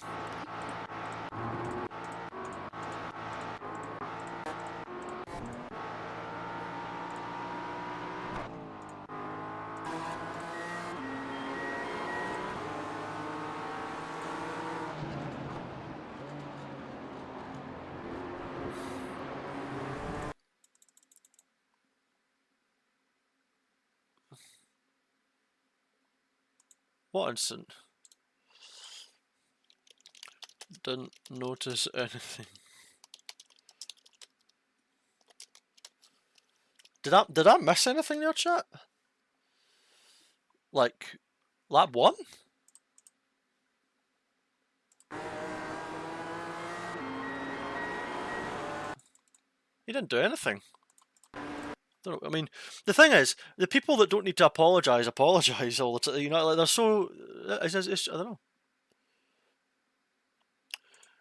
S1: What incident? Didn't notice anything. Did I miss anything there, chat? Like lap 1? He didn't do anything. I mean, the thing is, the people that don't need to apologise all the time. You know, like they're so. I don't know.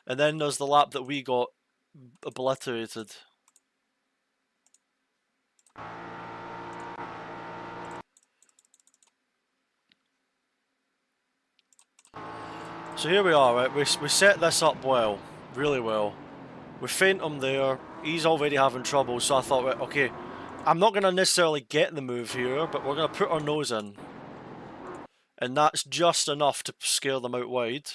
S1: And then there's the lap that we got obliterated. So here we are, right? We set this up well, really well. We feint him there. He's already having trouble, so I thought, right, okay, I'm not going to necessarily get the move here, but we're going to put our nose in. And that's just enough to scare them out wide.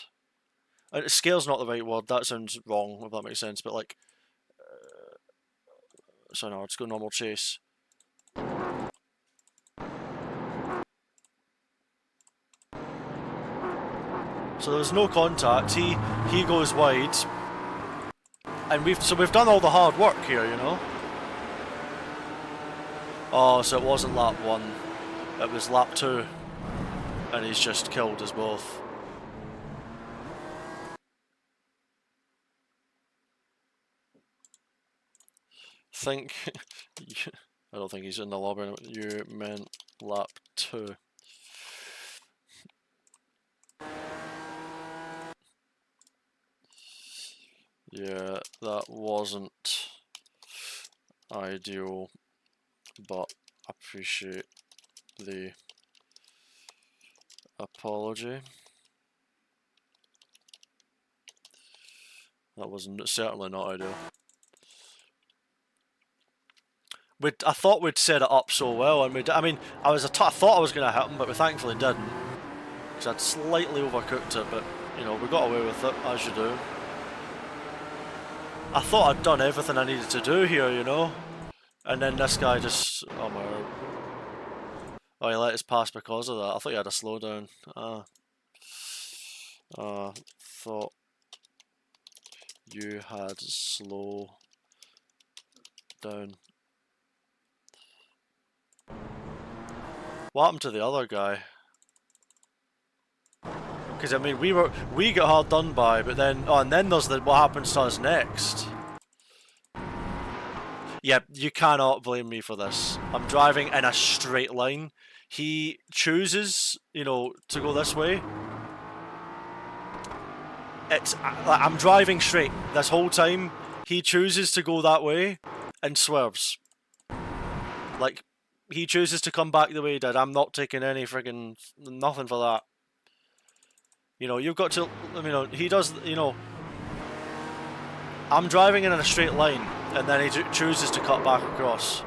S1: And scare's not the right word, that sounds wrong, if that makes sense, but like... so no, let's go normal chase. So there's no contact, he goes wide. And we've done all the hard work here, you know? Oh, so it wasn't lap 1, it was lap 2. And he's just killed us both. I don't think he's in the lobby. You meant lap 2. Yeah, that wasn't ideal, but appreciate the apology. That was certainly not ideal. I thought we'd set it up so well, and I mean, I thought I was going to hit him, but we thankfully didn't, because I'd slightly overcooked it. But you know, we got away with it, as you do. I thought I'd done everything I needed to do here, you know, and then this guy just, oh my word. Oh, he let us pass because of that. I thought he had a slowdown. Thought you had slow down. What happened to the other guy? Because I mean, we got hard done by, but then and then there's what happens to us next. Yeah, you cannot blame me for this. I'm driving in a straight line. He chooses, you know, to go this way. I'm driving straight this whole time. He chooses to go that way and swerves. Like, he chooses to come back the way he did. I'm not taking any friggin' nothing for that. You know, you've got to, you know, he does, you know, I'm driving in a straight line, and then he chooses to cut back across.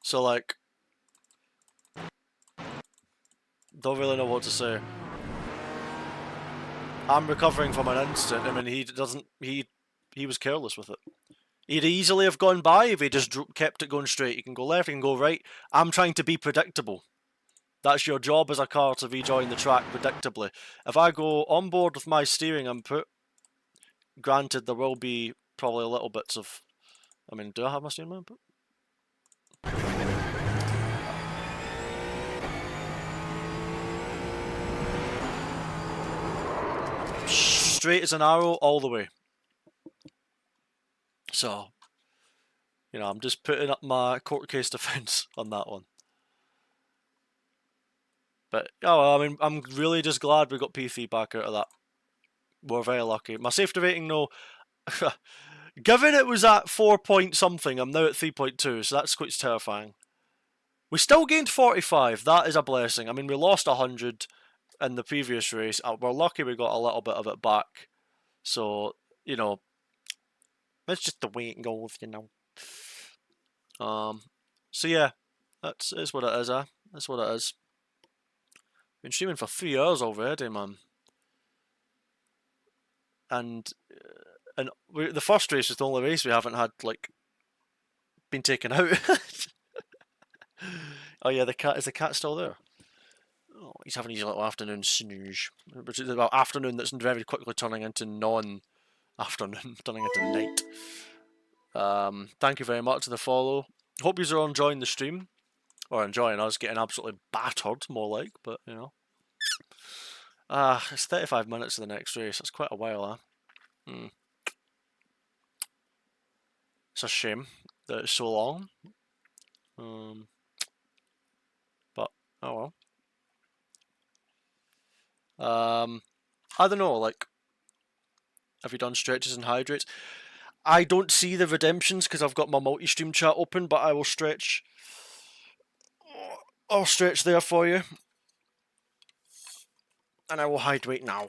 S1: So, like, don't really know what to say. I'm recovering from an instant. I mean, he was careless with it. He'd easily have gone by if he just kept it going straight. He can go left, he can go right. I'm trying to be predictable. That's your job as a car, to rejoin the track predictably. If I go on board with my steering input, granted there will be probably little bits of... I mean, do I have my steering input? Straight as an arrow, all the way. So, you know, I'm just putting up my court case defence on that one. But, oh well, I mean, I'm really just glad we got P3 back out of that. We're very lucky. My safety rating, though, given it was at 4 point something, I'm now at 3.2, so that's quite terrifying. We still gained 45, that is a blessing. I mean, we lost 100 in the previous race. We're lucky we got a little bit of it back. So, you know, that's just the way it goes, you know. So yeah, that's what it is, That's what it is. Been streaming for 3 hours already, man. And the first race is the only race we haven't had, like, been taken out. Oh yeah, is the cat still there? Oh, he's having his little afternoon snooze. Which is about afternoon that's very quickly turning into non-afternoon, turning into night. Thank you very much for the follow. Hope you are enjoying the stream. Or enjoying us getting absolutely battered, more like, but, you know. It's 35 minutes to the next race. That's quite a while, It's a shame that it's so long. But, oh well. I don't know, like, have you done stretches and hydrates? I don't see the redemptions because I've got my multi-stream chat open, but I will stretch. I'll stretch there for you. And I will hydrate now.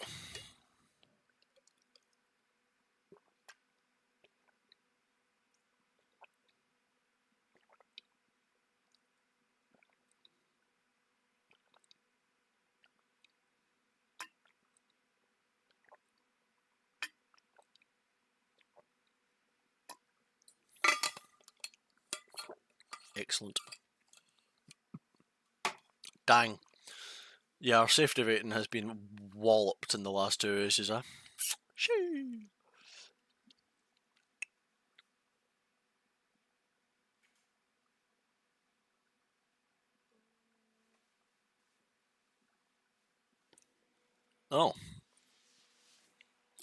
S1: Excellent. Dang. Yeah, our safety rating has been walloped in the last 2 races, huh? Shoo. Oh.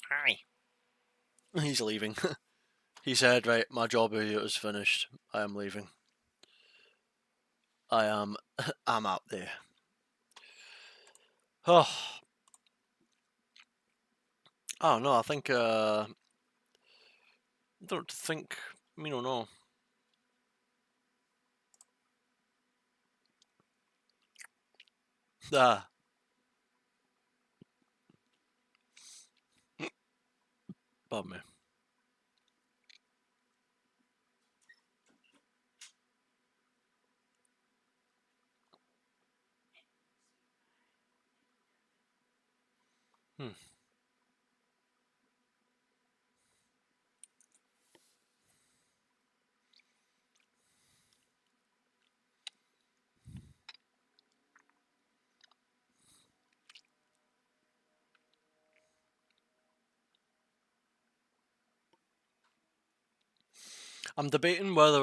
S1: Hi. He's leaving. He said, right, my job here is finished. I am leaving. I'm out there. Oh. Oh no, I think don't think me no. Ah. Pardon me. I'm debating whether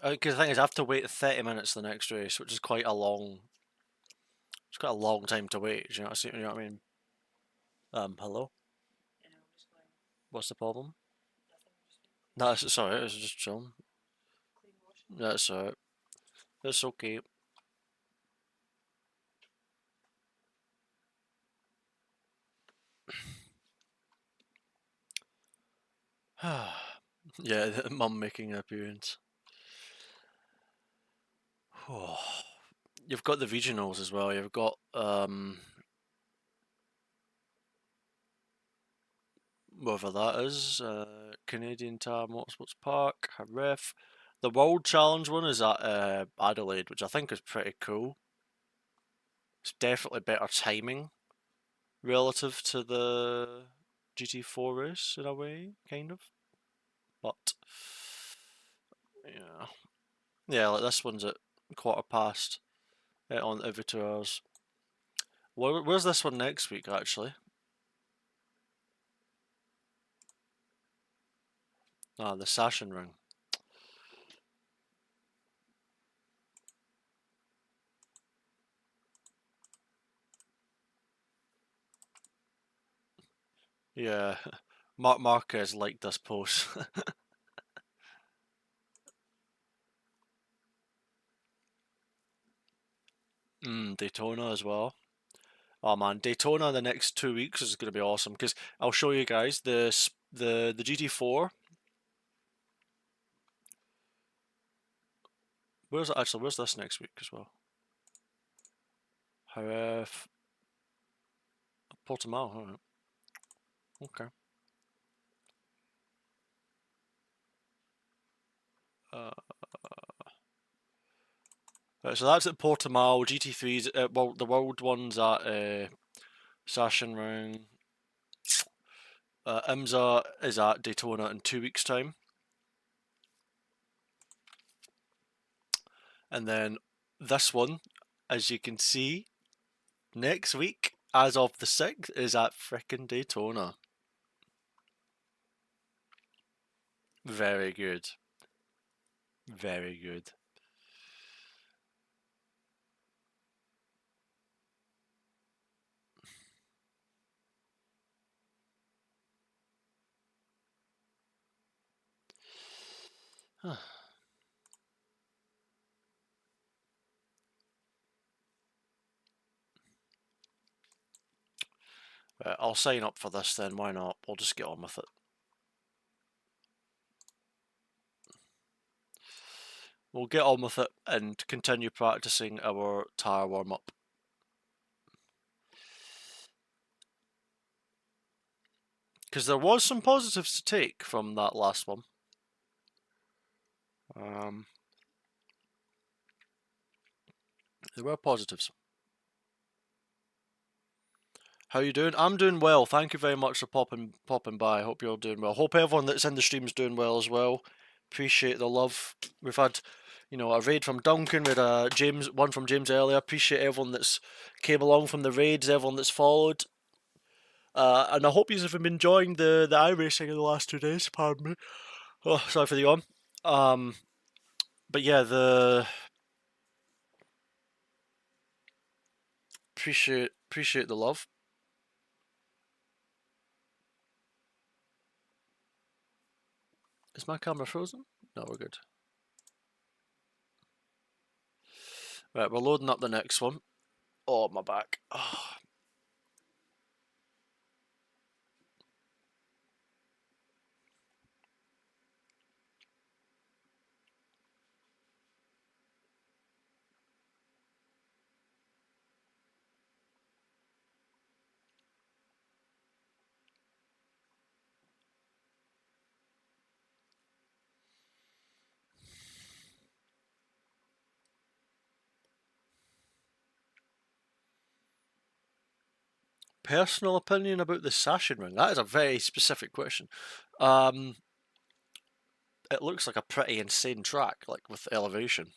S1: because the thing is, I have to wait 30 minutes for the next race, which is quite a long. It's quite a long time to wait. You know what I mean? Hello. What's the problem? No, it's alright. It's just chilling. That's alright. It's okay. Yeah, mum making an appearance. You've got the regionals as well. You've got whatever that is, Canadian Tire Motorsports Park, Jerez. The World Challenge one is at Adelaide, which I think is pretty cool. It's definitely better timing relative to the GT4 race in a way, kind of. But yeah, like this one's at 1:15 on every 2 hours. Where's this one next week, actually? Ah, the Sachsen Ring. Yeah, Marquez liked this post. Daytona as well. Oh man, Daytona the next 2 weeks is going to be awesome because I'll show you guys the GT4. Where's it actually? Where's this next week as well? However, Portimao. Alright. Okay. Right, so that's at Portimao. GT3's well, the world one's at Sachsenring. IMSA is at Daytona in 2 weeks' time. And then this one, as you can see, next week, as of the 6th, is at frickin' Daytona. Very good. Very good. Right, I'll sign up for this then, why not? We'll just get on with it. We'll get on with it and continue practicing our tyre warm-up. Because there was some positives to take from that last one. There were positives. How you doing? I'm doing well. Thank you very much for popping by. Hope you're doing well. Hope everyone that's in the stream's doing well as well. Appreciate the love. We've had, You know, a raid from Duncan, we had a one from James earlier. Appreciate everyone that's came along from the raids, everyone that's followed. And I hope you have been enjoying the iRacing in the last 2 days. Pardon me. Oh, sorry for the yawn. But yeah, appreciate the love. Is my camera frozen? No, we're good. Right, we're loading up the next one. Oh, my back. Oh. Personal opinion about the Sashin ring? That is a very specific question. It looks like a pretty insane track, like with elevation.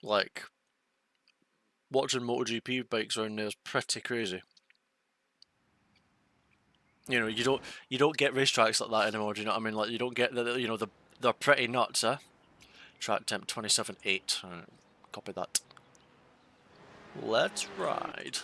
S1: Like watching MotoGP bikes around there is pretty crazy. You know, you don't get racetracks like that anymore. Do you know what I mean? Like you don't get they're pretty nuts, eh? Track temp 27.8. Copy that. Let's ride.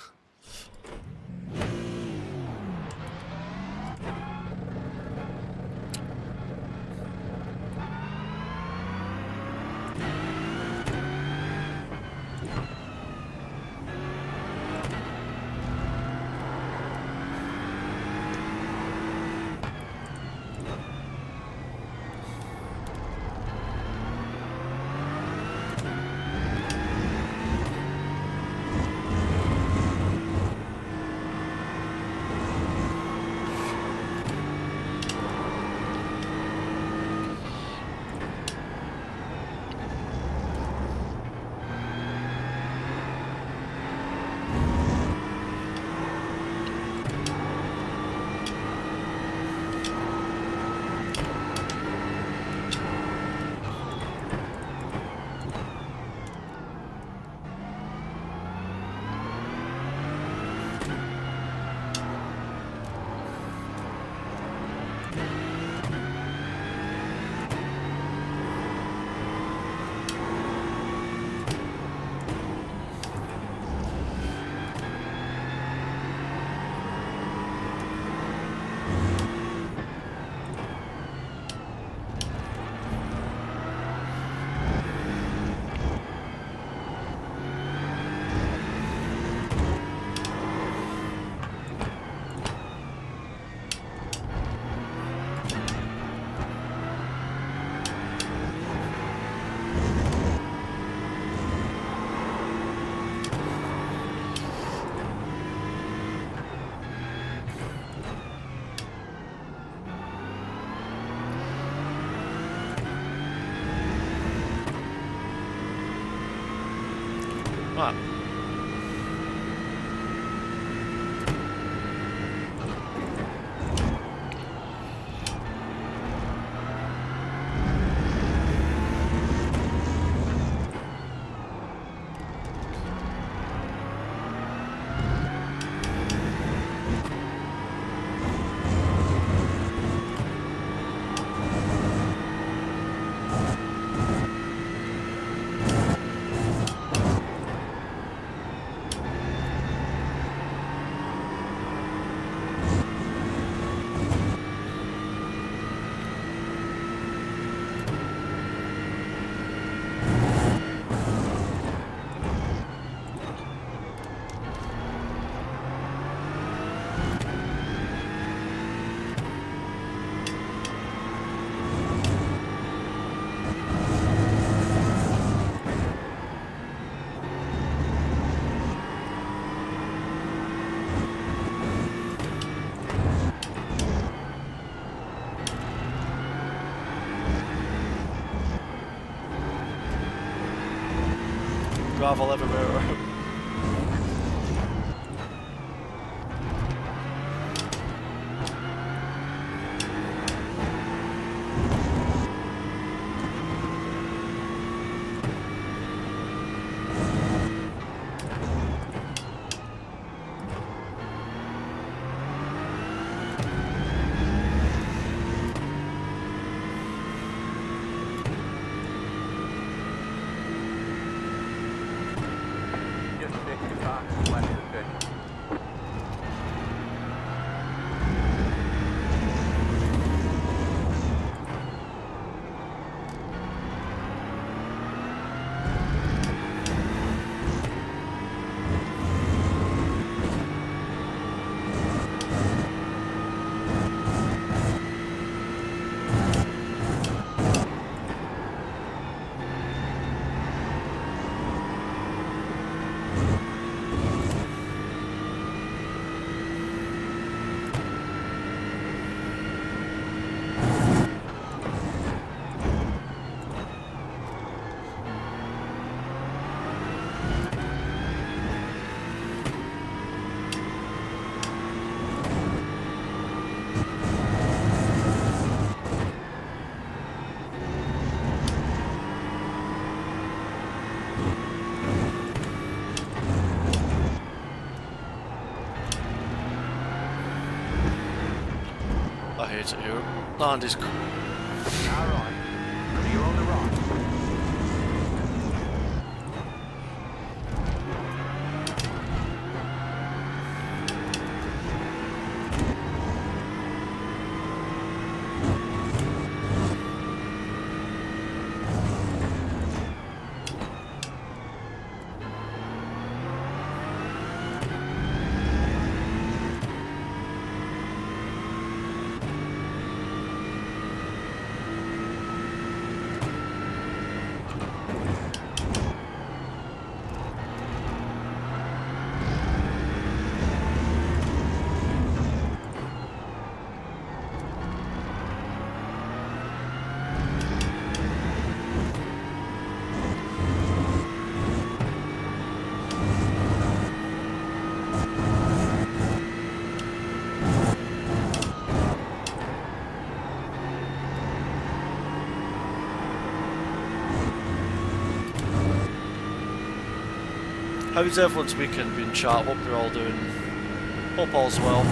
S1: Right. Gravel everywhere. I hate it here. Andy's cool.
S5: Alright. You're on the right.
S1: How's everyone's weekend been, chat? Hope you're all doing. Hope all's well.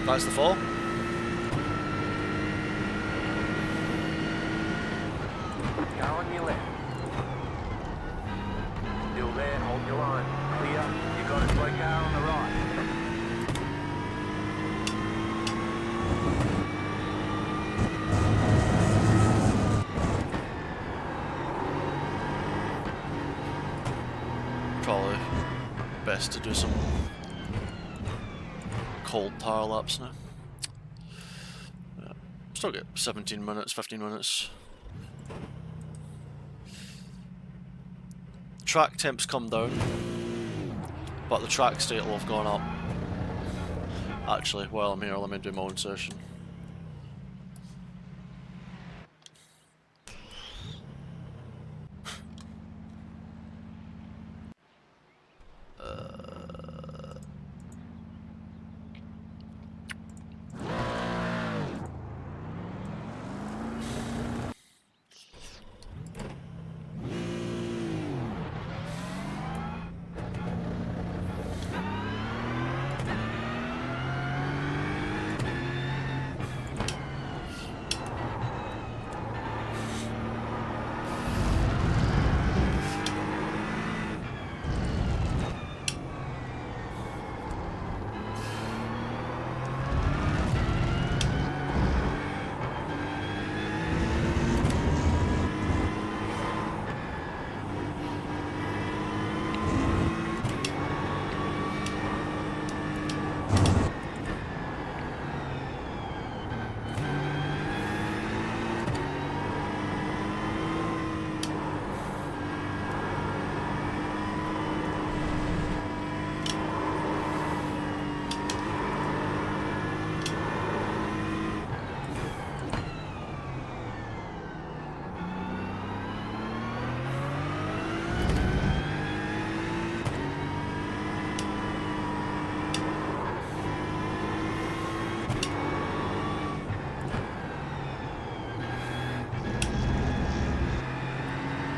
S1: That's the fall.
S5: Go on your left. Still there, hold your line. Clear. You got a slow car on the right.
S1: Probably best to do some cold power laps now. Yeah. still get 17 minutes, 15 minutes. Track temps come down, but the track state will have gone up. Actually, while I'm here, let me do my own session.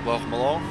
S1: Welcome along.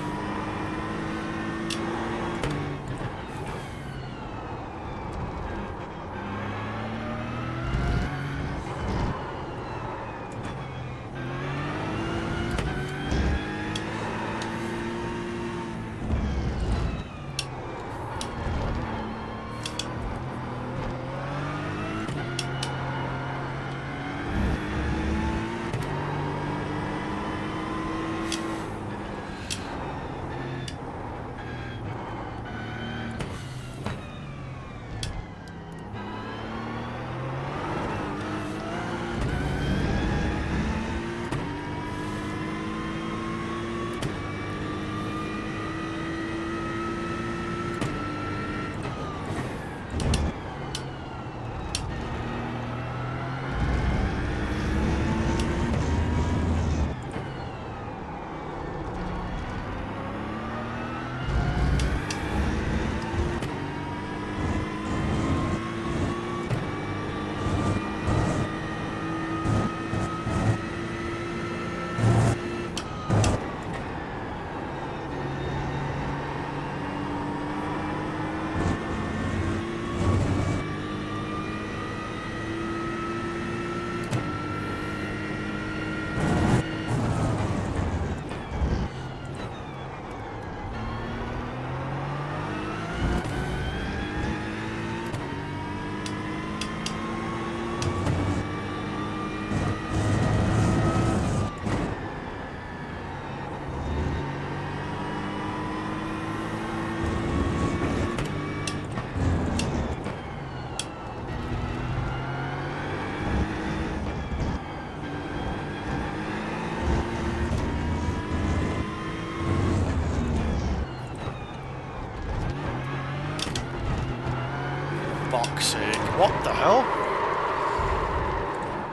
S1: Fuck's sake, what the hell?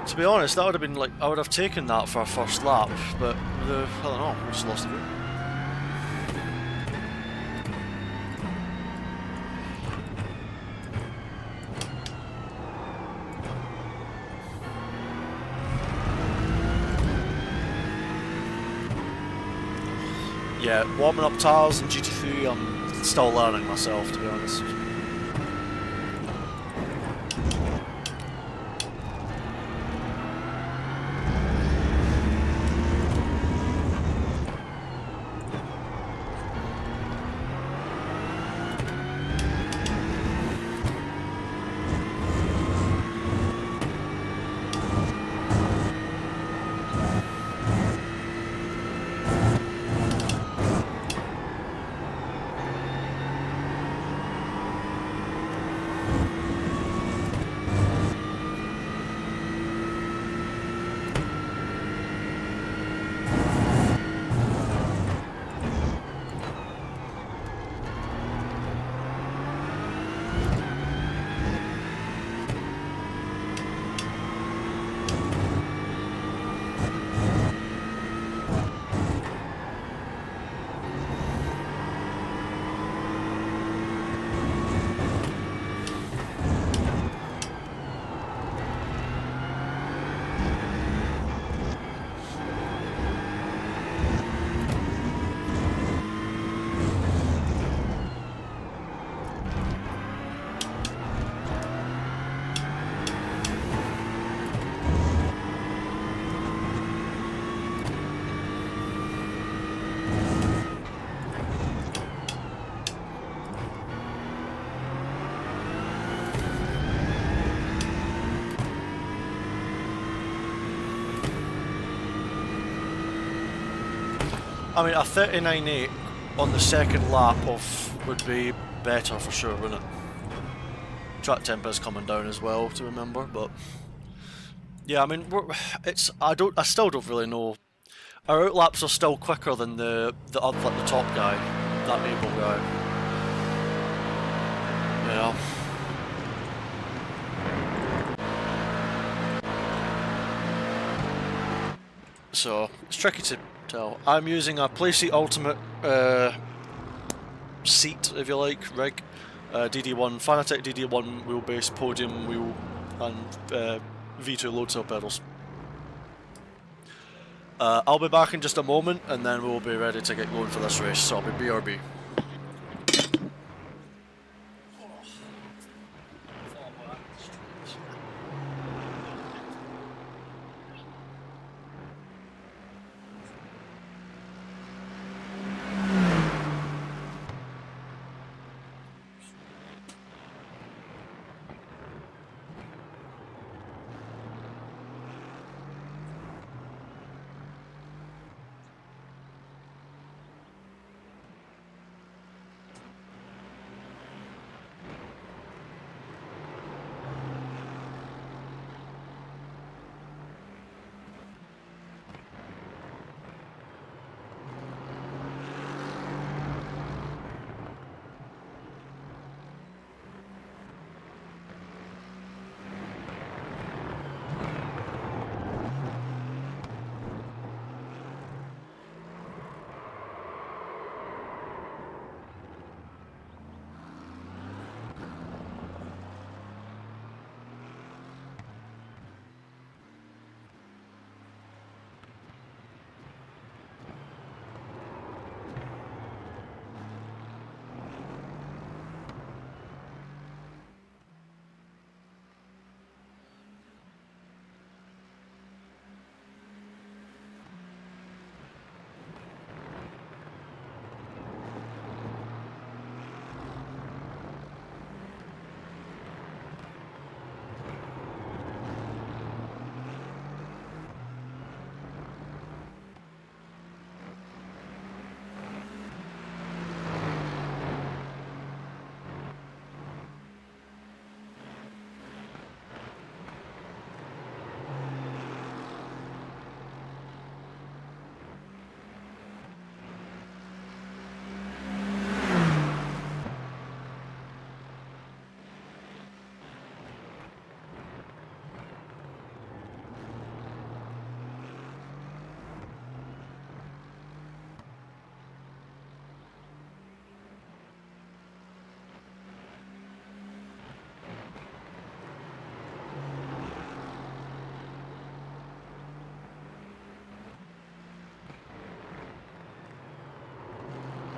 S1: To be honest, that would have been like, I would have taken that for a first lap, but I don't know, we just lost the route. Yeah, warming up tyres in GT3, I'm still learning myself, to be honest. I mean, a 39.8 on the second lap of would be better for sure, wouldn't it? Track tempo is coming down as well to remember, but yeah, I mean, I still don't really know. Our outlaps are still quicker than the other, like the top guy, that able guy. Yeah. So it's tricky to tell. I'm using a Playseat Ultimate seat, if you like, rig. DD1 Fanatec DD1 wheelbase, podium wheel, and V2 load cell pedals. I'll be back in just a moment, and then we'll be ready to get going for this race. So I'll be BRB.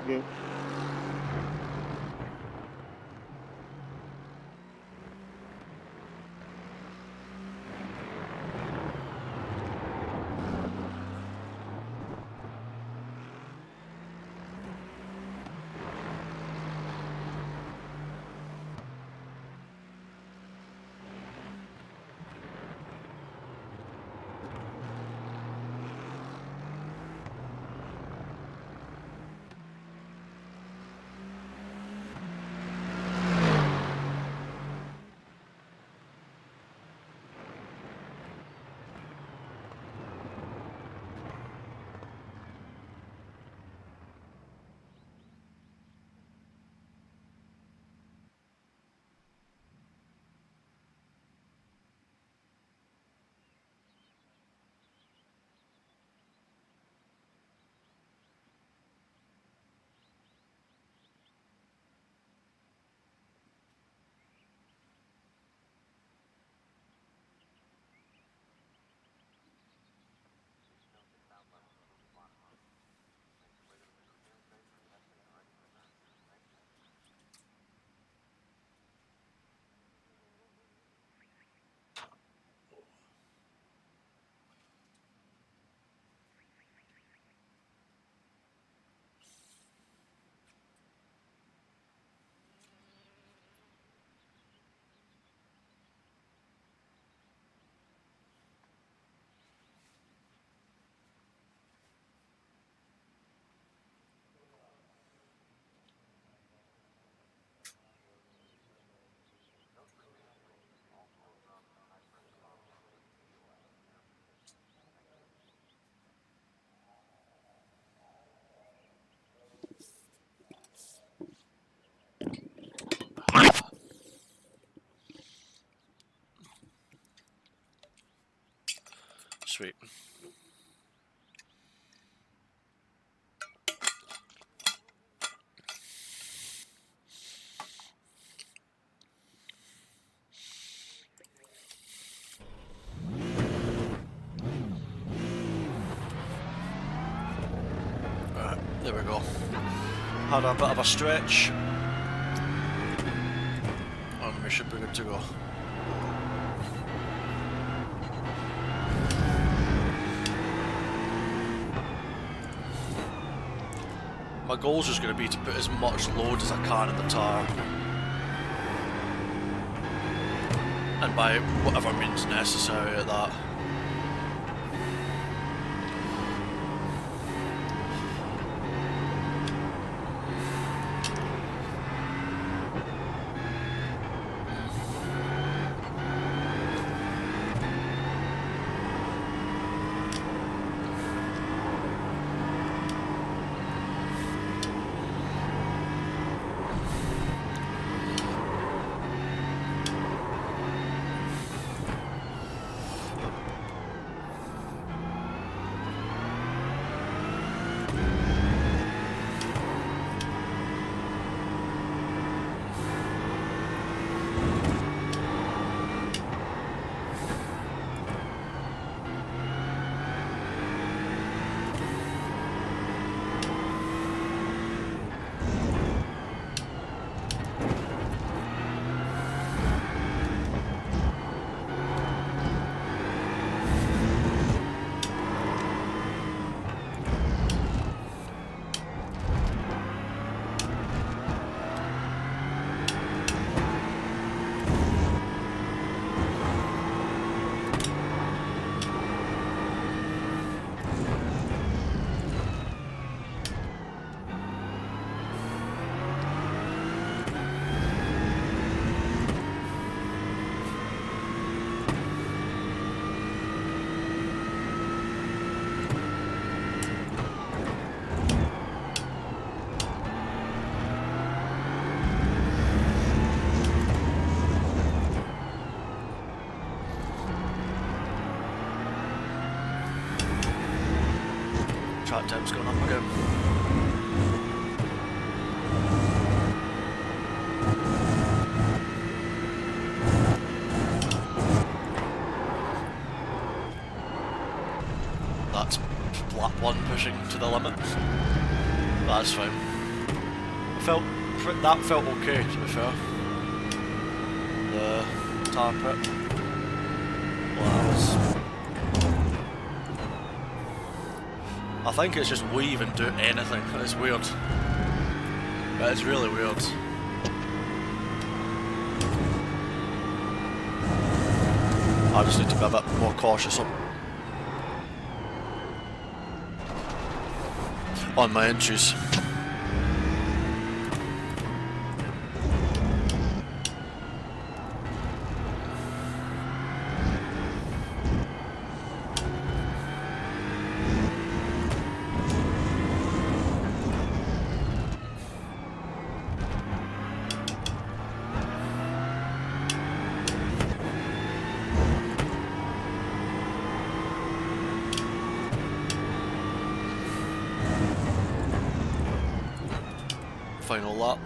S4: Okay.
S1: Sweet. Right, there we go. Had a bit of a stretch. And we should be good to go. My goal is just going to be to put as much load as I can in the tyre. And by whatever means necessary at that. Track time's going up again. That's lap 1 pushing to the limit. That's fine. That felt okay, to be fair. The tyre prep. Well, that was... I think it's just weave and do anything. It's weird. But it's really weird. I just need to be a bit more cautious on my entries. Final lap.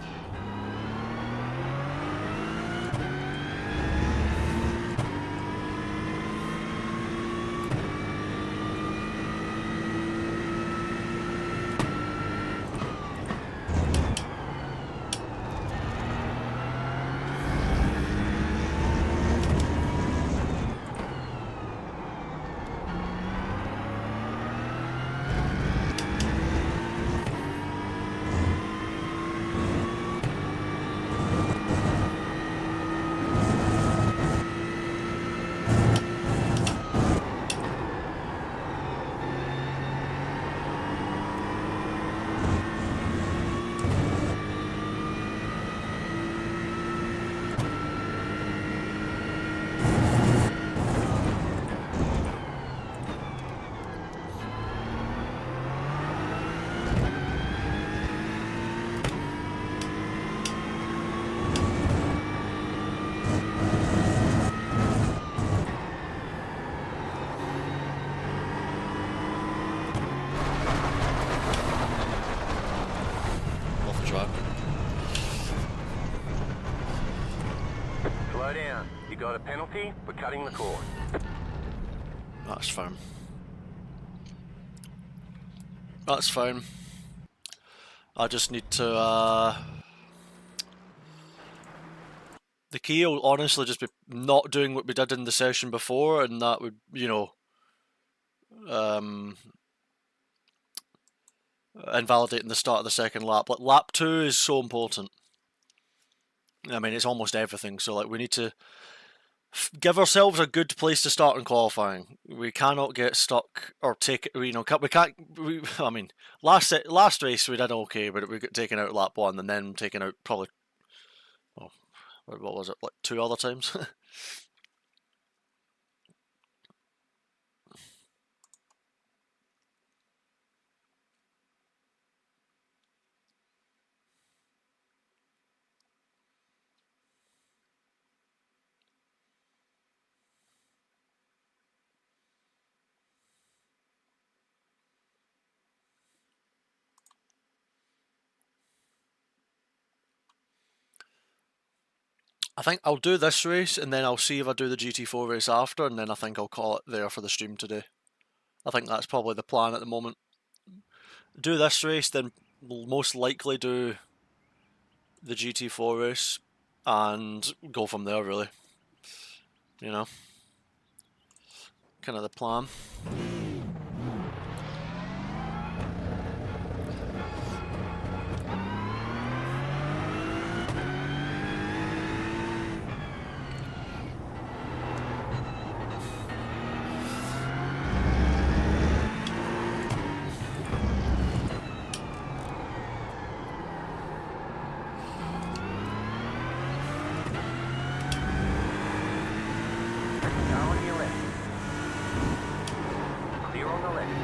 S5: got a penalty for cutting the cord.
S1: That's fine. That's fine. I just need to, the key will honestly just be not doing what we did in the session before, and that would, you know, invalidating the start of the second lap. Like, lap 2 is so important. I mean, it's almost everything, so like we need to give ourselves a good place to start in qualifying. We cannot get stuck or take, you know, we can't. I mean, last race we did okay, but we got taken out lap 1 and then taken out probably, oh, what was it, like 2 other times? I think I'll do this race and then I'll see if I do the GT4 race after, and then I think I'll call it there for the stream today. I think that's probably the plan at the moment. Do this race, then we'll most likely do the GT4 race and go from there, really. You know? Kind of the plan.
S5: Now on your left. Clear on the left.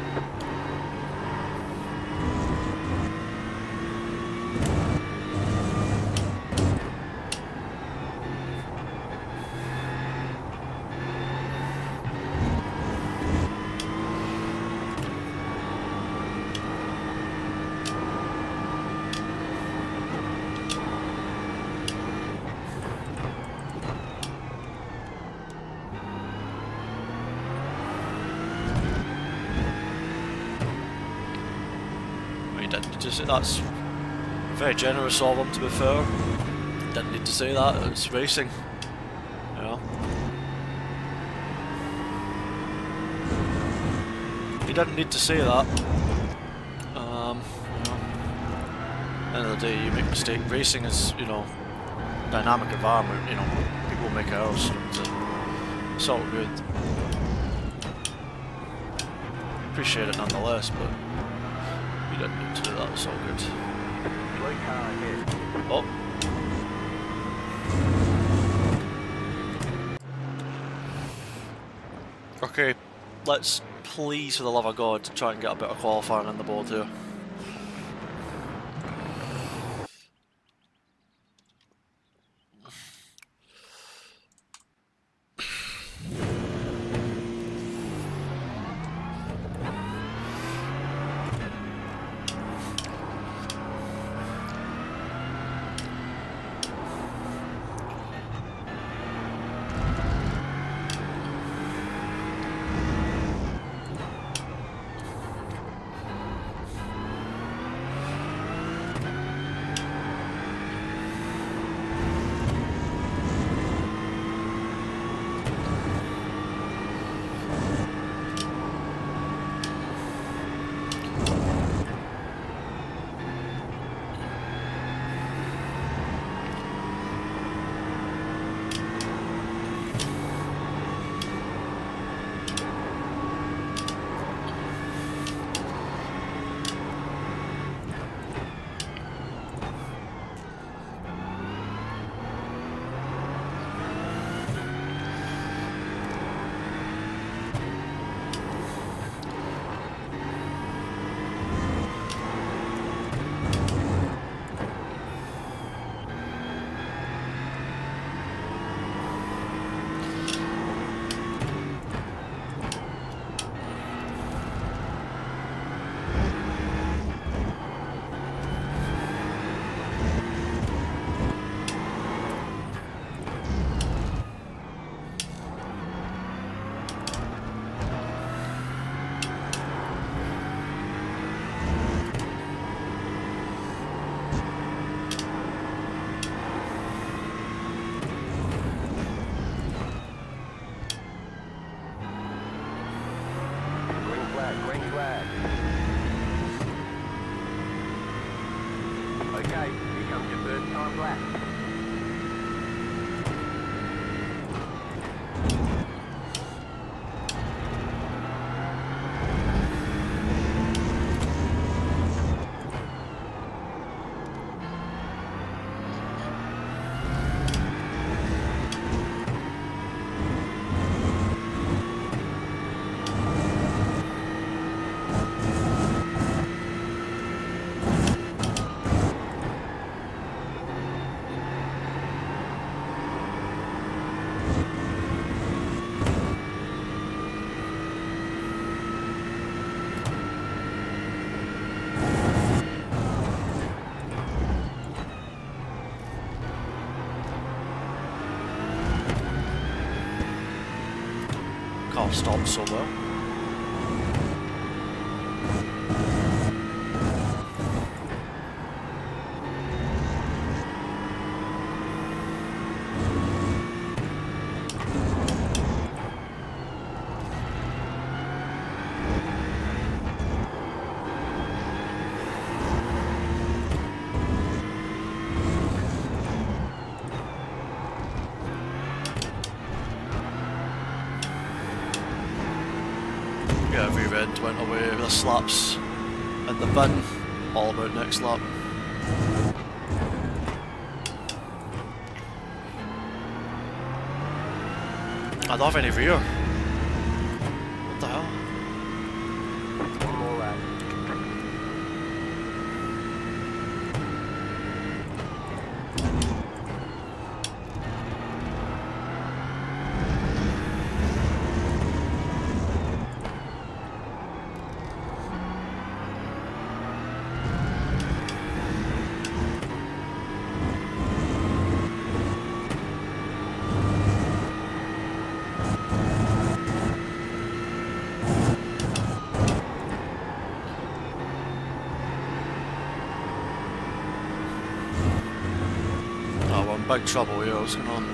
S1: That's very generous of him, to be fair. Didn't need to say that, it's racing. You know? He didn't need to say that. You know, at the end of the day, you make mistakes. Racing is, you know, dynamic environment, you know, people make errors. It's all good. Appreciate it nonetheless, but you didn't need to do that, it's all good.
S5: Slow car ahead.
S1: Oh. Okay, let's please, for the love of God, try and get a bit of qualifying on the board here.
S5: flag. Okay, here comes your first time lap.
S1: Car stopped so well. Yeah, rear end went away, the slaps in the bin, all about next lap. I don't have any rear. What the hell?
S5: One more lap.
S1: Oh, we're in big trouble here, what's going on?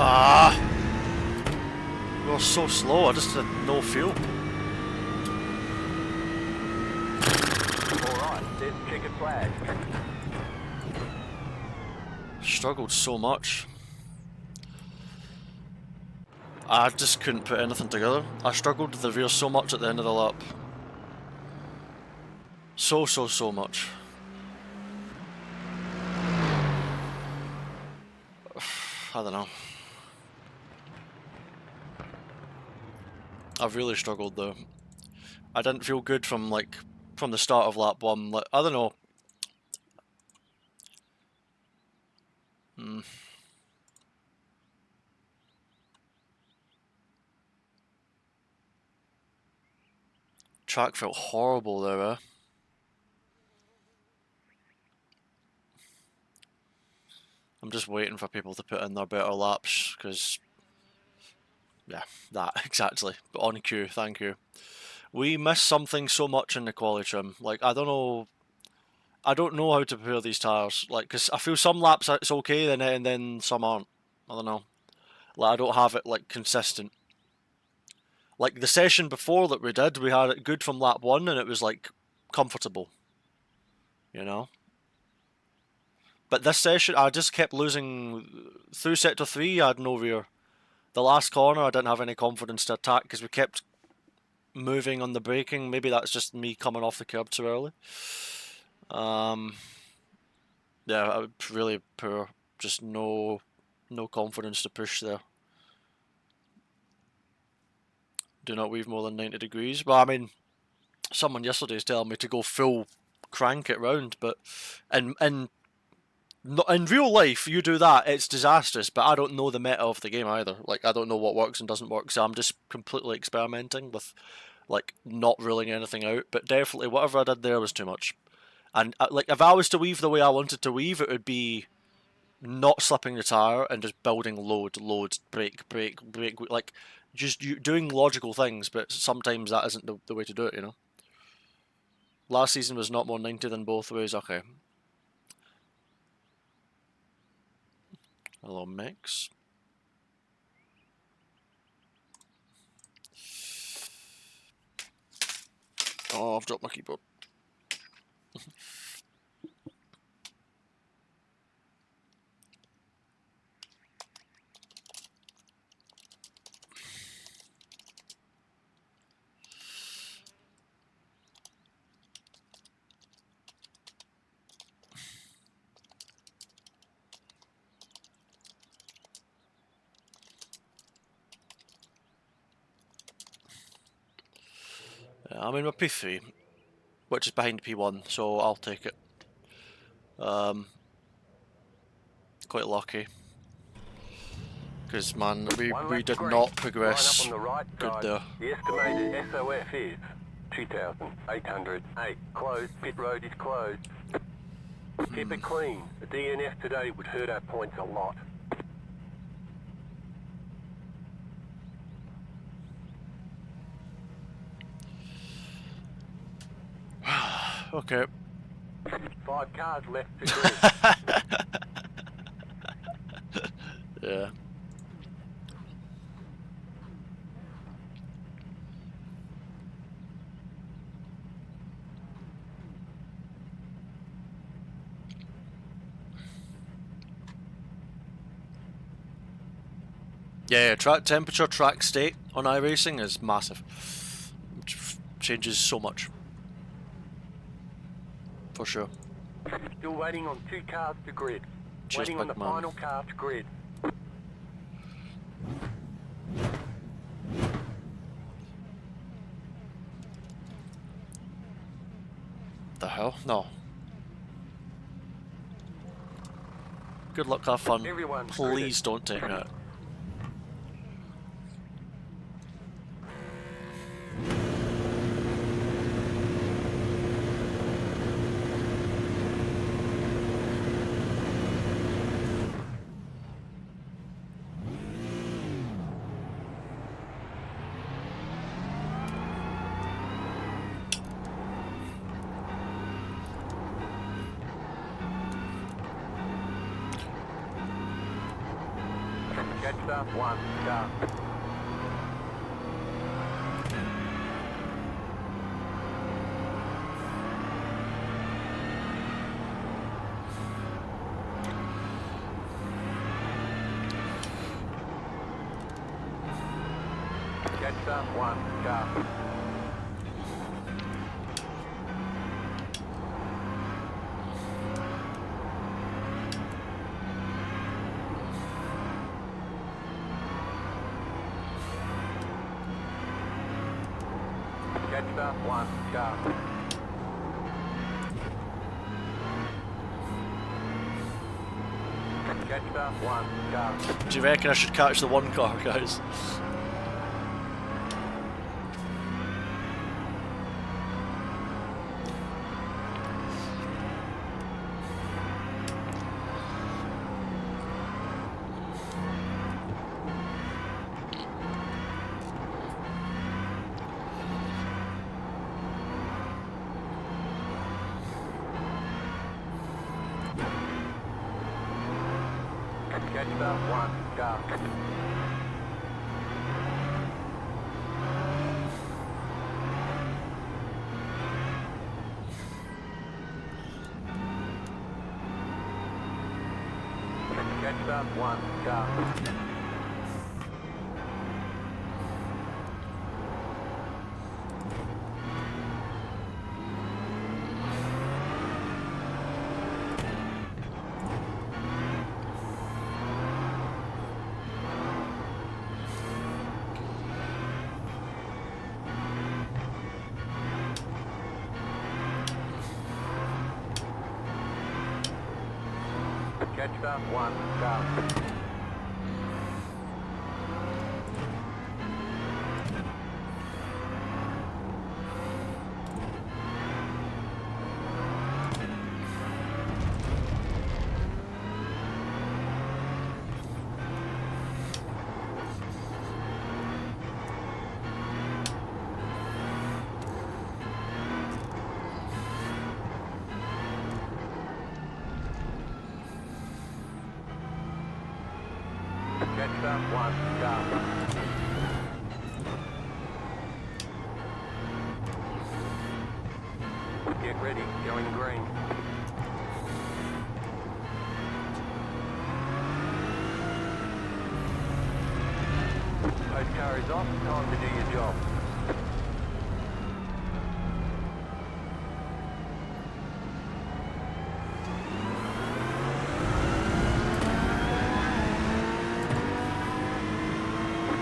S1: Ah! We're so slow, I just had no fuel.
S5: Alright, there's the checkered flag.
S1: Struggled so much. I just couldn't put anything together. I struggled with the rear so much at the end of the lap. So much. I don't know. I've really struggled though. I didn't feel good from the start of lap 1. Like, I don't know. Track felt horrible there, eh? I'm just waiting for people to put in their better laps, because... yeah, that, exactly. On cue, thank you. We miss something so much in the quali trim. Like, I don't know how to prepare these tyres. Like, because I feel some laps it's okay, and then some aren't. I don't know. Like, I don't have it, like, consistent. Like, the session before that we did, we had it good from lap 1, and it was, like, comfortable. You know? But this session, I just kept losing. Through sector 3, I had no rear. The last corner, I didn't have any confidence to attack, because we kept moving on the braking. Maybe that's just me coming off the curb too early. Yeah, really poor. Just no confidence to push there. Do not weave more than 90 degrees. Well, I mean, someone yesterday is telling me to go full crank it round, but in real life, you do that, it's disastrous, but I don't know the meta of the game either. Like, I don't know what works and doesn't work, so I'm just completely experimenting with, like, not ruling anything out, but definitely whatever I did there was too much. And, like, if I was to weave the way I wanted to weave, it would be not slipping the tyre and just building load, brake, like, just doing logical things, but sometimes that isn't the way to do it, you know? Last season was not more 90 than both ways, okay. Hello, mix. Oh, I've dropped my keyboard. Yeah, I'm in my P3, which is behind P1, so I'll take it. Quite lucky. Because, man, we did not progress
S5: Line up on the right
S1: good
S5: side.
S1: there.
S5: The estimated SOF is 2,808. Closed. Pit road is closed. Keep it clean. A DNF today would hurt our points a lot.
S1: Okay.
S5: 5 cars left to grid.
S1: Yeah. Yeah, track temperature, track state on iRacing is massive. Changes so much. For sure.
S5: Still waiting on 2 cars to grid.
S1: Cheers,
S5: Waiting on the
S1: big man.
S5: final car to grid.
S1: The hell? No. Good luck, have fun.
S5: Everyone
S1: Please don't take me out.
S5: Catch up 1 car. Catch up 1 car. Catch up 1 car. Catch up 1 car.
S1: Do you reckon I should catch the one car, guys?
S5: Catch up 1 car. Catch up 1 car. Catch start 1, go. Catch start 1, go. Get ready, going green. Post car is off, time to do your job.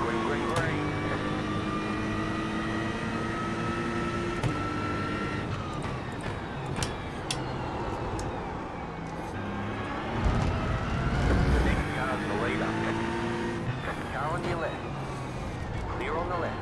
S5: Green, green, green. The next car's the leader. Car on your left. Clear on the left.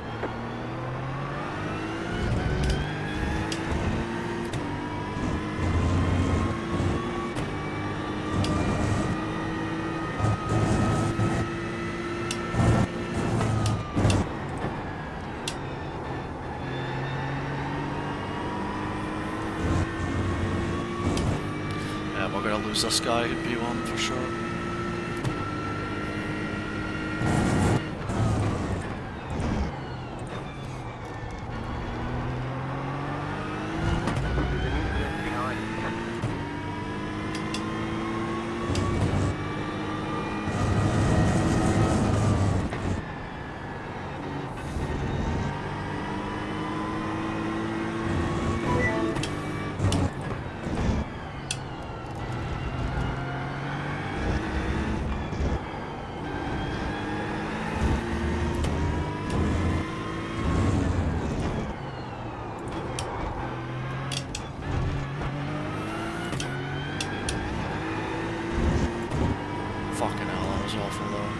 S1: Yeah, we're gonna lose this guy in P1 for sure.
S5: There's an incident behind you.
S1: Fucking hell, that was awful though.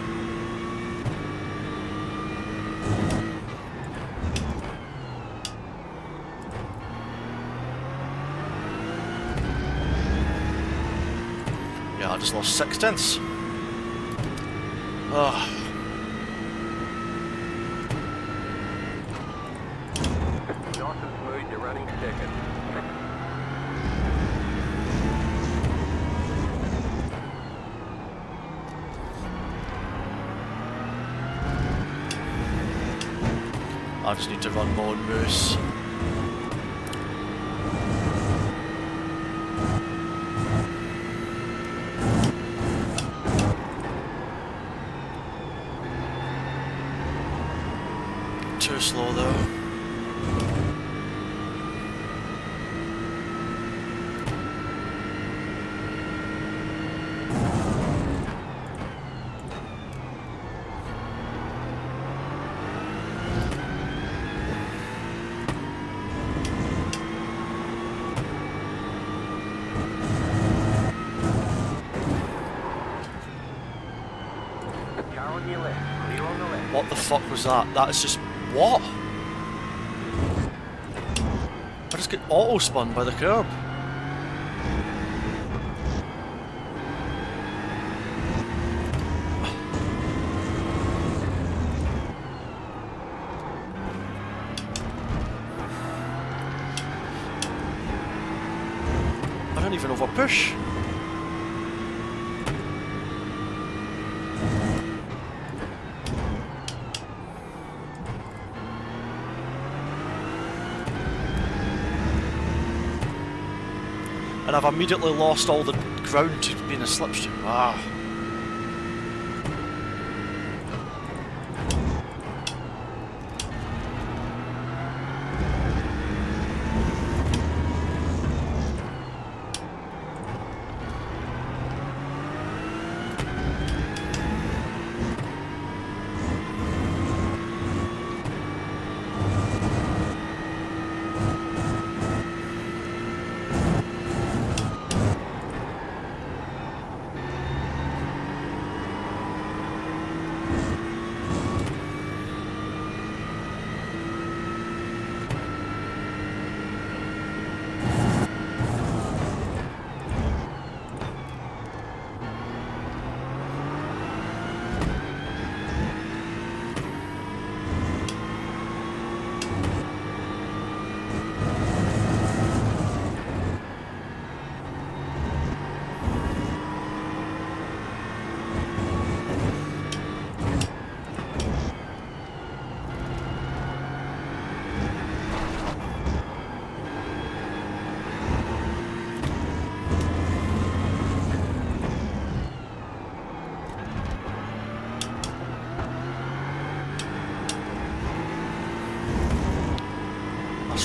S1: Yeah, I just lost 6/10. Ugh.
S5: Nice and smooth, you're running second.
S1: I just need to run more and moose. Too slow though.
S5: Car on your left, clear on the left.
S1: What the fuck was that? That is just... what? I just get auto spun by the curb. I don't even over push. And I've immediately lost all the ground to being a slipstream. Ah.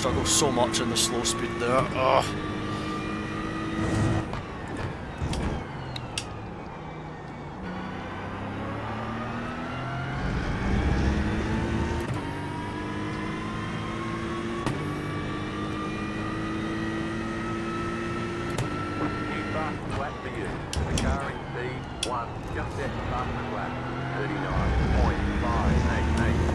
S1: struggle so much in the slow speed there. Ugh.
S5: New fastest lap for you. The car in P1 just set the fastest lap. 39.588.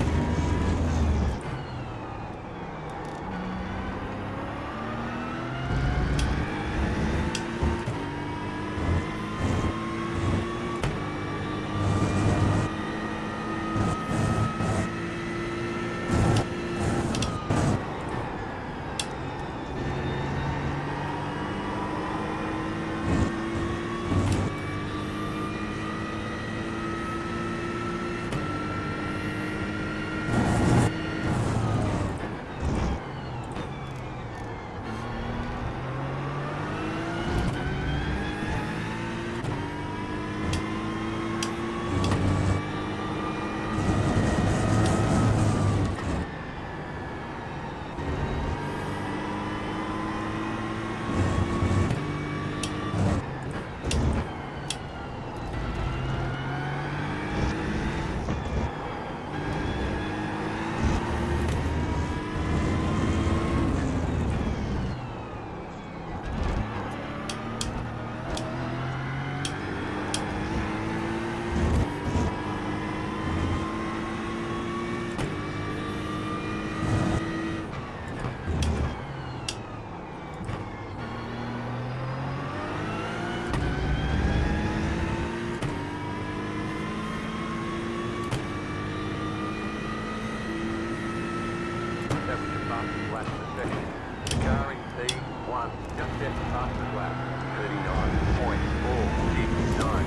S5: That was your fastest lap of the session. The car in P1 just set the fastest lap. 39.469.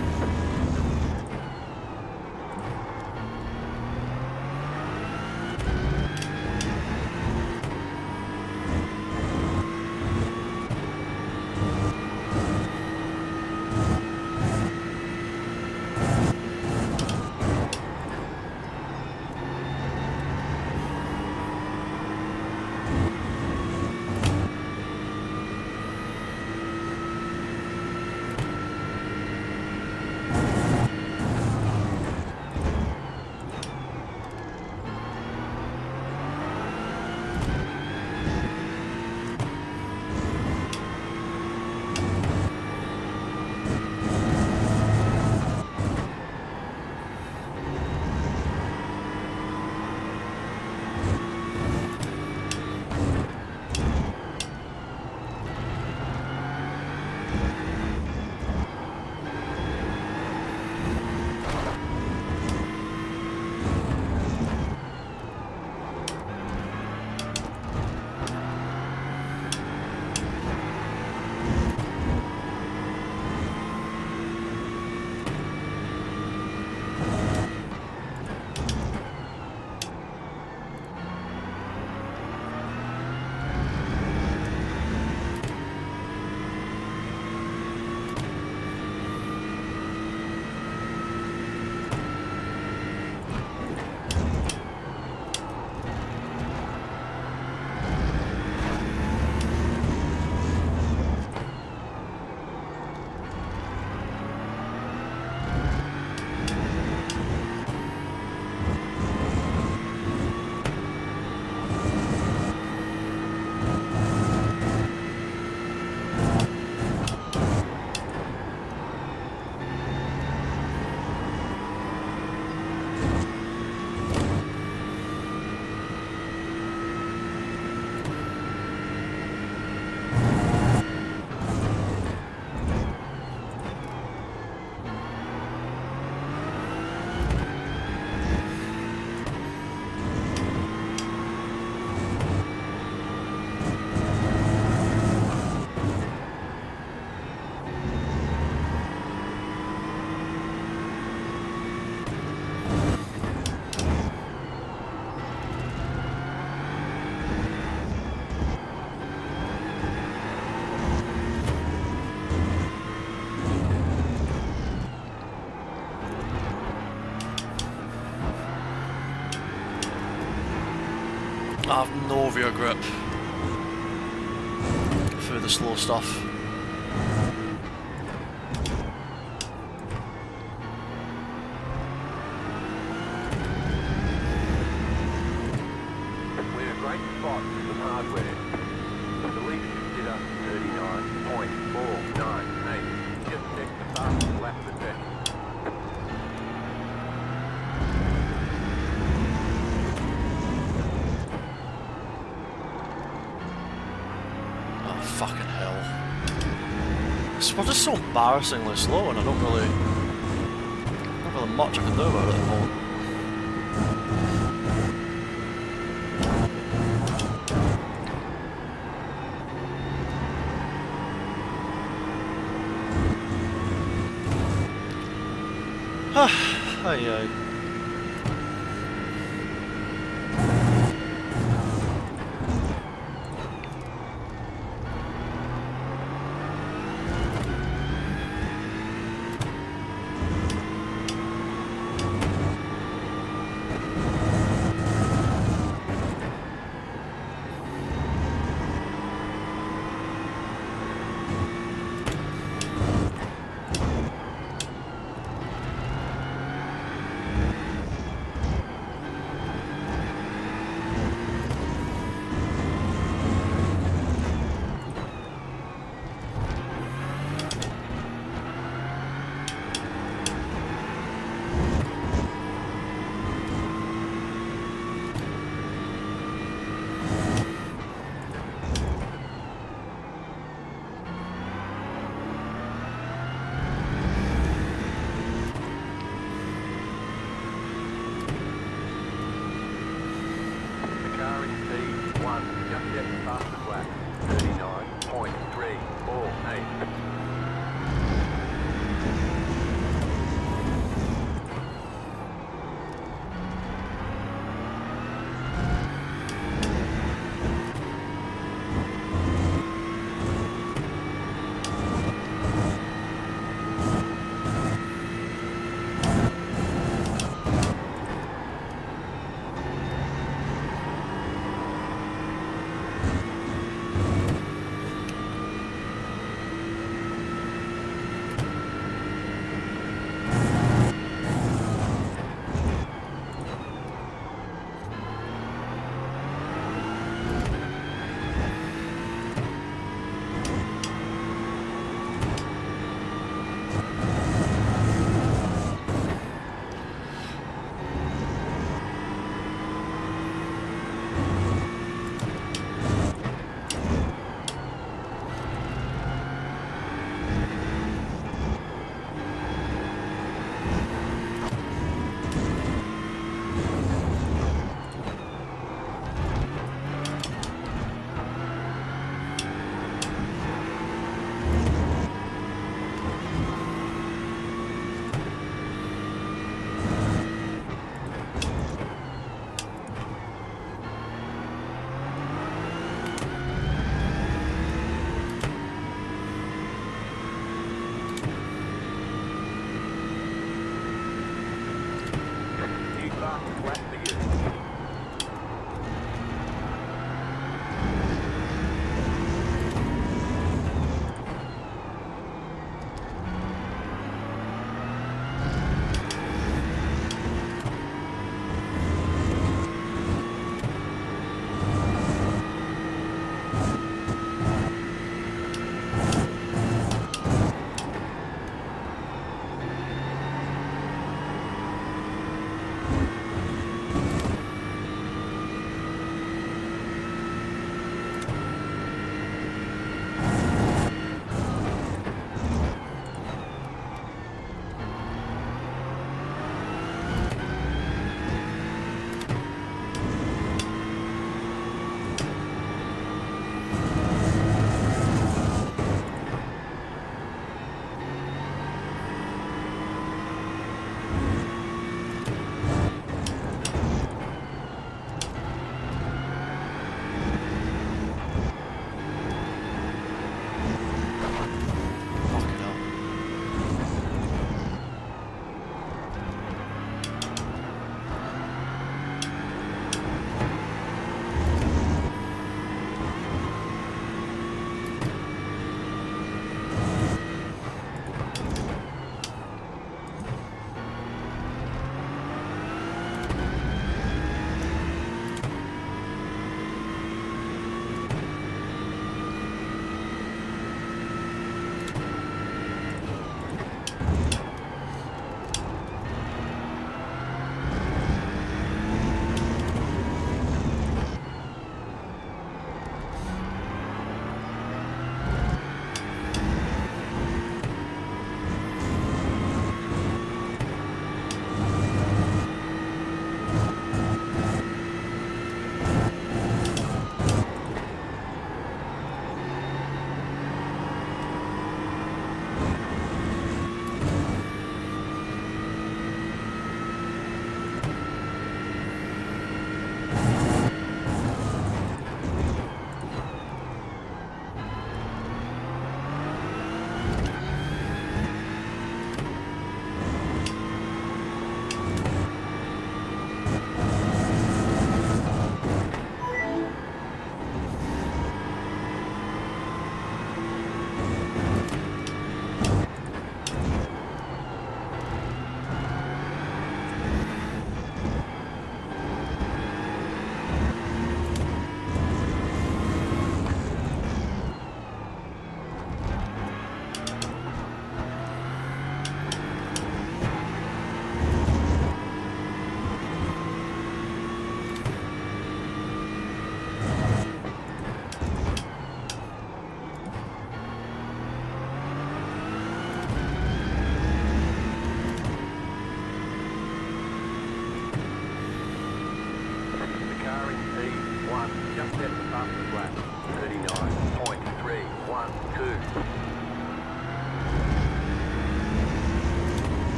S1: I have no rear grip. the slow stuff.
S5: We're in a great spot with some hardware. I believe you consider 39.498. Just check the fastest lap of the session.
S1: Oh, fucking hell. We're just so embarrassingly slow and I don't really... not really much I can do about it at the moment. Aye, aye.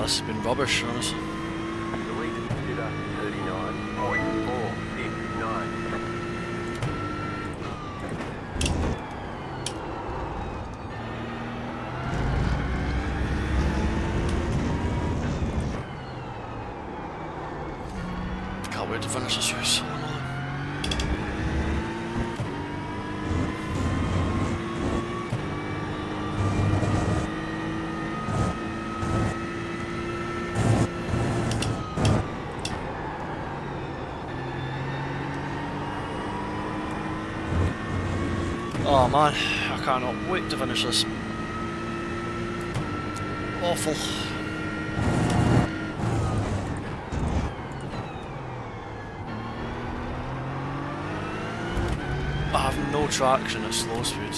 S1: this has been rubbish, honestly.
S5: The lead is consider 39.469.
S1: Can't wait to finish this race. Oh man, I cannot wait to finish this. Awful. I have no traction at slow speed.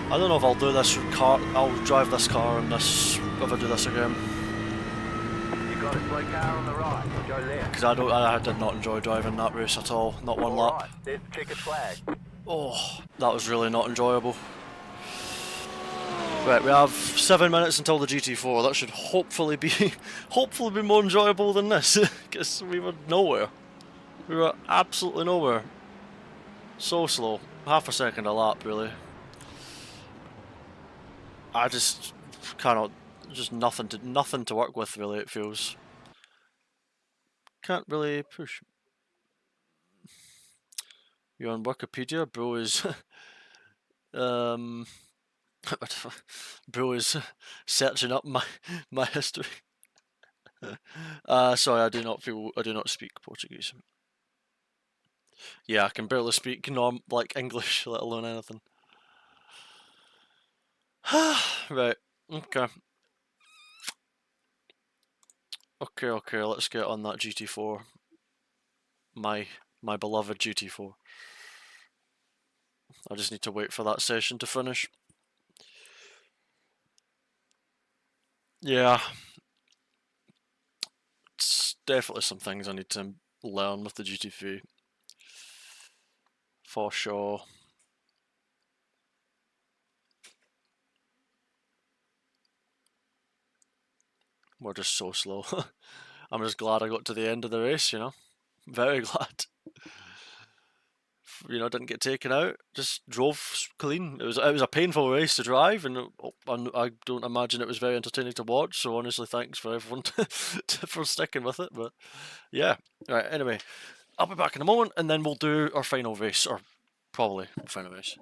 S1: I don't know if I'll do this car. I'll drive this car and this if I do this again.
S5: You've got a slow car on the right. Go left.
S1: Because I did not enjoy driving that race at all. Not one lap.
S5: Alright, there's the checkered flag.
S1: Oh, that was really not enjoyable. Right, we have 7 minutes until the GT4. That should hopefully be more enjoyable than this. Because we were nowhere. We were absolutely nowhere. So slow. Half a second a lap, really. I just cannot. Just nothing to work with, really. It feels. Can't really push. You're on Wikipedia, bro. Is bro is searching up my history. Sorry, I do not speak Portuguese. Yeah, I can barely speak like English, let alone anything. Right. Okay. Okay. Let's get on that GT4. My beloved GT4. I just need to wait for that session to finish. Yeah. It's definitely some things I need to learn with the GT3. For sure. We're just so slow. I'm just glad I got to the end of the race, you know. Very glad. You know, didn't get taken out. Just drove clean. It was a painful race to drive, and I don't imagine it was very entertaining to watch. So honestly, thanks for everyone for sticking with it. But yeah, right. Anyway, I'll be back in a moment, and then we'll do our final race, or probably final race.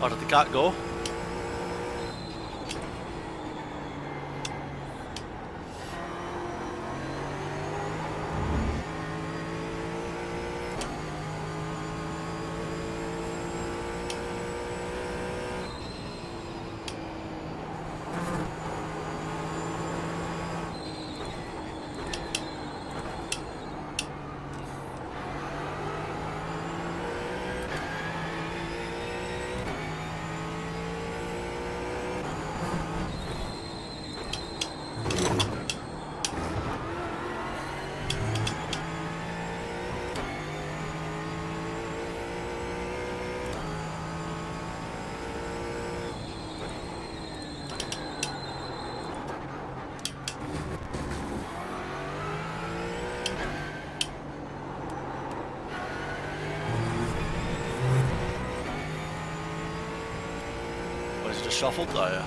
S1: Or did the cat go? Shuffled there.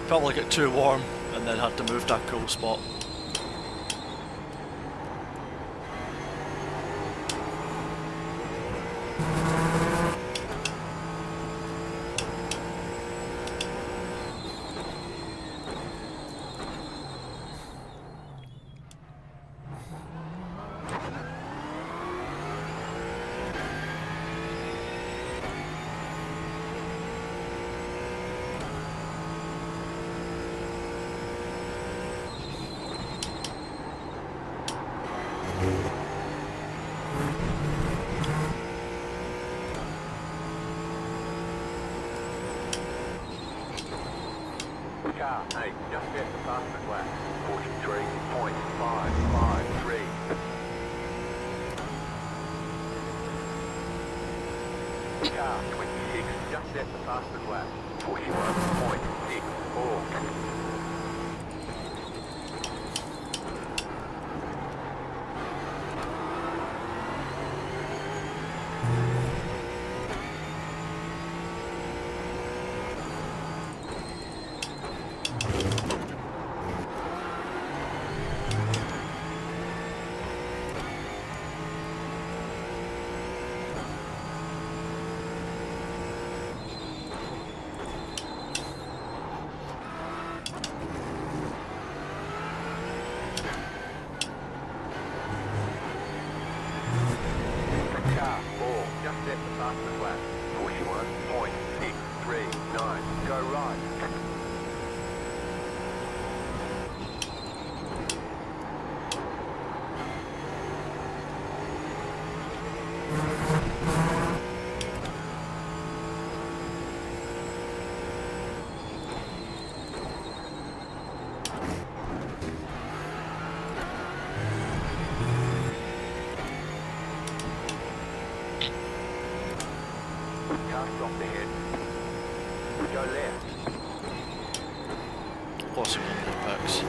S1: Probably got too warm and then had to move to a cool spot.
S5: Car 8, just at the fastest lap. 43.553. Car 26, just at the fastest lap. 41.64.
S1: Possibly in the apex.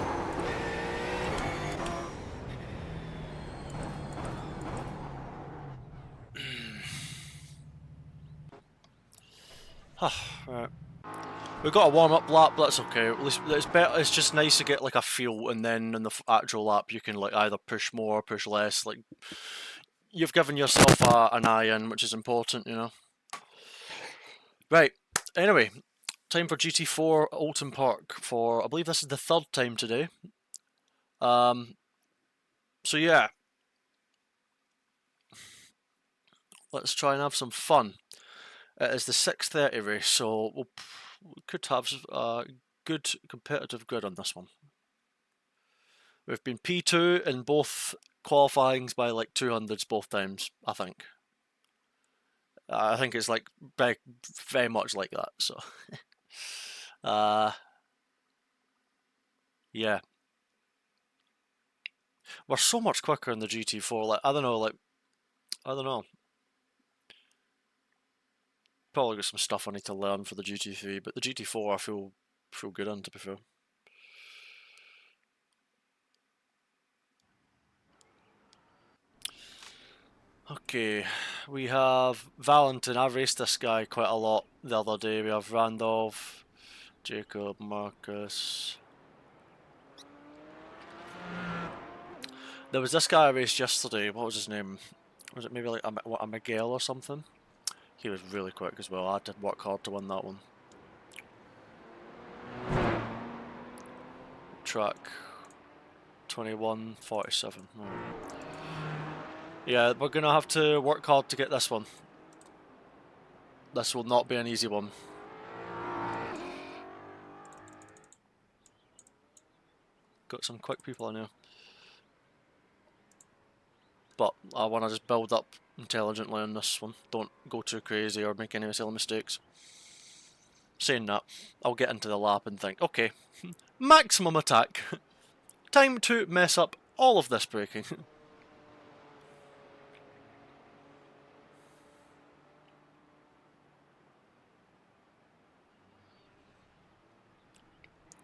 S1: Right. We've got a warm-up lap, but that's okay. At least it's better. It's just nice to get like a feel, and then in the actual lap you can like either push more, push less. Like you've given yourself an eye in, which is important, you know. Right. Anyway, time for GT4 Oulton Park for, I believe this is the third time today. So yeah, let's try and have some fun. It is the 6:30 race, so we could have a good competitive grid on this one. We've been P2 in both qualifyings by like 200s both times, I think. I think it's like very much like that, so. Yeah. We're so much quicker in the GT4, like, I don't know. Probably got some stuff I need to learn for the GT3, but the GT4 I feel good on, to be fair. Okay, we have Valentin. I raced this guy quite a lot the other day. We have Randolph, Jacob, Marcus. There was this guy I raced yesterday. What was his name? Was it maybe like a Miguel or something? He was really quick as well. I had to work hard to win that one. Track 21:47. Yeah, we're gonna have to work hard to get this one. This will not be an easy one. Got some quick people in here. But I want to just build up intelligently on this one. Don't go too crazy or make any silly mistakes. Saying that, I'll get into the lap and think, okay, maximum attack. Time to mess up all of this braking.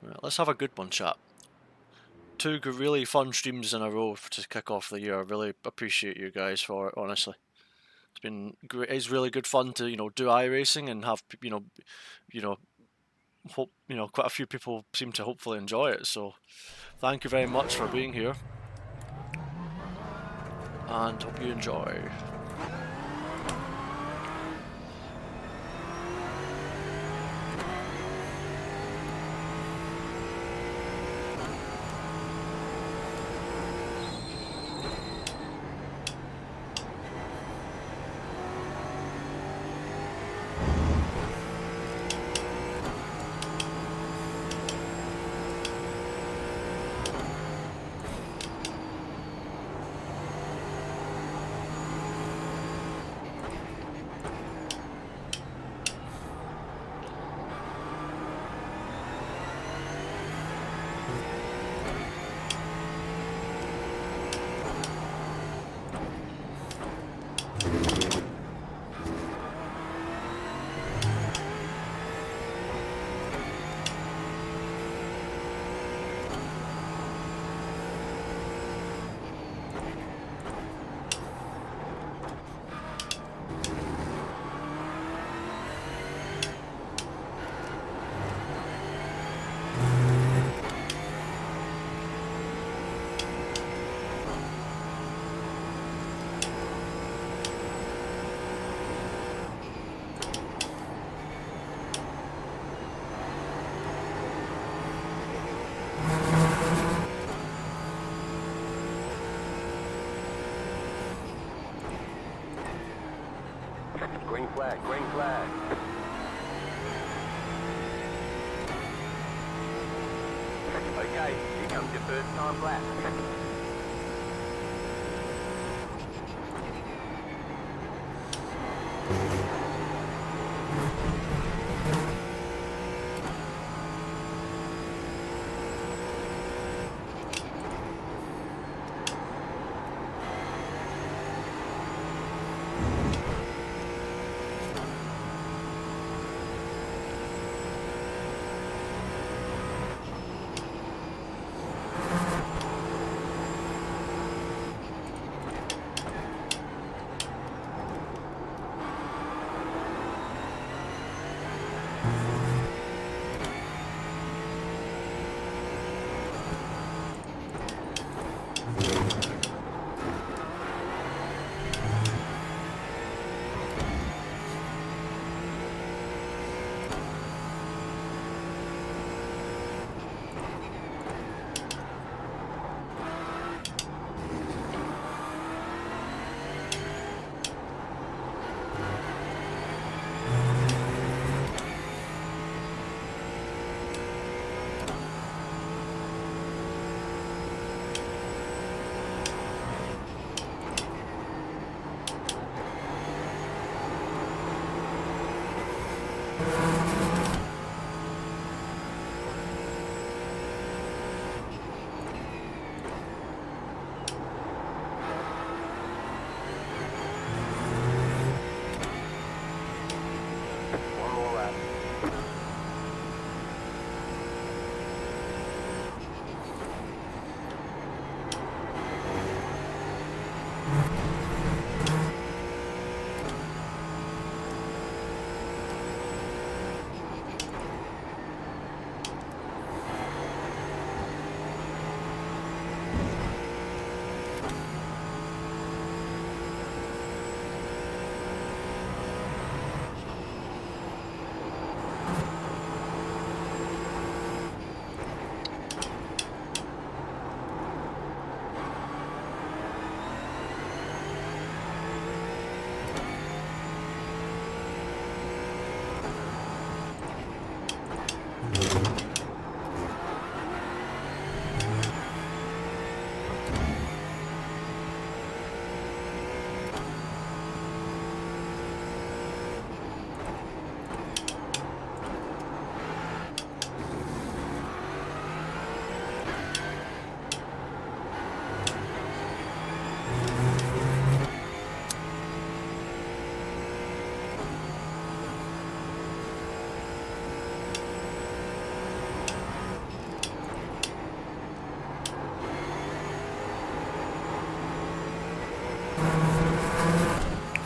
S1: Right, let's have a good one, chat. 2 really fun streams in a row to kick off the year. I really appreciate you guys for it, honestly. It's been great. It's really good fun to, you know, do iRacing and have, hope, quite a few people seem to hopefully enjoy it. So thank you very much for being here, and hope you enjoy.
S5: Green flag, green flag. Okay, here comes your first time lap. One more lap.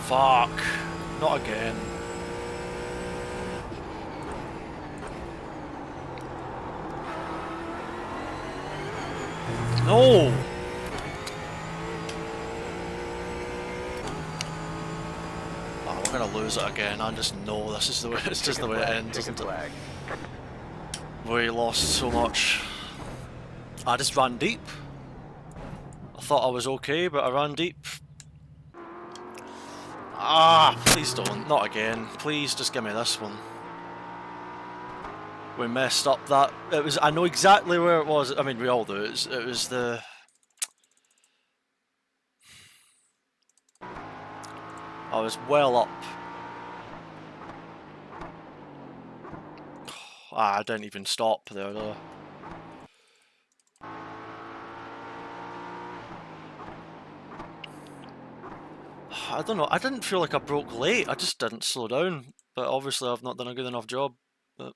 S1: Fuck. Not again. No! Oh, we're gonna lose it again. I just know this is the way. It's just the way it ends, isn't it? We lost so much. I just ran deep. I thought I was okay, but I ran deep. Ah, please don't. Not again. Please just give me this one. We messed up that. It was. I know exactly where it was. I mean, we all do. It was the. I was well up. Ah, I didn't even stop there though. I don't know. I didn't feel like I broke late. I just didn't slow down. But obviously, I've not done a good enough job. But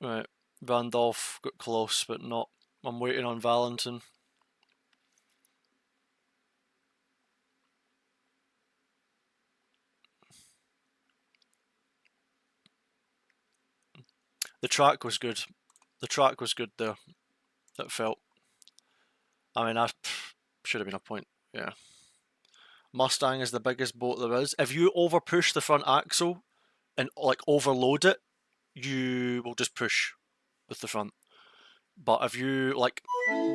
S1: right, Randolph got close, but not. I'm waiting on Valentin. The track was good. The track was good there. It felt. I mean, I should have been a point. Yeah. Mustang is the biggest boat there is. If you over push the front axle and like overload it, you will just push with the front. But if you like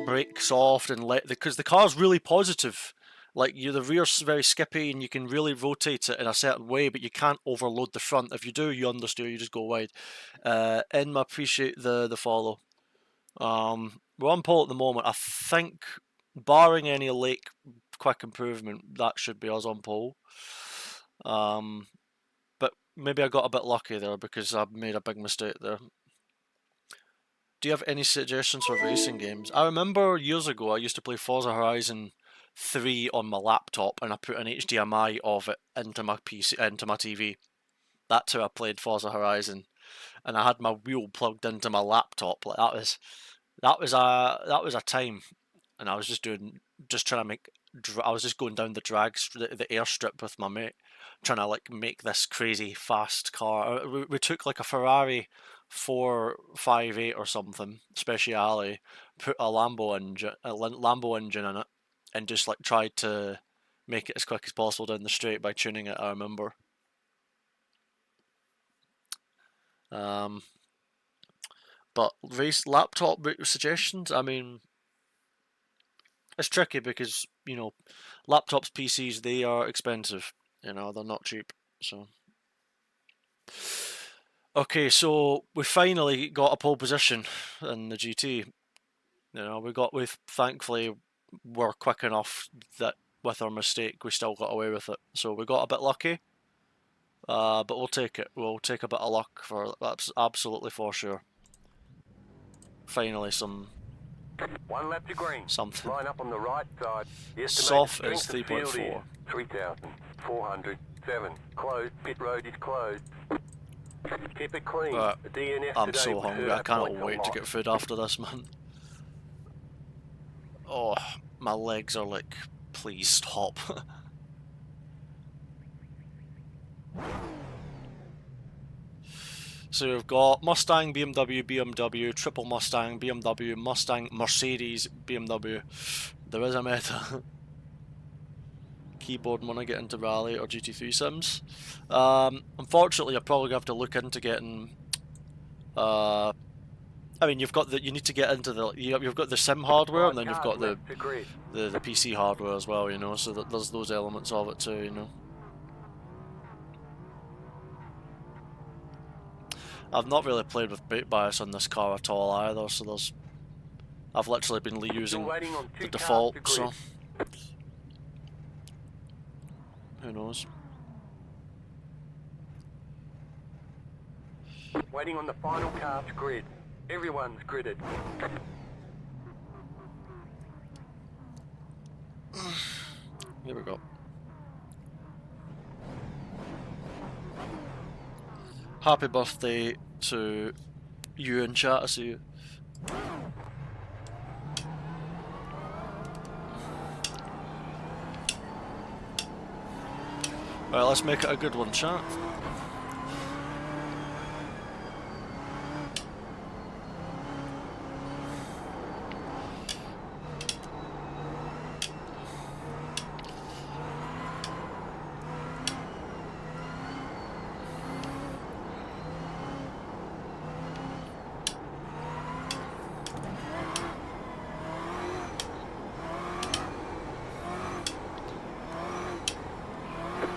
S1: brake soft and let because the car's really positive, like the rear's very skippy and you can really rotate it in a certain way, but you can't overload the front. If you do, you understeer, you just go wide. Enma, appreciate the follow. We're on pole at the moment. I think, barring any late quick improvement, that should be us on pole. But maybe I got a bit lucky there because I made a big mistake there. Do you have any suggestions for racing games? I remember years ago I used to play Forza Horizon 3 on my laptop and I put an HDMI of it into my PC, into my TV. That's how I played Forza Horizon, and I had my wheel plugged into my laptop. Like that was a time, and I was just trying to make. I was just going down the the airstrip with my mate, trying to like make this crazy fast car. We took like a Ferrari 458 or something Speciale, put a Lambo engine in it, and just like tried to make it as quick as possible down the straight by tuning it. I remember. But race laptop suggestions. I mean, it's tricky because you know, laptops, PCs, they are expensive. You know, they're not cheap. So. Okay, so we finally got a pole position in the GT. You know, we thankfully were quick enough that with our mistake we still got away with it. So we got a bit lucky, but we'll take it. We'll take a bit of luck for that's absolutely for sure. Finally, some.
S5: One lap to green.
S1: Something.
S5: Line up on the right side. The
S1: Soft is
S5: estimated strength of field
S1: 3.4.
S5: is 3,407. Closed. Pit road is closed. Keep it clean. The DNF
S1: I'm
S5: today
S1: so
S5: would
S1: hungry.
S5: hurt
S1: I
S5: our
S1: cannot
S5: points a
S1: wait to
S5: lot.
S1: get food after this, man. Oh, my legs are like, please stop. So we've got Mustang, BMW, triple Mustang, BMW, Mustang, Mercedes, BMW. There is a meta. Keyboard when I get into Rally or GT3 sims. Unfortunately, you're probably gonna have to look into getting. I mean, you need to get into you've got the sim hardware, and then you've got the PC hardware as well. You know, so that there's those elements of it too. You know. I've not really played with boot bias on this car at all either, so I've literally been using the default, so who knows.
S5: Waiting on the final car to grid. Everyone's gridded.
S1: Here we go. Happy birthday to you in chat, I see you. Right, let's make it a good one, chat.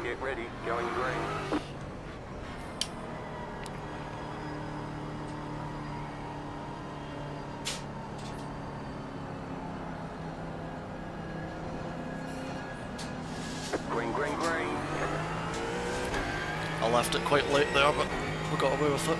S5: Get ready, going green. Green, green, green.
S1: I left it quite late there, but we got away with it.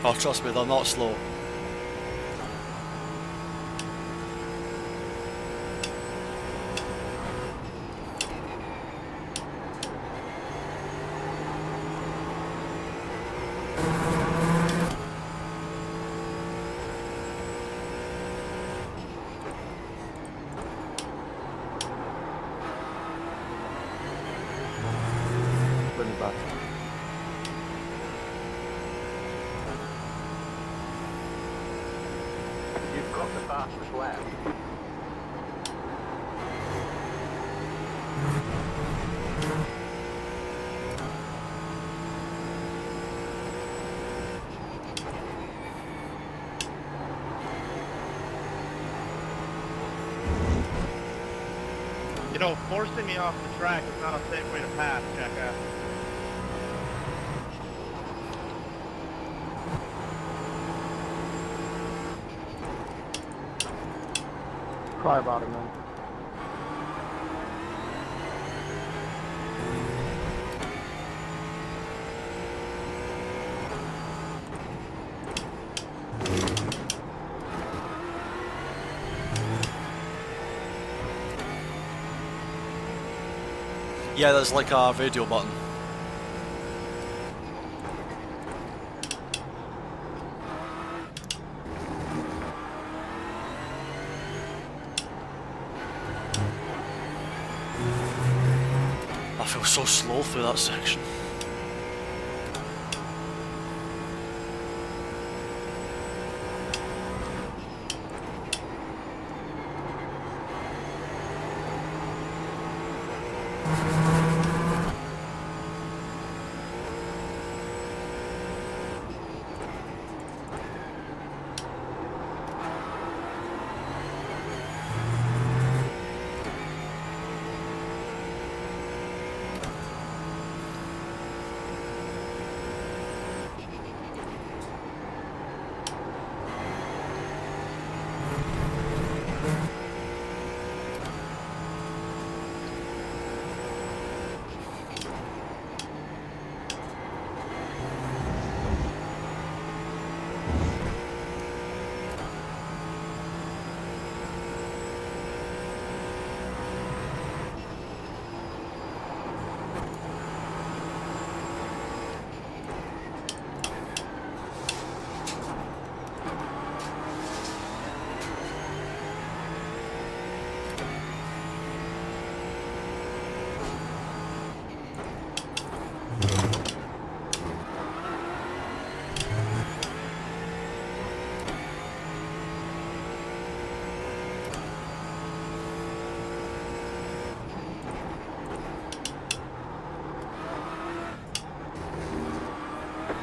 S1: Oh, trust me, they're not slow.
S6: Really bad.
S5: You've got the fastest lap.
S4: You know, forcing me off the track is not a safe way to pass, jackass.
S6: Cry about it, man.
S1: Yeah, there's like a radio button. I feel so slow through that section.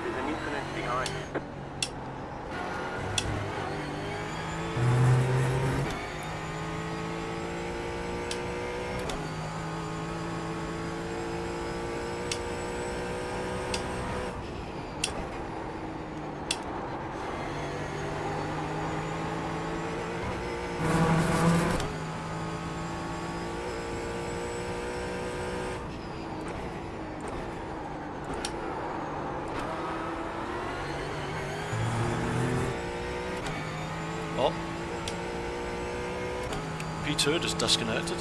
S5: There's an incident behind you.
S1: Oh. P2 just disconnected.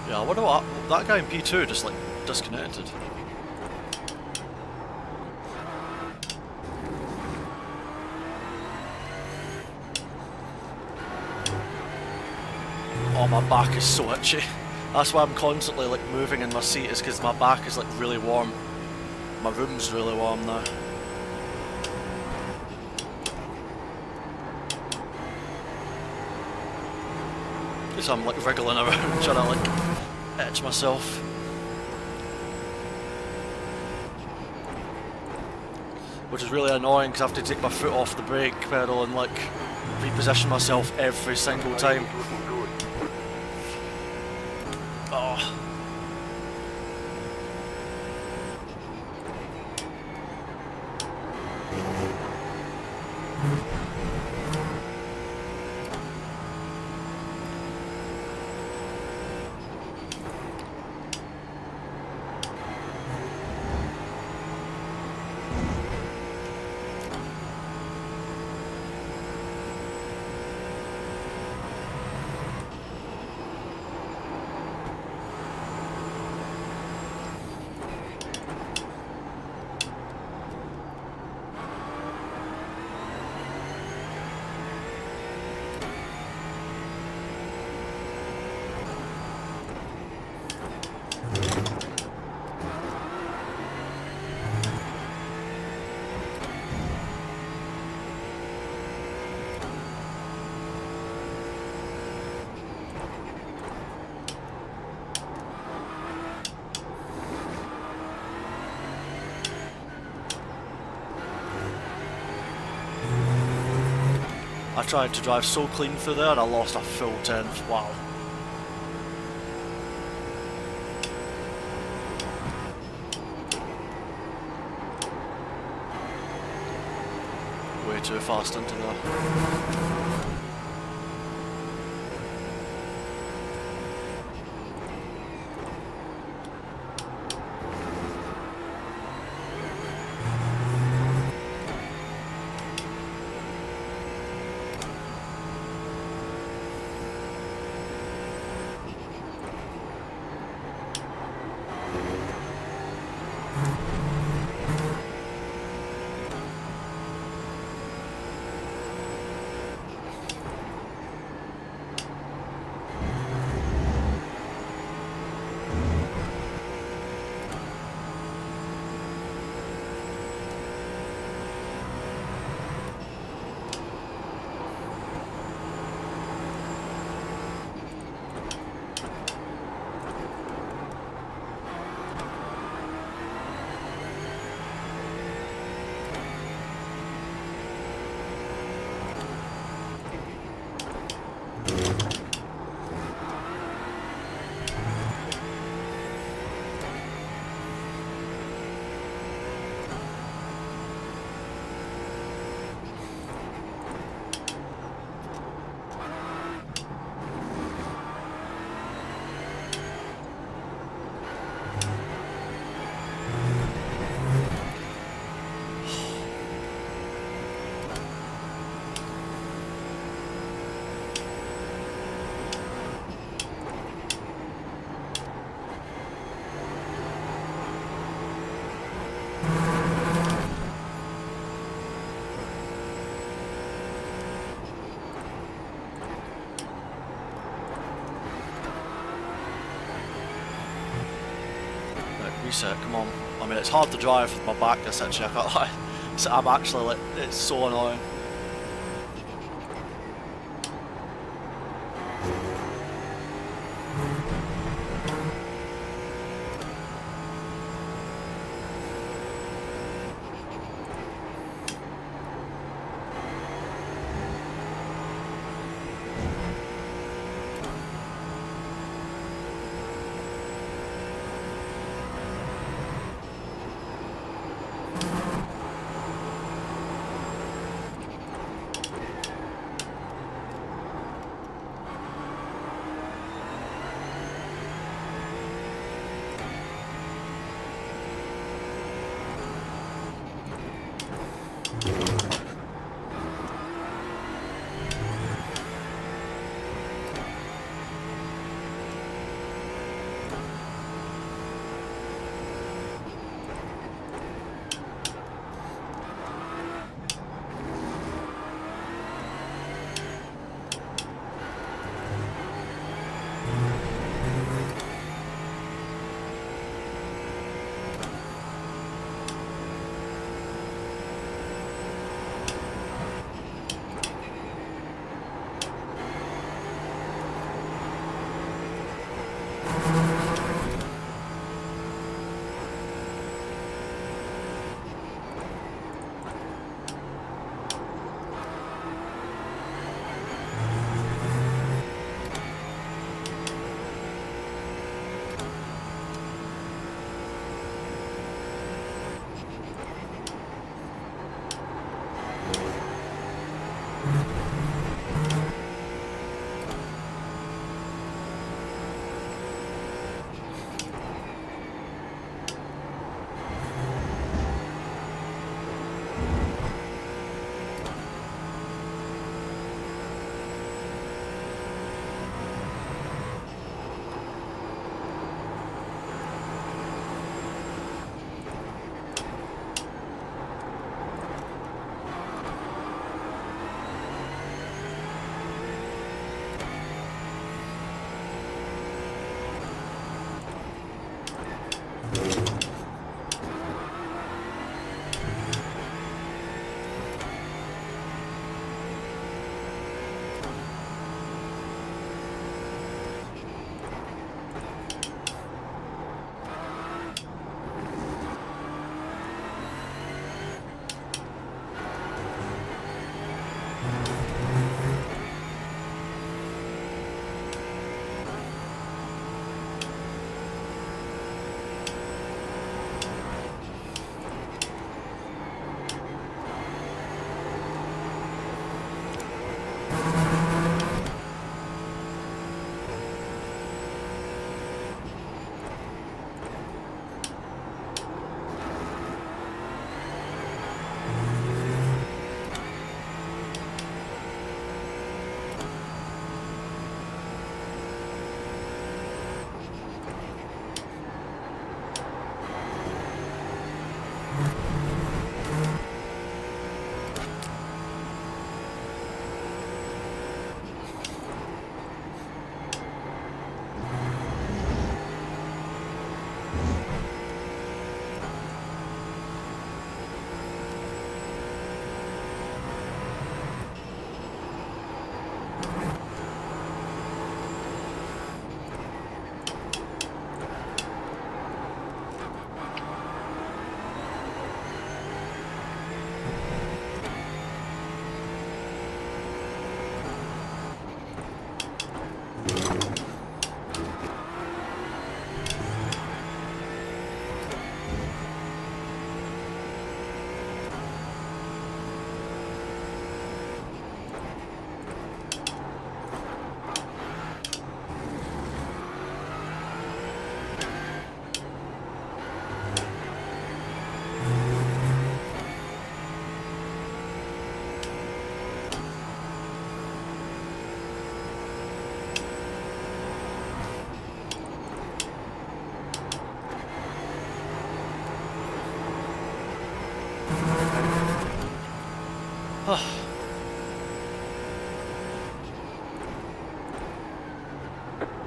S1: Yeah, I wonder what that guy in P2 just like disconnected. Oh, my back is so itchy. That's why I'm constantly like moving in my seat, is because my back is like really warm. My room's really warm now. So I'm like wriggling around trying to like etch myself. Which is really annoying because I have to take my foot off the brake pedal and like reposition myself every single time.
S5: Looking good.
S1: Oh. I tried to drive so clean through there and I lost a full 10th. Wow. Way too fast into there. Reset, come on. I mean, it's hard to drive with my back essentially, I can't lie. So I'm actually like, it's so annoying.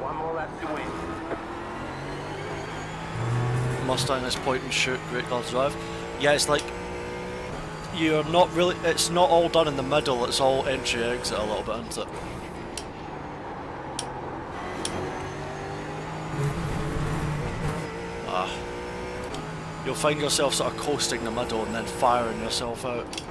S5: One more lap to win.
S1: Mustang is point and shoot, great car to drive. Yeah, it's like you're not really. It's not all done in the middle. It's all entry exit a little bit, isn't it? You'll find yourself sort of coasting the middle and then firing yourself out.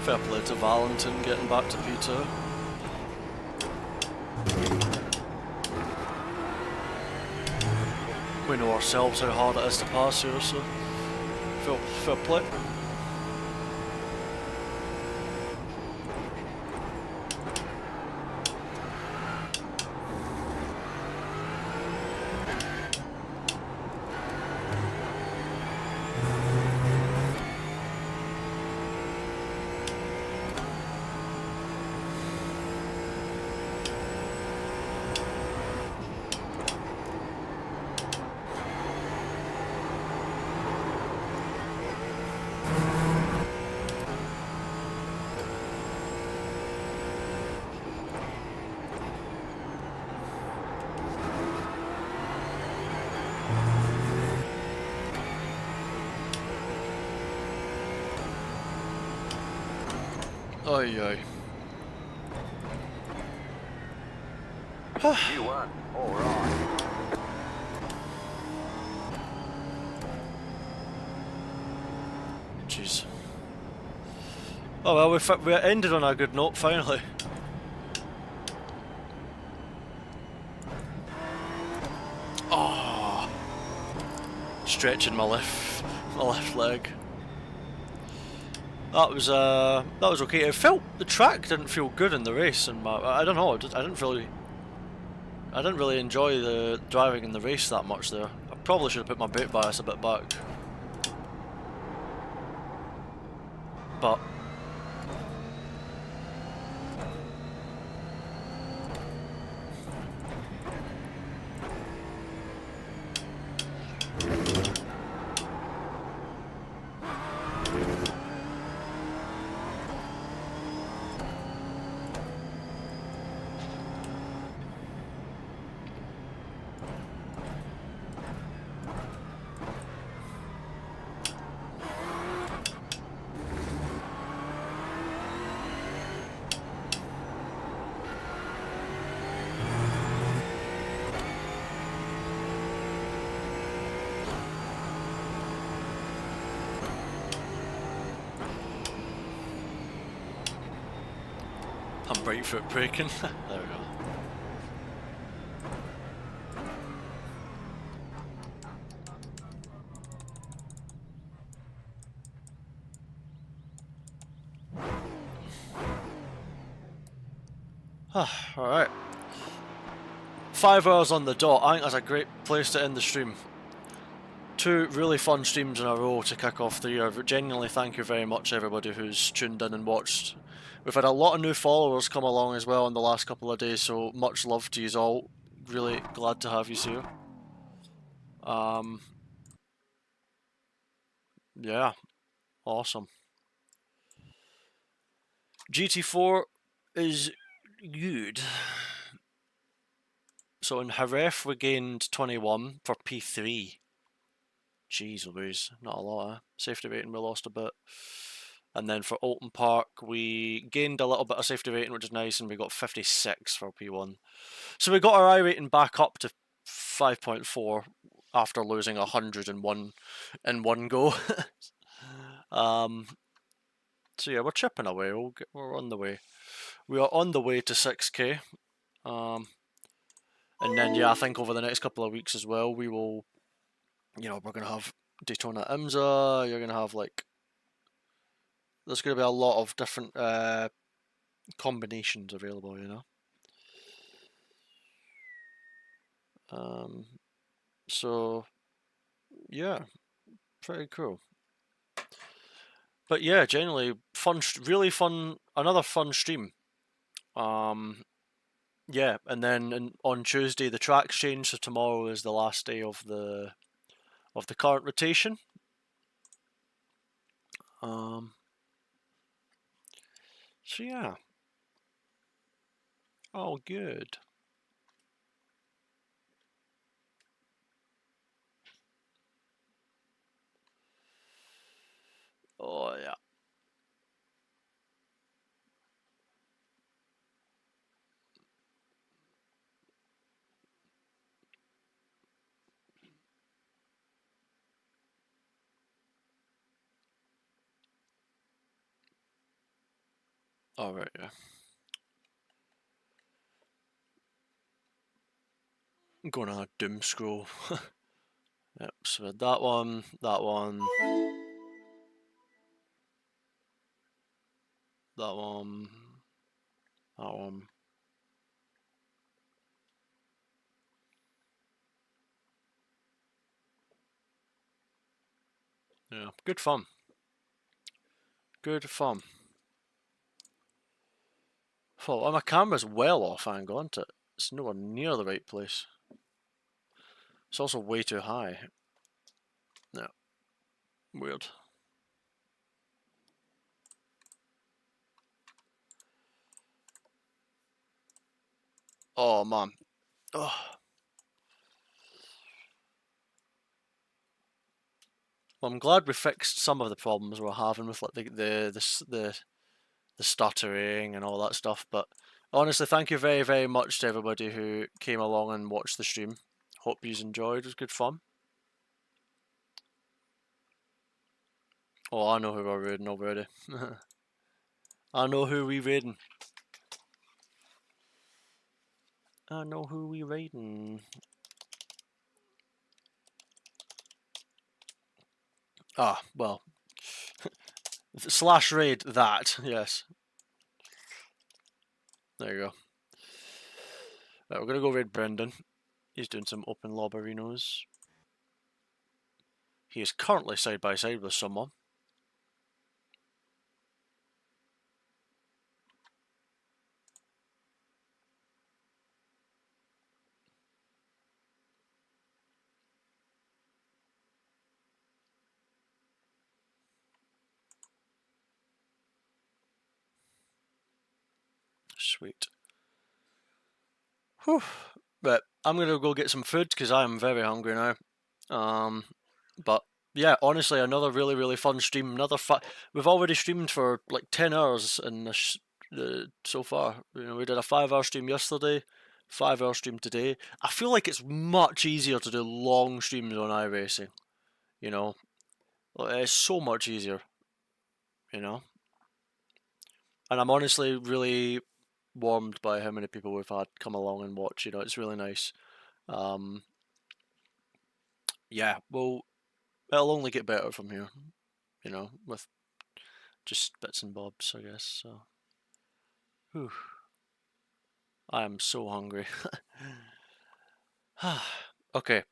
S1: Fair play to Valentin getting back to P2. We know ourselves how hard it is to pass here, so fair play. Aye aye.
S5: You won. All right.
S1: Jeez. Oh well, we ended on a good note finally. Oh, stretching my left leg. That was okay. It felt the track didn't feel good in the race, and I don't know. I didn't really enjoy the driving in the race that much there. I probably should have put my brake bias a bit back, but I'm right foot braking. There we go. Alright. 5 hours on the dot. I think that's a great place to end the stream. 2 really fun streams in a row to kick off the year. Genuinely thank you very much everybody who's tuned in and watched. We've had a lot of new followers come along as well in the last couple of days, so much love to you all. Really glad to have you here. Yeah, awesome. GT4 is good. So in Jerez we gained 21 for P3. Jeez Louise, not a lot, eh? Safety rating we lost a bit. And then for Oulton Park we gained a little bit of safety rating, which is nice, and we got 56 for P1. So we got our I rating back up to 5.4 after losing 101 in one go. So yeah, we're chipping away. We're on the way. We are on the way to 6k. And then yeah, I think over the next couple of weeks as well, we will, you know, we're gonna have Daytona IMSA. You're gonna have like, there's gonna be a lot of different combinations available, you know. So yeah, pretty cool. But yeah, generally fun, really fun. Another fun stream. Yeah, and then on Tuesday the tracks change, so tomorrow is the last day of the current rotation. So yeah, all good. Oh yeah. All right, yeah. I'm going to doom scroll. Yep. So that one, that one, that one, that one. Yeah, good fun. Good fun. Oh, my camera's well off angle, isn't it? It's nowhere near the right place. It's also way too high. Yeah. Weird. Oh man. Oh. Well, I'm glad we fixed some of the problems we're having with like the stuttering and all that stuff. But honestly, thank you very, very much to everybody who came along and watched the stream. Hope you enjoyed. It was good fun. Oh, I know who we're raiding already. I know who we raiding. I know who we raiding. Ah, well. Slash raid that, yes. There you go. Right, we're gonna go raid Brendan. He's doing some open lobberinos. He is currently side by side with someone. Sweet. Whew. But I'm gonna go get some food because I am very hungry now. But yeah, honestly, another really, really fun stream. We've already streamed for like 10 hours in this so far. You know, we did a 5-hour stream yesterday, 5-hour stream today. I feel like it's much easier to do long streams on iRacing. You know, it's so much easier. You know, and I'm honestly really warmed by how many people we've had come along and watch. You know, it's really nice. Yeah, well, it'll only get better from here. You know, with just bits and bobs, I guess. So, whew. I am so hungry. Okay,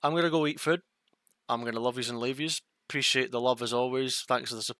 S1: I'm gonna go eat food. I'm gonna love yous and leave yous. Appreciate the love as always. Thanks for the support.